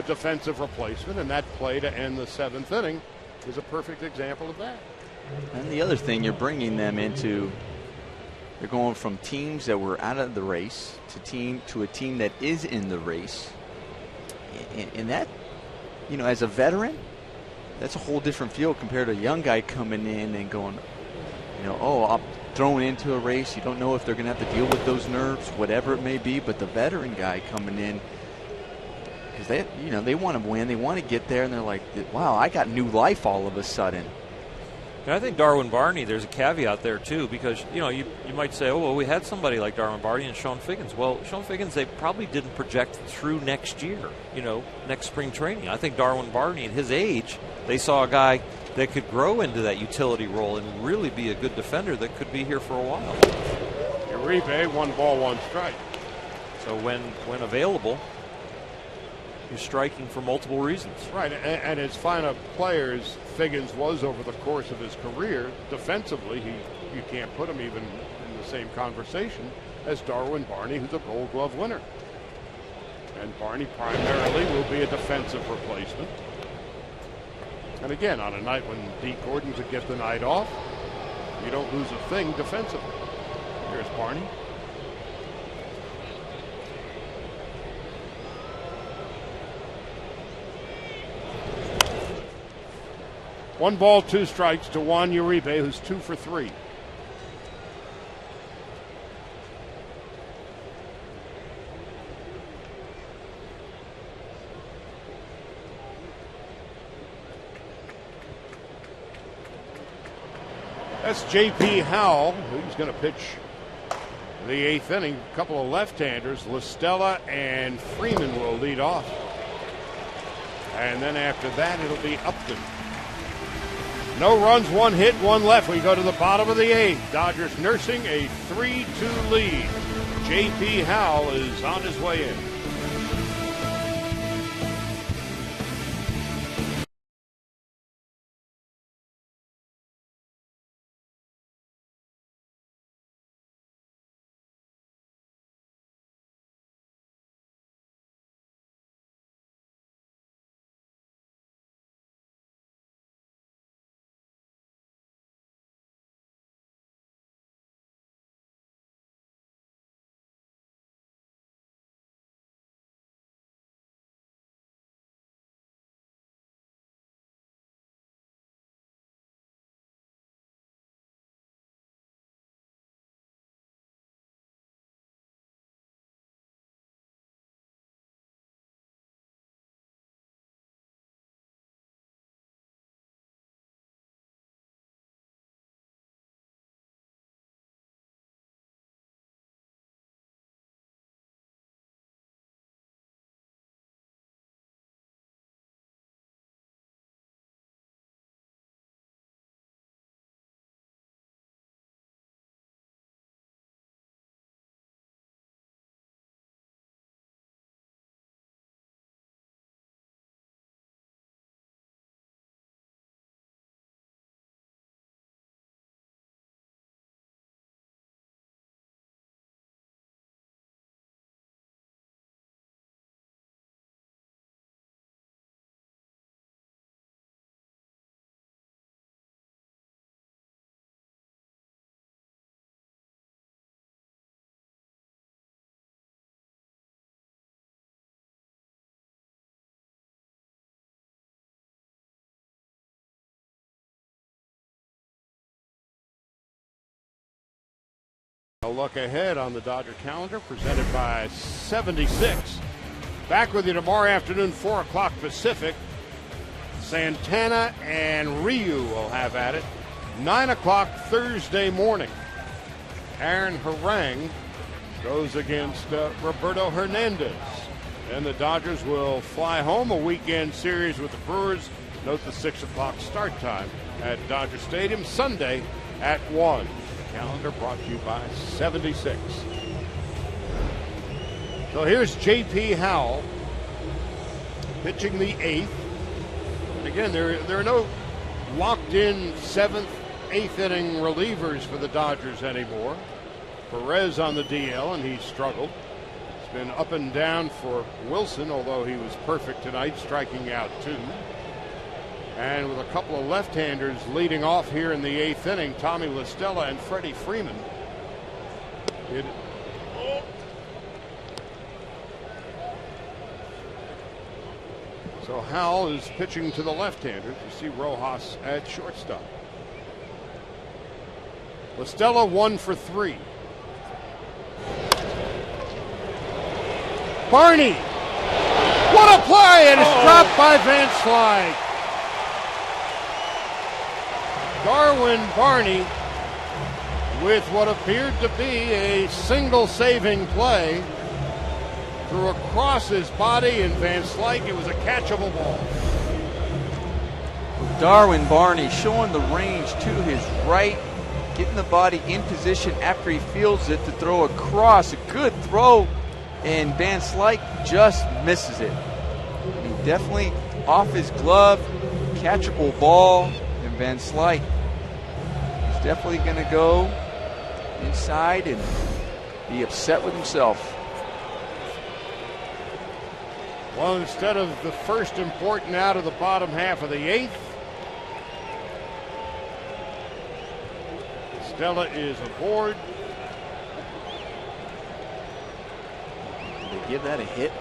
defensive replacement, and that play to end the 7th inning is a perfect example of that. And the other thing, you're bringing them into, they're going from teams that were out of the race to a team that is in the race. And that, you know, as a veteran, that's a whole different feel compared to a young guy coming in and going, you know, oh, I'm thrown into a race. You don't know if they're going to have to deal with those nerves, whatever it may be. But the veteran guy coming in, because they want to win, they want to get there, and they're like, wow, I got new life all of a sudden. And I think Darwin Barney, there's a caveat there, too, because, you know, you might say, oh, well, we had somebody like Darwin Barney and Sean Figgins. Well, Sean Figgins, they probably didn't project through next year, you know, next spring training. I think Darwin Barney, at his age, they saw a guy that could grow into that utility role and really be a good defender that could be here for a while. Uribe, 1 ball, 1 strike. So when available, you're striking for multiple reasons. Right, and as fine a player as Figgins was over the course of his career, defensively, you can't put him even in the same conversation as Darwin Barney, who's a Gold Glove winner. And Barney primarily will be a defensive replacement. And again, on a night when Dee Gordon could get the night off, you don't lose a thing defensively. Here's Barney. One ball, 2 strikes to Juan Uribe, who's 2 for 3. That's J.P. Howell. He's going to pitch the 8th inning. A couple of left-handers, LaStella and Freeman, will lead off. And then after that, it'll be Upton. No runs, 1 hit, 1 left. We go to the bottom of the 8th. Dodgers nursing a 3-2 lead. J.P. Howell is on his way in. A look ahead on the Dodger calendar presented by 76. Back with you tomorrow afternoon, 4 o'clock Pacific. Santana and Ryu will have at it. 9 o'clock Thursday morning. Aaron Harang goes against Roberto Hernandez. And the Dodgers will fly home, a weekend series with the Brewers. Note the 6 o'clock start time at Dodger Stadium Sunday at 1. Calendar brought to you by 76. So here's J.P. Howell pitching the 8th. And again, there are no locked-in 7th, 8th inning relievers for the Dodgers anymore. Perez on the DL, and he struggled. It's been up and down for Wilson, although he was perfect tonight, striking out 2. And with a couple of left-handers leading off here in the 8th inning, Tommy LaStella and Freddie Freeman. So Howell is pitching to the left-handers. You see Rojas at shortstop. LaStella 1 for 3. Barney! What a play! And it's dropped by Van Slyke. Darwin Barney with what appeared to be a single saving play threw across his body, and Van Slyke, it was a catchable ball. Darwin Barney showing the range to his right, getting the body in position after he fields it to throw across. A good throw, and Van Slyke just misses it. He definitely off his glove, catchable ball, and Van Slyke is definitely going to go inside and be upset with himself. Well, instead of the first important out of the bottom half of the 8th, Stella is aboard. Did they give that a hit?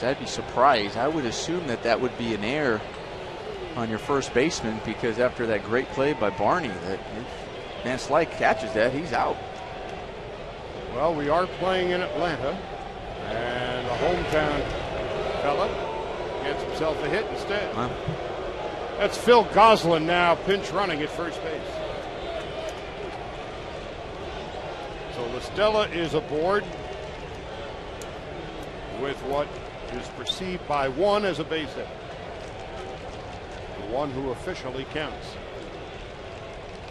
I'd be surprised. I would assume that would be an error on your first baseman, because after that great play by Barney, that if Van Slyke catches that, he's out. Well, we are playing in Atlanta, and a hometown fella gets himself a hit instead. Wow. That's Phil Goslin now pinch running at first base. So LaStella is aboard with what is perceived by one as a base hit. The one who officially counts.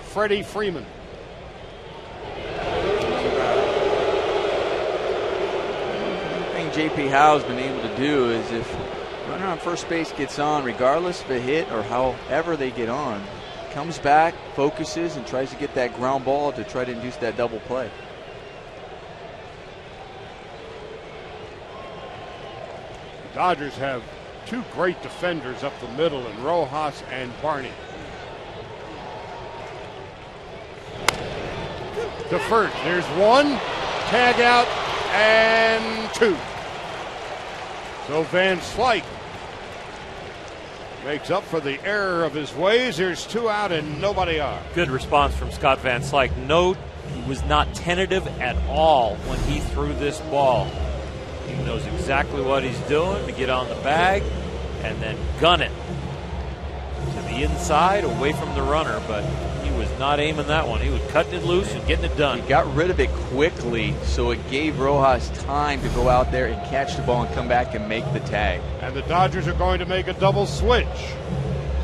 Freddie Freeman. One thing J.P. Howe's been able to do is if runner on first base gets on, regardless of a hit or however they get on, comes back, focuses, and tries to get that ground ball to try to induce that double play. The Dodgers have two great defenders up the middle in Rojas and Barney. To first, there's one, tag out, and two. So Van Slyke makes up for the error of his ways. There's two out and nobody on. Good response from Scott Van Slyke. Note he was not tentative at all when he threw this ball. He knows exactly what he's doing to get on the bag and then gun it to the inside away from the runner, but he was not aiming that one. He was cutting it loose and getting it done. He got rid of it quickly, so it gave Rojas time to go out there and catch the ball and come back and make the tag. And the Dodgers are going to make a double switch.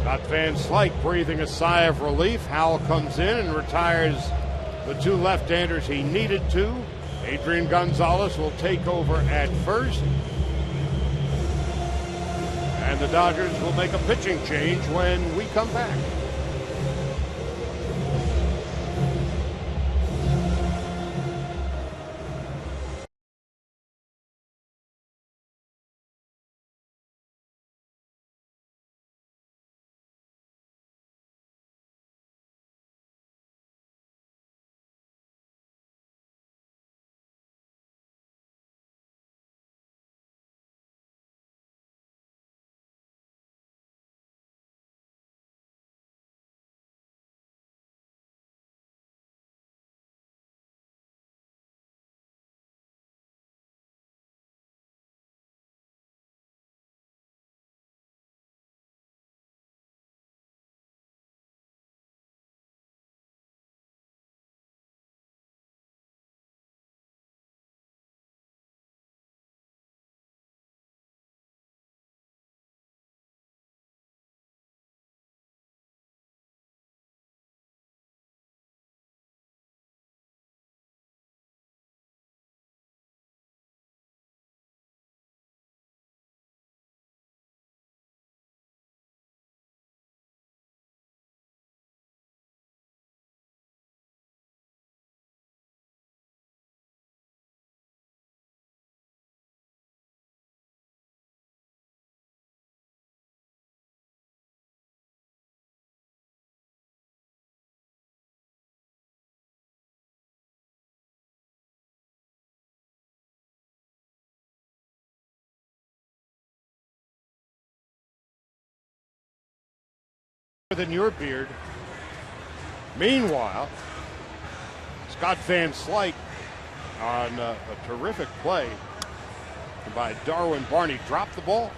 Scott Van Slyke breathing a sigh of relief. Howell comes in and retires the two left-handers he needed to. Adrian Gonzalez will take over at first. And the Dodgers will make a pitching change when we come back. Than your beard. Meanwhile, Scott Van Slyke on a terrific play by Darwin Barney dropped the ball.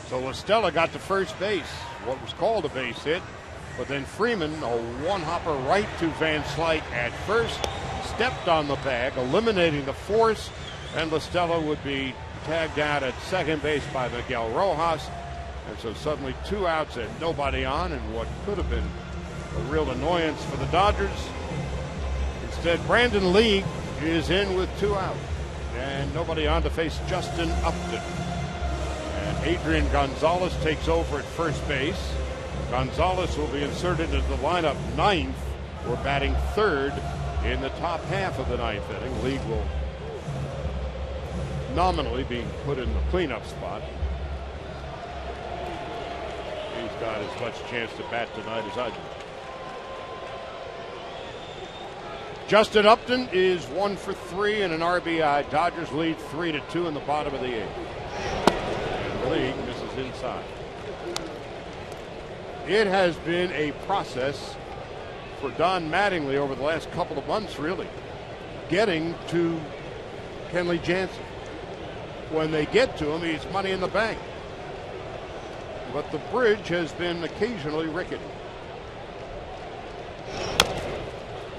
So LaStella got to first base, what was called a base hit, but then Freeman, a one-hopper right to Van Slyke at first, stepped on the bag, eliminating the force, and LaStella would be tagged out at second base by Miguel Rojas. And so suddenly two outs and nobody on, and what could have been a real annoyance for the Dodgers. Instead, Brandon League is in with two out and nobody on to face Justin Upton. And Adrian Gonzalez takes over at first base. Gonzalez will be inserted into the lineup ninth. We're batting third in the top half of the ninth inning. League will nominally be put in the cleanup spot. He's got as much chance to bat tonight as I do. Justin Upton is 1 for 3 and an RBI. Dodgers lead 3-2 in the bottom of the eighth. And the League misses inside. It has been a process for Don Mattingly over the last couple of months, really, getting to Kenley Jansen. When they get to him, he's money in the bank. but the bridge has been occasionally rickety.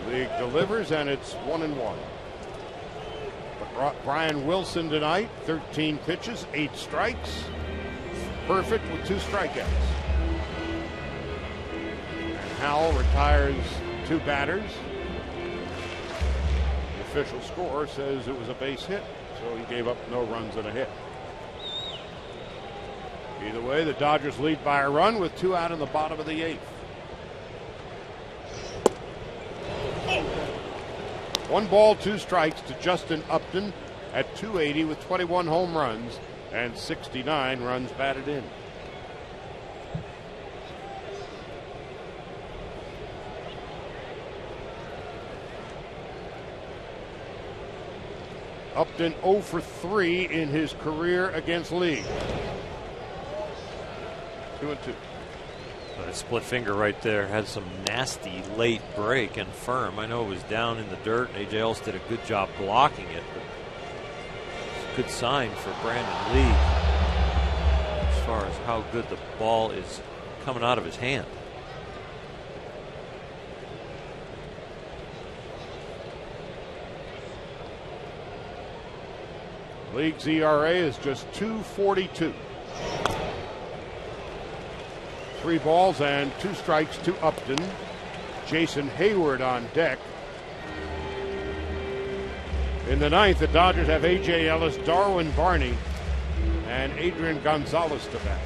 League delivers, and it's 1-1. But Brian Wilson tonight, 13 pitches, 8 strikes. Perfect with 2 strikeouts. And Howell retires 2 batters. The official score says it was a base hit, so he gave up no runs and a hit. Either way, the Dodgers lead by a run with 2 out in the bottom of the 8th. 1 ball, 2 strikes to Justin Upton at .280 with 21 home runs and 69 runs batted in. Upton 0 for 3 in his career against League. 2-2. That split finger right there had some nasty late break and firm. I know it was down in the dirt. A.J. Ellis did a good job blocking it, but it's a good sign for Brandon Lee as far as how good the ball is coming out of his hand. League's ERA is just 2.42. 3 balls and 2 strikes to Upton. Jason Hayward on deck. In the 9th, the Dodgers have A.J. Ellis, Darwin Barney, and Adrian Gonzalez to bat.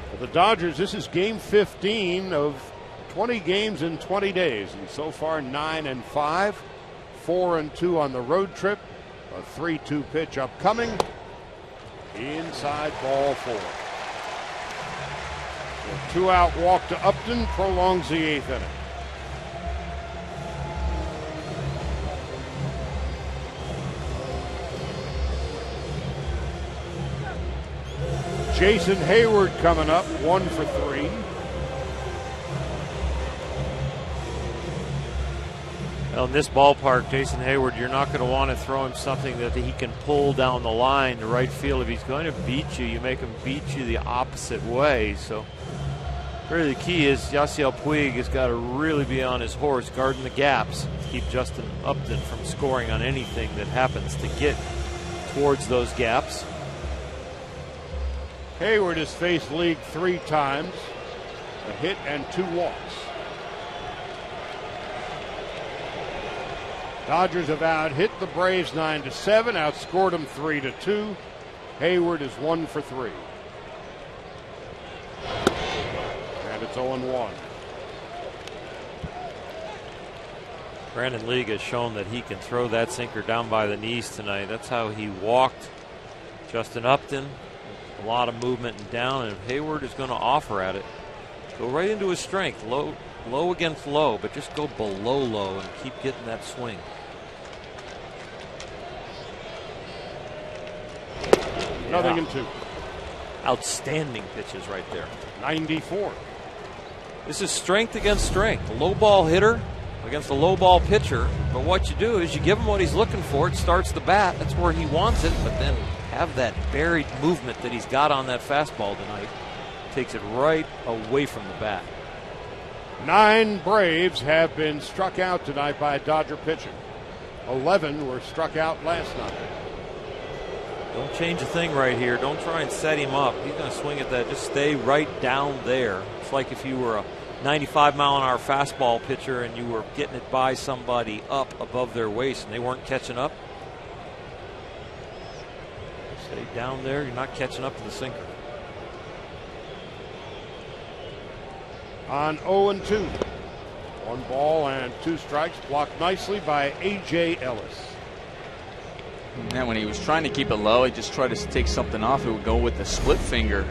For the Dodgers, this is game 15 of 20 games in 20 days, and so far 9-5, 4-2 on the road trip. A 3-2 pitch upcoming. Inside ball 4. A 2-out walk to Upton prolongs the 8th inning. Jason Hayward coming up, 1 for 3. Well, in this ballpark, Jason Hayward, you're not going to want to throw him something that he can pull down the line to right field. If he's going to beat you, you make him beat you the opposite way. So really the key is Yasiel Puig has got to really be on his horse, guarding the gaps, to keep Justin Upton from scoring on anything that happens to get towards those gaps. Hayward has faced League 3 times, a hit and 2 walks. Dodgers have out-hit the Braves 9-7, outscored them 3-2. Hayward is 1 for 3. And it's 0-1. Brandon League has shown that he can throw that sinker down by the knees tonight. That's how he walked Justin Upton. A lot of movement and down, and Hayward is going to offer at it. Go right into his strength, low against low, but just go below low and keep getting that swing. Nothing in 2. Outstanding pitches right there. 94. This is strength against strength. A low ball hitter against a low ball pitcher. But what you do is you give him what he's looking for. It starts the bat. That's where he wants it. But then have that buried movement that he's got on that fastball tonight. Takes it right away from the bat. 9 Braves have been struck out tonight by a Dodger pitcher. 11 were struck out last night. Don't change a thing right here. Don't try and set him up. He's going to swing at that. Just stay right down there. It's like if you were a 95-mile-an-hour fastball pitcher and you were getting it by somebody up above their waist and they weren't catching up. Stay down there. You're not catching up to the sinker. On 0-2. 1 ball and 2 strikes, blocked nicely by A.J. Ellis. And when he was trying to keep it low, he just tried to take something off. It would go with the split finger.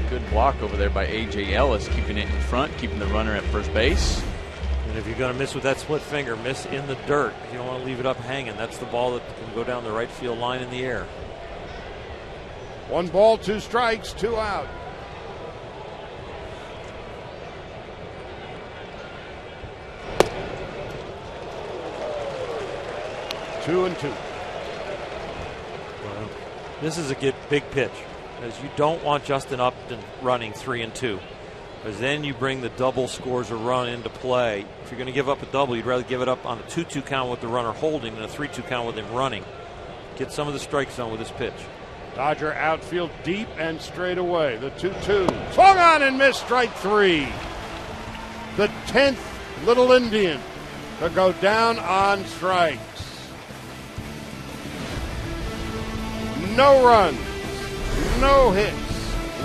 Good block over there by A.J. Ellis, keeping it in front, keeping the runner at first base. And if you're going to miss with that split finger, miss in the dirt. You don't want to leave it up hanging. That's the ball that can go down the right field line in the air. 1 ball, 2 strikes, 2 out. This is a big pitch, as you don't want Justin Upton running 3-2, because then you bring the double scores a run into play. If you're going to give up a double, you'd rather give it up on a 2-2 count with the runner holding than a 3-2 count with him running. Get some of the strike zone with this pitch. Dodger outfield deep and straight away. The 2-2. Swung on and missed, strike 3. The 10th Little Indian to go down on strikes. No runs, no hits,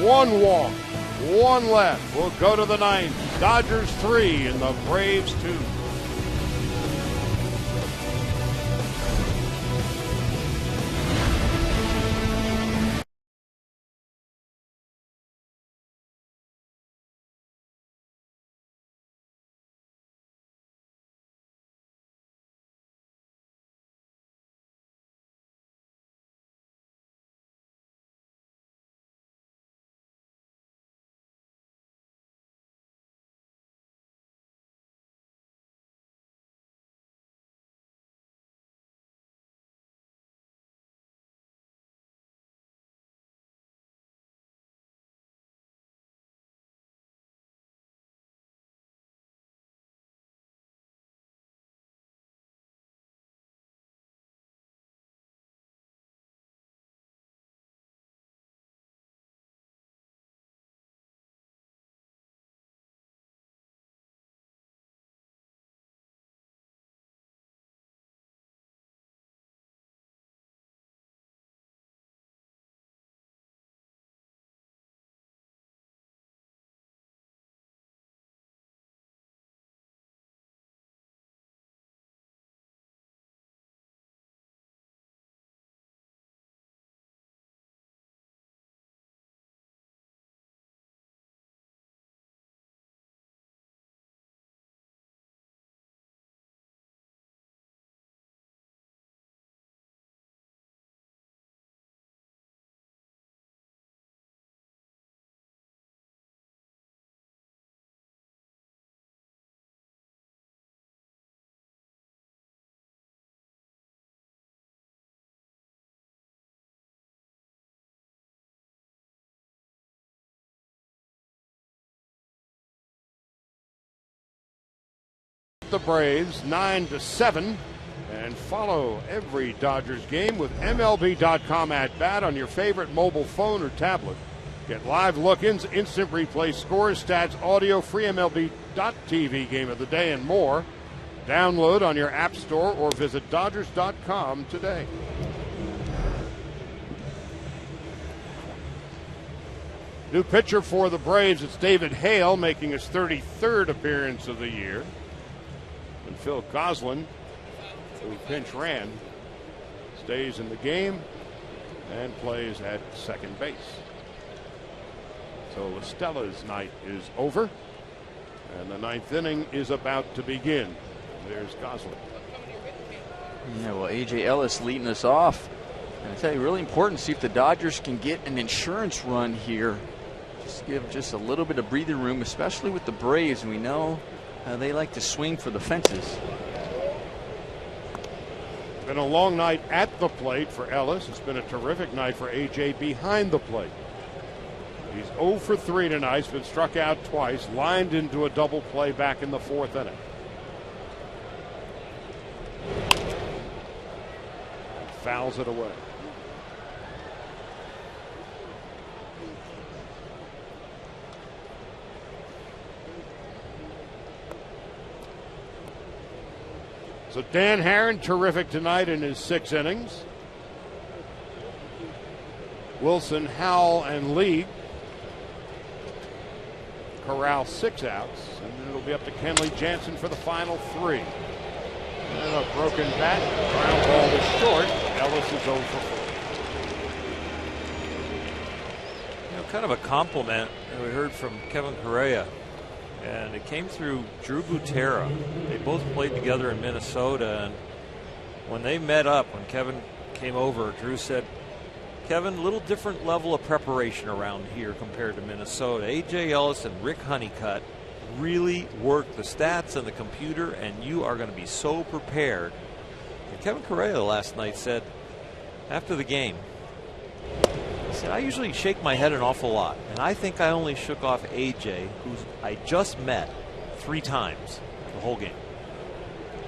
1 walk, 1 left. We'll go to the 9th. Dodgers 3 and the Braves 2. The Braves 9-7, and follow every Dodgers game with MLB.com at bat on your favorite mobile phone or tablet. Get live look-ins, instant replay, scores, stats, audio, free MLB.tv game of the day, and more. Download on your app store or visit Dodgers.com today. New pitcher for the Braves, it's David Hale, making his 33rd appearance of the year. And Phil Goslin, who pinch ran, stays in the game and plays at second base. So Estella's night is over, and the 9th inning is about to begin. There's Goslin. Yeah, well, A.J. Ellis leading us off. And I tell you, really important to see if the Dodgers can get an insurance run here. Just give just a little bit of breathing room, especially with the Braves. And we know they like to swing for the fences. Been a long night at the plate for Ellis. It's been a terrific night for A.J. behind the plate. He's 0 for 3 tonight. He's been struck out twice, lined into a double play back in the 4th inning. Fouls it away. So Dan Herron, terrific tonight in his 6 innings. Wilson, Howell, and Lee corral 6 outs, and then it'll be up to Kenley Jansen for the final 3. And a broken bat, ground ball to short. Ellis is 0 for 4. You know, kind of a compliment that we heard from Kevin Correa, and it came through Drew Butera. They both played together in Minnesota, and when they met up, when Kevin came over, Drew said, Kevin, a little different level of preparation around here compared to Minnesota. A.J. Ellis and Rick Honeycutt really work the stats and the computer, and you are going to be so prepared. And Kevin Correa last night said, after the game, said, I usually shake my head an awful lot, and I think I only shook off AJ, who I just met 3 times the whole game.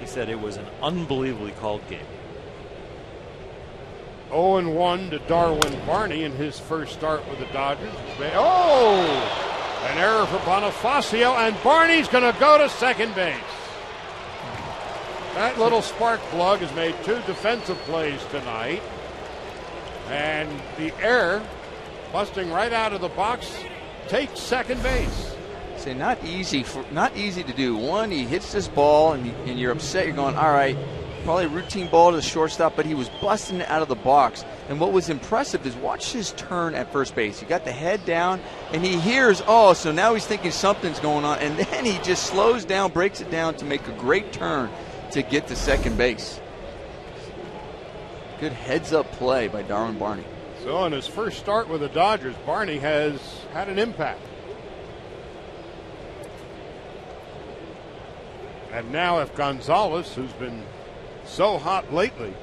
He said it was an unbelievably called game. 0-1 to Darwin Barney in his first start with the Dodgers. Oh! An error for Bonifacio, and Barney's going to go to second base. That little spark plug has made 2 defensive plays tonight. And the error, busting right out of the box, takes second base. Say not easy to do. One, he hits this ball, and you're upset. You're going, all right, probably a routine ball to the shortstop, but he was busting it out of the box. And what was impressive is watch his turn at first base. He got the head down, and he hears, so now he's thinking something's going on, and then he just slows down, breaks it down to make a great turn to get to second base. Good heads-up play by Darwin Barney. So in his first start with the Dodgers, Barney has had an impact. And now if Gonzalez, who's been so hot lately,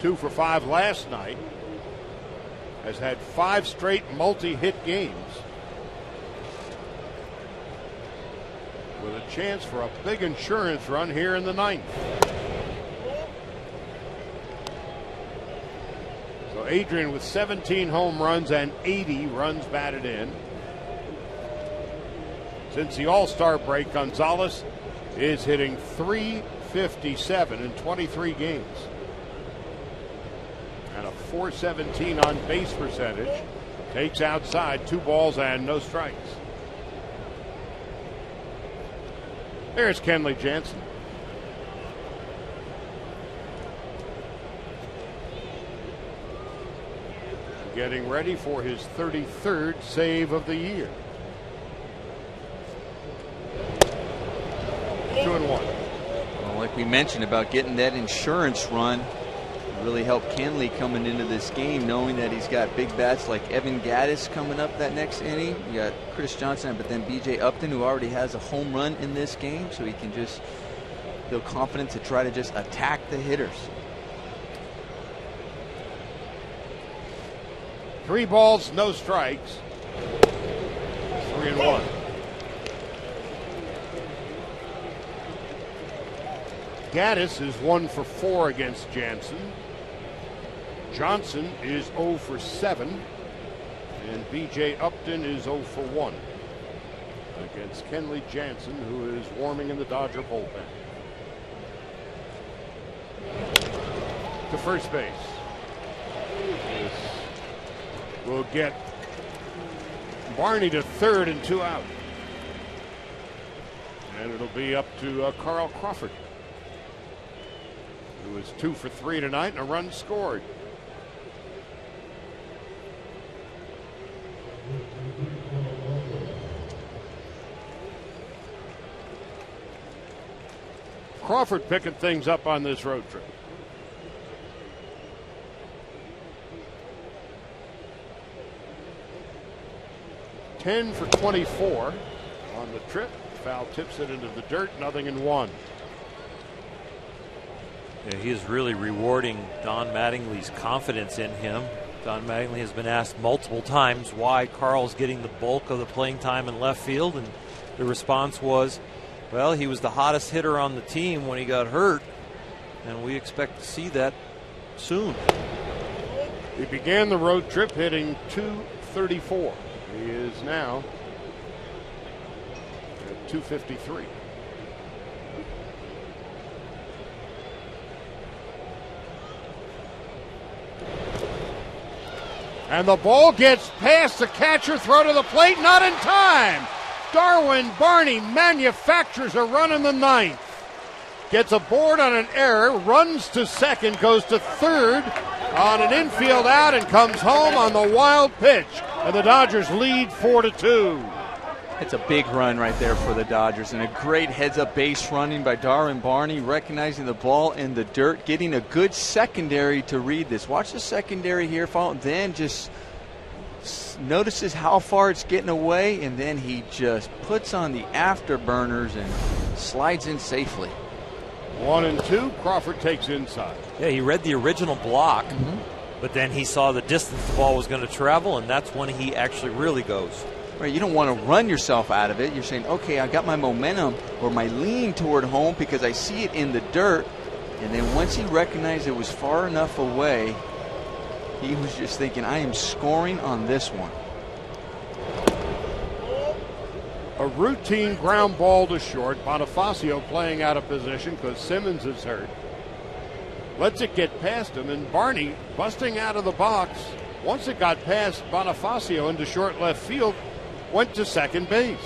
2 for 5 last night, has had 5 straight multi-hit games, with a chance for a big insurance run here in the 9th. So Adrian with 17 home runs and 80 runs batted in. Since the All-Star break, Gonzalez is hitting .357 in 23 games. And a .417 on base percentage. Takes outside, 2 balls and no strikes. There's Kenley Jansen. Getting ready for his 33rd save of the year. 2-1. Well, like we mentioned about getting that insurance run, really helped Kenley coming into this game, knowing that he's got big bats like Evan Gattis coming up that next inning. You got Chris Johnson, but then B.J. Upton, who already has a home run in this game, so he can just feel confident to try to just attack the hitters. 3 balls, no strikes. 3-1. Gattis is 1 for 4 against Jansen. Johnson is 0 for 7. And B.J. Upton is 0 for 1 against Kenley Jansen, who is warming in the Dodger bullpen. To first base. This will get Barney to third and 2 out. And it'll be up to Carl Crawford, who is 2 for 3 tonight and a run scored. Crawford picking things up on this road trip. Ten for 24 on the trip. Foul tips it into the dirt. 0-1. Yeah, he is really rewarding Don Mattingly's confidence in him. Don Mattingly has been asked multiple times why Carl's getting the bulk of the playing time in left field, and the response was, well, he was the hottest hitter on the team when he got hurt, and we expect to see that soon. He began the road trip hitting .234. He is now at .253. And the ball gets past the catcher, throw to the plate, not in time. Darwin Barney manufactures a run in the 9th. Gets a board on an error, runs to second, goes to third on an infield out, and comes home on the wild pitch. And the Dodgers lead 4-2. It's a big run right there for the Dodgers, and a great heads-up base running by Darwin Barney, recognizing the ball in the dirt, getting a good secondary to read this. Watch the secondary here, then just notices how far it's getting away, and then he just puts on the afterburners and slides in safely. 1-2. Crawford takes inside. Yeah, he read the original block But then he saw the distance the ball was going to travel, and that's when he actually really goes. Right, you don't want to run yourself out of it. You're saying, okay, I got my momentum or my lean toward home because I see it in the dirt. And then once he recognized it was far enough away, he was just thinking, I am scoring on this one. A routine ground ball to short. Bonifacio playing out of position because Simmons is hurt. Lets it get past him, and Barney busting out of the box. Once it got past Bonifacio into short left field, went to second base.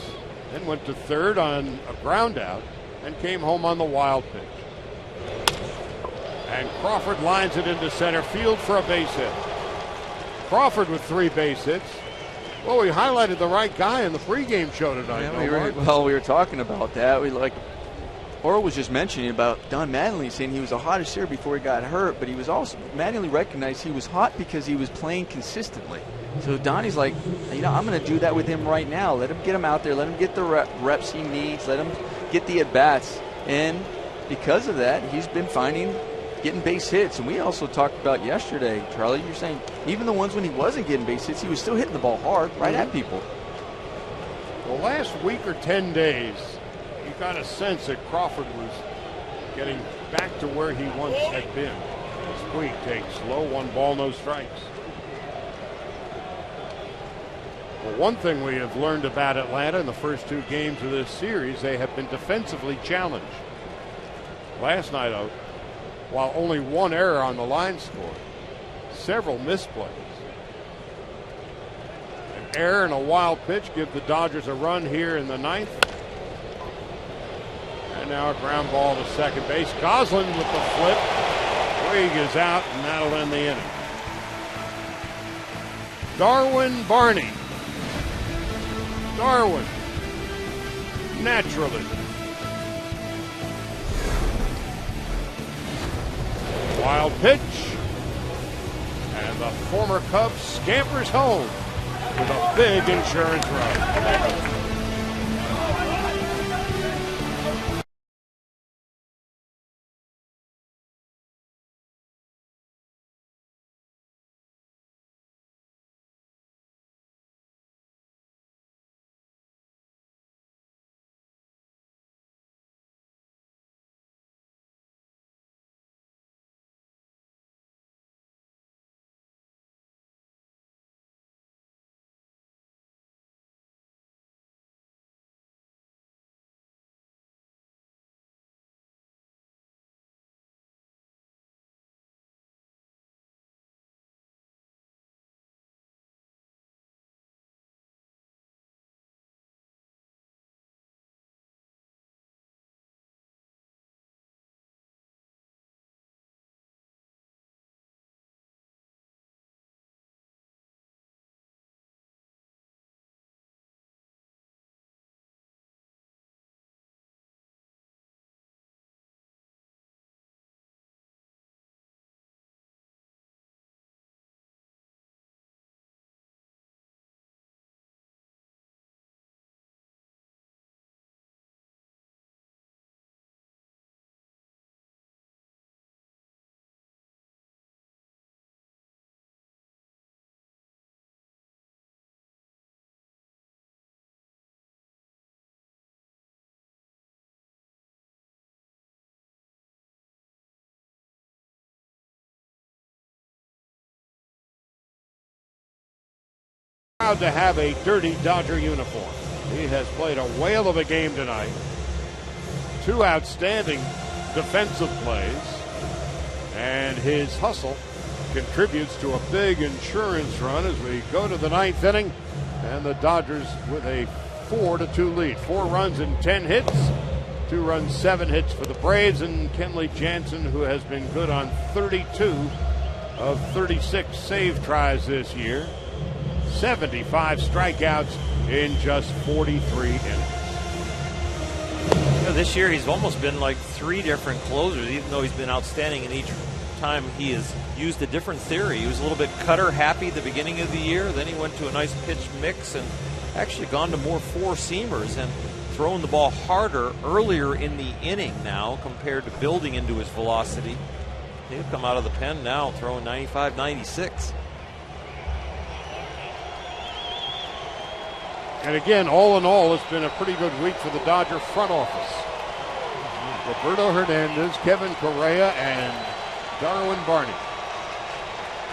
Then went to third on a ground out and came home on the wild pitch. And Crawford lines it into center field for a base hit. Crawford with 3 base hits. Well, we highlighted the right guy in the pregame show tonight. Yeah, we were talking about that. Oro was just mentioning about Don Mattingly saying he was the hottest hitter before he got hurt, but he was also, Mattingly recognized he was hot because he was playing consistently. So Donnie's like, I'm going to do that with him right now. Let him get him out there. Let him get the reps he needs. Let him get the at-bats. And because of that, he's been getting base hits. And we also talked about yesterday, Charlie, you're saying even the ones when he wasn't getting base hits, he was still hitting the ball hard right at people. Well, last week or 10 days, you got a sense that Crawford was getting back to where he once had been. Squeak takes low, 1 ball, no strikes. Well, one thing we have learned about Atlanta in the first 2 games of this series, they have been defensively challenged. Last night, while only 1 error on the line score, several misplays. An error and a wild pitch give the Dodgers a run here in the 9th. And now a ground ball to second base. Goslin with the flip. Puig is out, and that'll end the inning. Darwin Barney. Darwin. Naturally. Wild pitch. And the former Cub scampers home with a big insurance run. Proud to have a dirty Dodger uniform. He has played a whale of a game tonight. 2 outstanding defensive plays, and his hustle contributes to a big insurance run as we go to the 9th inning, and the Dodgers with a 4-2 lead. 4 runs and 10 hits, 2 runs, 7 hits for the Braves, and Kenley Jansen, who has been good on 32 of 36 save tries this year. 75 strikeouts in just 43 innings. This year he's almost been like 3 different closers, even though he's been outstanding in each time he has used a different theory. He was a little bit cutter happy at the beginning of the year, then he went to a nice pitch mix and actually gone to more 4-seamers and throwing the ball harder earlier in the inning now compared to building into his velocity. He'll come out of the pen now throwing 95, 96. And again, all in all, it's been a pretty good week for the Dodger front office. Roberto Hernandez, Kevin Correa, and Darwin Barney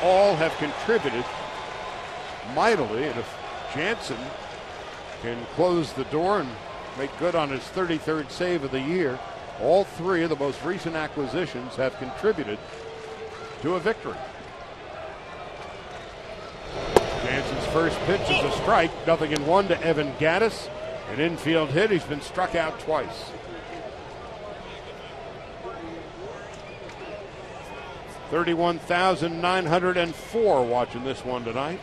all have contributed mightily. And if Jansen can close the door and make good on his 33rd save of the year, all three of the most recent acquisitions have contributed to a victory. Jansen's first pitch is a strike, 0-1 to Evan Gattis. An infield hit. He's been struck out twice. 31,904 watching this one tonight.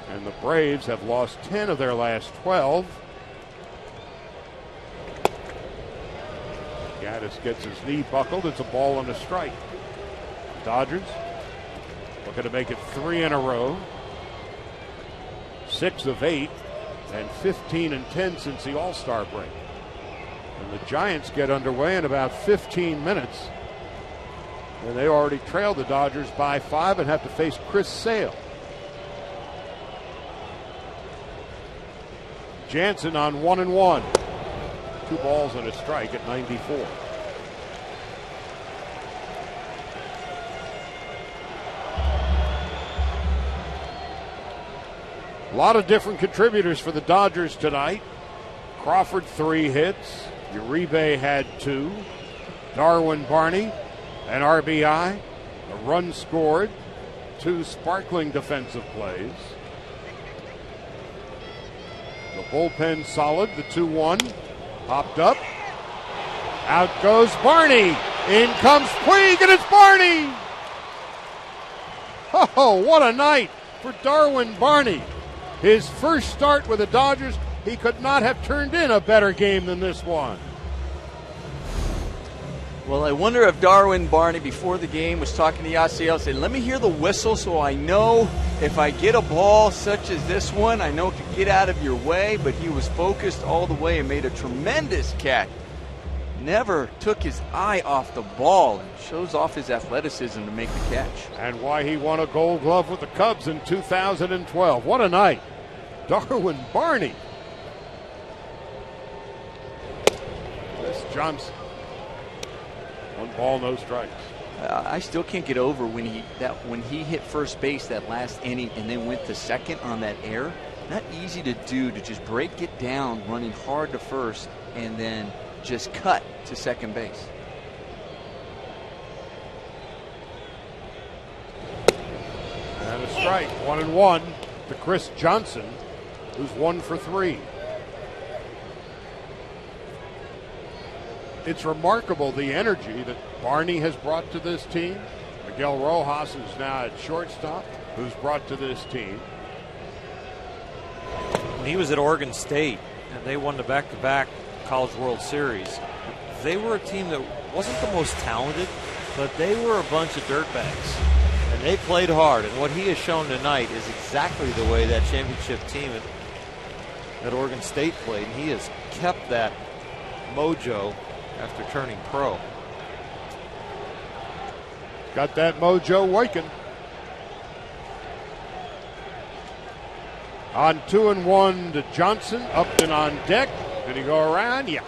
And the Braves have lost 10 of their last 12. Gattis gets his knee buckled. It's a ball and a strike. Dodgers looking to make it 3 in a row. 6 of 8 and 15-10 since the All-Star break. And the Giants get underway in about 15 minutes. And they already trail the Dodgers by 5 and have to face Chris Sale. Jansen on 1-1. 2 balls and a strike at 94. A lot of different contributors for the Dodgers tonight. Crawford 3 hits. Uribe had 2. Darwin Barney an RBI, a run scored, 2 sparkling defensive plays. The bullpen solid, the 2-1, popped up. Out goes Barney. In comes Puig, and it's Barney. Oh, what a night for Darwin Barney. His first start with the Dodgers, he could not have turned in a better game than this one. Well, I wonder if Darwin Barney before the game was talking to Yasiel, said, let me hear the whistle so I know if I get a ball such as this one, I know it could get out of your way, but he was focused all the way and made a tremendous catch. Never took his eye off the ball and shows off his athleticism to make the catch. And why he won a Gold Glove with the Cubs in 2012. What a night. Darwin Barney. This Johnson. 1 ball, no strikes. I still can't get over when he hit first base that last inning and then went to second on that error. Not easy to do, to just break it down running hard to first and then just cut to second base. And a strike, 1-1 to Chris Johnson, who's 1 for 3. It's remarkable the energy that Barney has brought to this team. Miguel Rojas is now at shortstop, who's brought to this team. When he was at Oregon State and they won the back-to-back College World Series, they were a team that wasn't the most talented, but they were a bunch of dirtbags. And they played hard. And what he has shown tonight is exactly the way that championship team at Oregon State played. And he has kept that mojo after turning pro. Got that mojo working. On 2-1 to Johnson. Upton on deck. Did he go around? Yeah.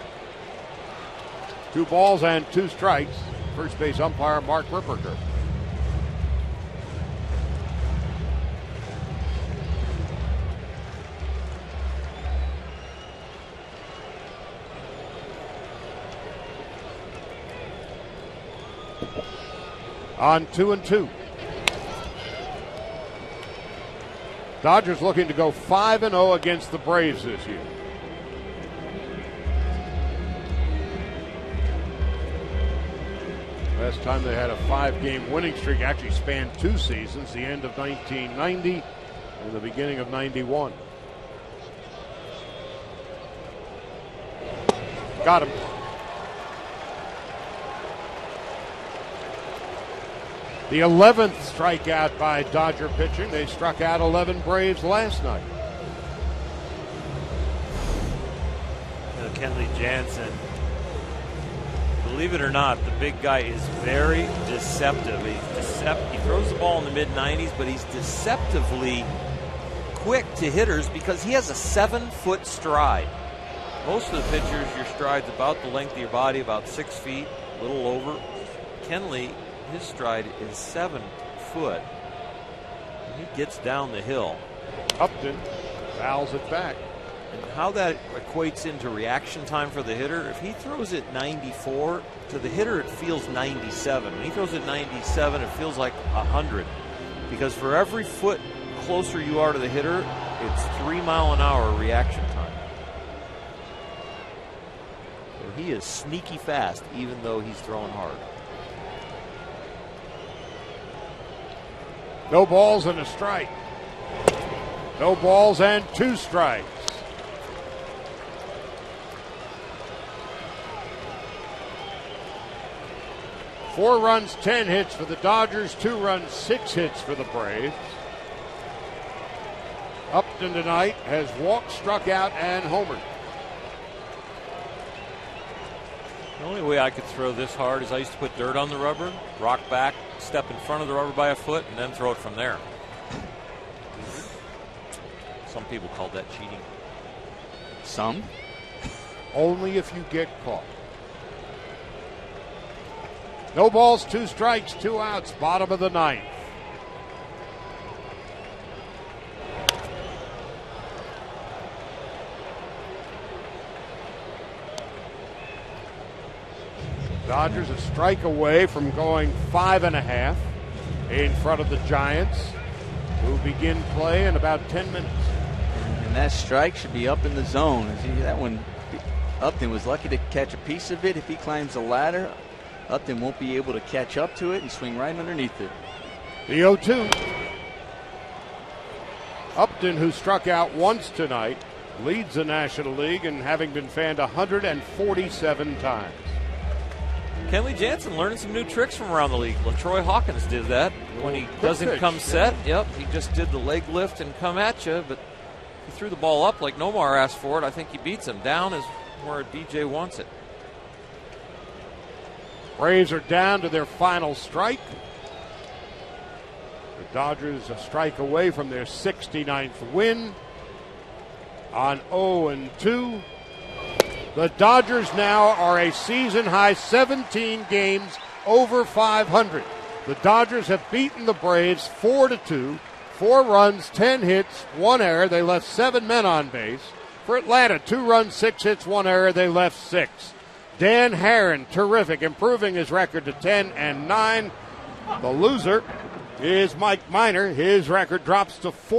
2 balls and 2 strikes. First base umpire Mark Ripperger. On 2-2. Dodgers looking to go 5-0 against the Braves this year. Last time they had a 5-game winning streak actually spanned 2 seasons, the end of 1990 and the beginning of 91. Got him. The 11th strikeout by Dodger pitching. They struck out 11 Braves last night. Kenley Jansen Believe it or not, the big guy is very deceptive. He throws the ball in the mid-90s, but he's deceptively quick to hitters because he has a 7-foot stride. Most of the pitchers, your stride's about the length of your body, about 6 feet, a little over. Kenley, his stride is 7 foot. And he gets down the hill. Upton fouls it back. And how that equates into reaction time for the hitter, if he throws it 94, to the hitter it feels 97. When he throws it 97, it feels like 100. Because for every foot closer you are to the hitter, it's 3 mile an hour reaction time. So he is sneaky fast, even though he's throwing hard. No balls and a strike. No balls and 2 strikes. Four runs, 10 hits for the Dodgers. 2 runs, 6 hits for the Braves. Upton tonight has walked, struck out, and homered. The only way I could throw this hard is I used to put dirt on the rubber, rock back, step in front of the rubber by a foot, and then throw it from there. Some people call that cheating. Some? Only if you get caught. No balls, 2 strikes, 2 outs, bottom of the 9th. Dodgers a strike away from going 5.5 in front of the Giants, who begin play in about 10 minutes. And that strike should be up in the zone. See, that one, Upton was lucky to catch a piece of it. If he climbs the ladder, Upton won't be able to catch up to it and swing right underneath it. The 0-2. Upton, who struck out once tonight, leads the National League in having been fanned 147 times. Kenley Jansen learning some new tricks from around the league. LaTroy Hawkins did that when he doesn't come set. Yep, he just did the leg lift and come at you, but he threw the ball up like Nomar asked for it. I think he beats him. Down is where DJ wants it. Braves are down to their final strike. The Dodgers a strike away from their 69th win on 0-2. The Dodgers now are a season-high 17 games over 500. The Dodgers have beaten the Braves 4-2, 4 runs, 10 hits, 1 error. They left 7 men on base. For Atlanta, 2 runs, 6 hits, 1 error. They left 6. Dan Herron, terrific, improving his record to 10-9. The loser is Mike Minor. His record drops to 4.